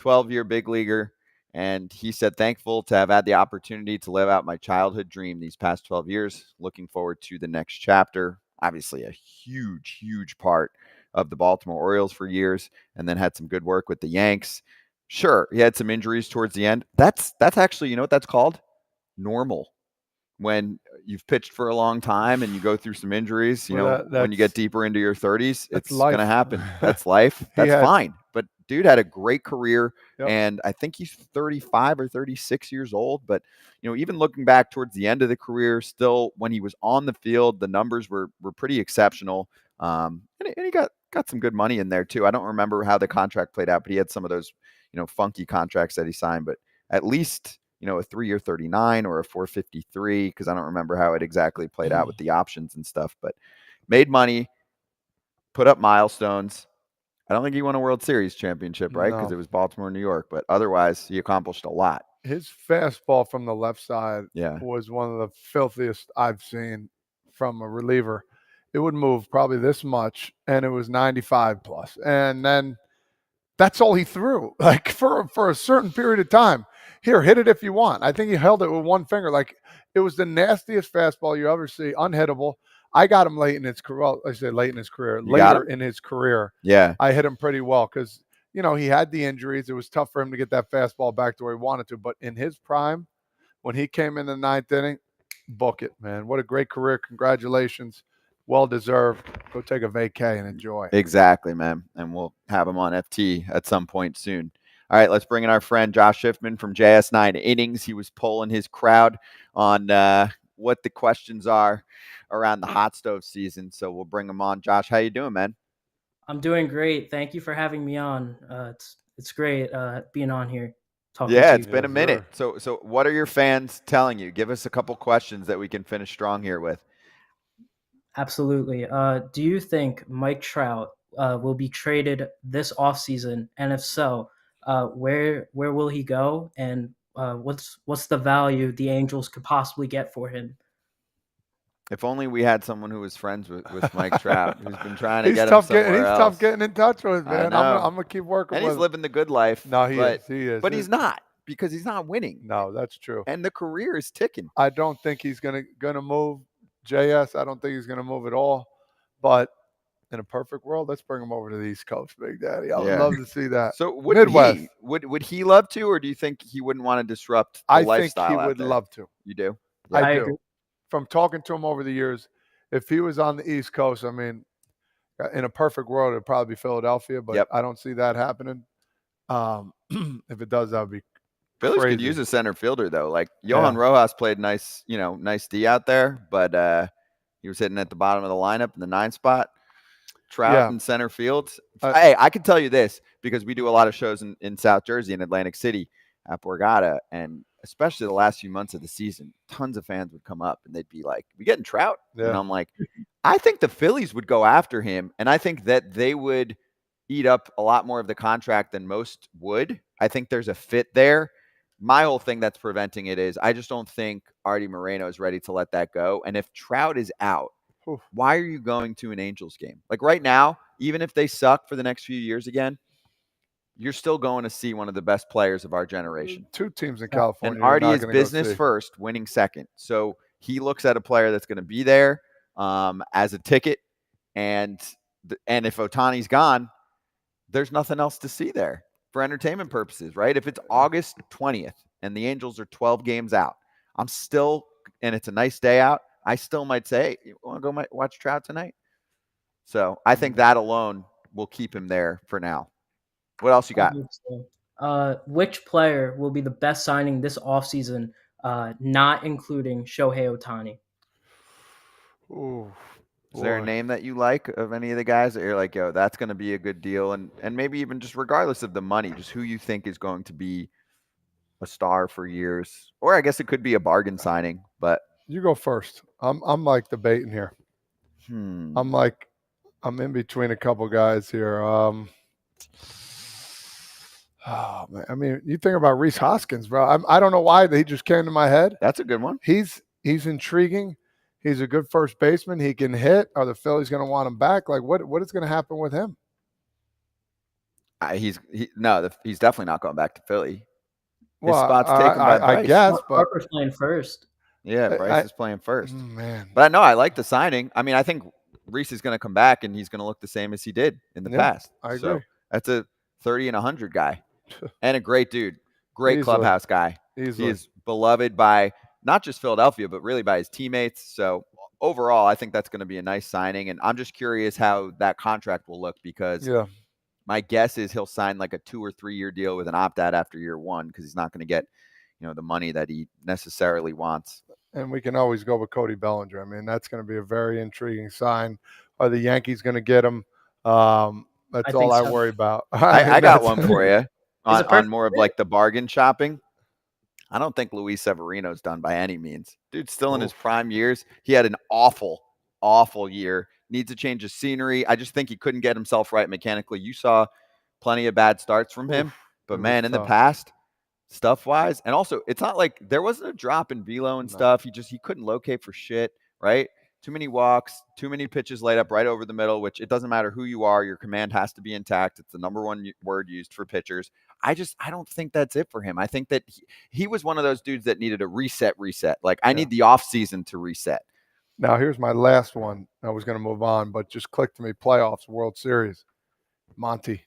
12-year big leaguer. And he said, thankful to have had the opportunity to live out my childhood dream these past 12 years. Looking forward to the next chapter. Obviously, a huge, huge part of the Baltimore Orioles for years, and then had some good work with the Yanks. Sure, he had some injuries towards the end. That's actually, you know what that's called? Normal. When you've pitched for a long time and you go through some injuries, when you get deeper into your 30s, it's going to happen. That's life. That's fine. But dude had a great career, and I think he's 35 or 36 years old. But, even looking back towards the end of the career, still when he was on the field, the numbers were pretty exceptional. And he got some good money in there too. I don't remember how the contract played out, but he had some of those, funky contracts that he signed. But at least, a 3-year 39 or a 453, because I don't remember how it exactly played out with the options and stuff, but made money, put up milestones. I don't think he won a World Series championship, right? Because it was Baltimore, New York, but otherwise he accomplished a lot. His fastball from the left side was one of the filthiest I've seen from a reliever. It would move probably this much, and it was 95 plus. And then that's all he threw, like for a certain period of time. Here, hit it if you want. I think he held it with one finger. Like, it was the nastiest fastball you ever see, unhittable. I got him late in his career. Well, I say late in his career. Later in his career, I hit him pretty well because, he had the injuries. It was tough for him to get that fastball back to where he wanted to. But in his prime, when he came in the ninth inning, book it, man. What a great career. Congratulations. Well-deserved. Go take a vacay and enjoy. Exactly, man. And we'll have him on FT at some point soon. All right, let's bring in our friend Josh Schiffman from js9innings. He was polling his crowd on what the questions are around the hot stove season. So we'll bring him on. Josh, how you doing, man? I'm doing great. Thank you for having me on. It's great being on here. It's been a minute. So what are your fans telling you? Give us a couple questions that we can finish strong here with. Absolutely. Do you think Mike Trout will be traded this offseason? And if so, where will he go? And what's the value the Angels could possibly get for him? If only we had someone who was friends with Mike Trout, who's been trying to get him somewhere else. He's tough getting in touch with, man. I'm going to keep working with him. And he's living the good life. No, he is. But he's not, because he's not winning. No, that's true. And the career is ticking. I don't think he's going to move. JS, I don't think he's going to move at all. But in a perfect world, let's bring him over to the East Coast, Big Daddy. I would love to see that. So would Midwest. Would he love to, or do you think he wouldn't want to disrupt the lifestyle? I think he would love to. You do? Yeah, I do. Agree. From talking to him over the years, if he was on the East Coast, I mean, in a perfect world, it'd probably be Philadelphia, but I don't see that happening. If it does, that would be Phillies crazy. Could use a center fielder, though. Like, Johan Rojas played nice D out there, but he was hitting at the bottom of the lineup in the 9 spot. Trout in center field. Hey, I can tell you this, because we do a lot of shows in South Jersey and Atlantic City at Borgata, and especially the last few months of the season, tons of fans would come up and they'd be like, "We getting Trout?" And I'm like, I think the Phillies would go after him, and I think that they would eat up a lot more of the contract than most would. I think there's a fit there. My whole thing that's preventing it is I just don't think Artie Moreno is ready to let that go. And if Trout is out, why are you going to an Angels game? Like right now, even if they suck for the next few years again, you're still going to see one of the best players of our generation. 2 teams in California. And Artie is business first, winning second. So he looks at a player that's going to be there as a ticket. And if Ohtani's gone, there's nothing else to see there for entertainment purposes, right? If it's August 20th and the Angels are 12 games out, and it's a nice day out, I still might say, hey, you want to go watch Trout tonight? So I think that alone will keep him there for now. What else you got? Which player will be the best signing this offseason, not including Shohei Ohtani? Is there a name that you like of any of the guys that you're like, yo, that's going to be a good deal? And maybe even just regardless of the money, just who you think is going to be a star for years? Or I guess it could be a bargain signing, but. You go first. I'm like debating here. I'm in between a couple guys here. Oh man, I mean, you think about Rhys Hoskins, bro. I don't know why he just came to my head. That's a good one. He's intriguing. He's a good first baseman. He can hit. Are the Phillies going to want him back? Like, what is going to happen with him? He's definitely not going back to Philly. His Well, spot's taken by Bryce. I guess, but Harper's playing first. Yeah, Bryce is playing first. Man, but no, I like the signing. I mean, I think Rhys is going to come back and he's going to look the same as he did in the past. I agree. So that's a 30 and 100 guy, and a great dude, great Easily. clubhouse guy. Easily. He is beloved by not just Philadelphia, but really by his teammates. So overall, I think that's going to be a nice signing, and I'm just curious how that contract will look because my guess is he'll sign like a 2 or 3 year deal with an opt-out after year one because he's not going to get, the money that he necessarily wants. And we can always go with Cody Bellinger. I mean, that's going to be a very intriguing sign. Are the Yankees going to get him? That's all I worry about. I got one for you on more of like the bargain shopping. I don't think Luis Severino's done by any means. Dude's still in his prime years. He had an awful, awful year. Needs a change of scenery. I just think he couldn't get himself right mechanically. You saw plenty of bad starts from him. But, man, in the past, stuff-wise, and also it's not like there wasn't a drop in velo and stuff. He couldn't locate for shit, right? Too many walks, too many pitches laid up right over the middle, which it doesn't matter who you are. Your command has to be intact. It's the number one word used for pitchers. I don't think that's it for him. I think that he was one of those dudes that needed a reset. Like, I need the offseason to reset. Now, here's my last one. I was going to move on, but just click to me. Playoffs, World Series.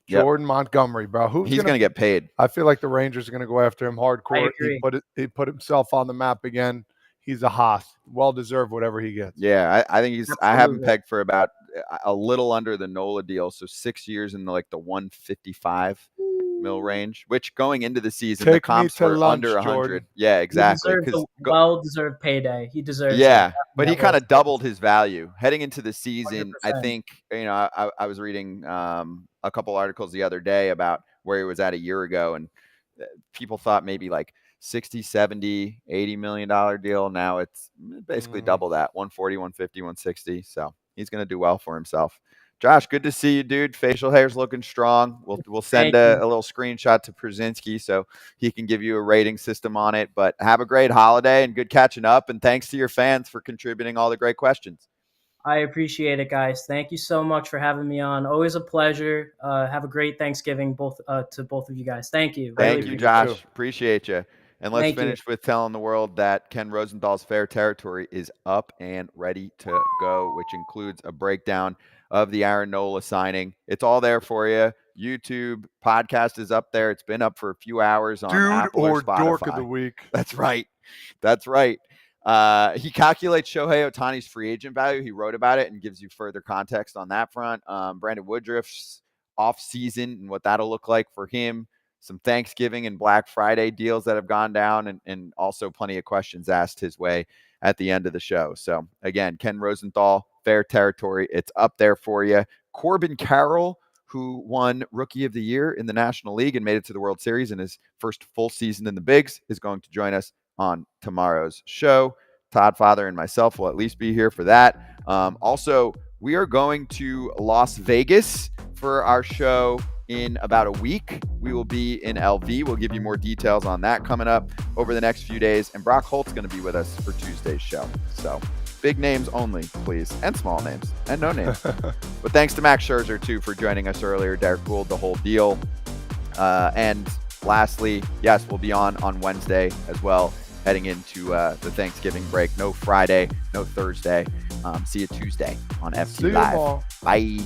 Jordan Montgomery, bro. He's going to get paid. I feel like the Rangers are going to go after him hardcore. I agree. He put himself on the map again. He's a Haas. Well-deserved whatever he gets. Yeah, I think he's – I have him pegged for about a little under the Nola deal, so 6 years in the 155 mil range, which going into the season, the comps were under 100. Jordan. Yeah, exactly. He deserved a well-deserved payday. He deserves it. But he kind of doubled his value. Heading into the season, 100%. I think, I was reading a couple articles the other day about where he was at a year ago, and people thought maybe like 60, 70, $80 million deal. Now it's basically double that, 140, 150, 160. So he's going to do well for himself. Josh, good to see you, dude. Facial hair's looking strong. We'll send a little screenshot to Pierzynski so he can give you a rating system on it. But have a great holiday and good catching up. And thanks to your fans for contributing all the great questions. I appreciate it, guys. Thank you so much for having me on. Always a pleasure. Have a great Thanksgiving to both of you guys. Thank you. Thank you, Josh. Appreciate you. And let's finish with telling the world that Ken Rosenthal's Fair Territory is up and ready to go, which includes a breakdown of the Aaron Nola signing. It's all there for you. YouTube podcast is up there. It's been up for a few hours on Apple or Spotify. Dork of the week. That's right. He calculates Shohei Ohtani's free agent value. He wrote about it and gives you further context on that front. Brandon Woodruff's offseason and what that'll look like for him. Some Thanksgiving and Black Friday deals that have gone down, and also plenty of questions asked his way at the end of the show. So again, Ken Rosenthal, Fair Territory. It's up there for you. Corbin Carroll, who won Rookie of the Year in the National League and made it to the World Series in his first full season in the Bigs, is going to join us on tomorrow's show. Todd, Father, and myself will at least be here for that. Also, we are going to Las Vegas for our show in about a week. We will be in LV. We'll give you more details on that coming up over the next few days. And Brock Holt's going to be with us for Tuesday's show. So big names only, please, and small names, and no names. But thanks to Max Scherzer, too, for joining us earlier. Derrick Goold, the whole deal. And lastly, yes, we'll be on Wednesday as well, heading into the Thanksgiving break. No Friday, no Thursday. See you Tuesday on FT Live. Bye.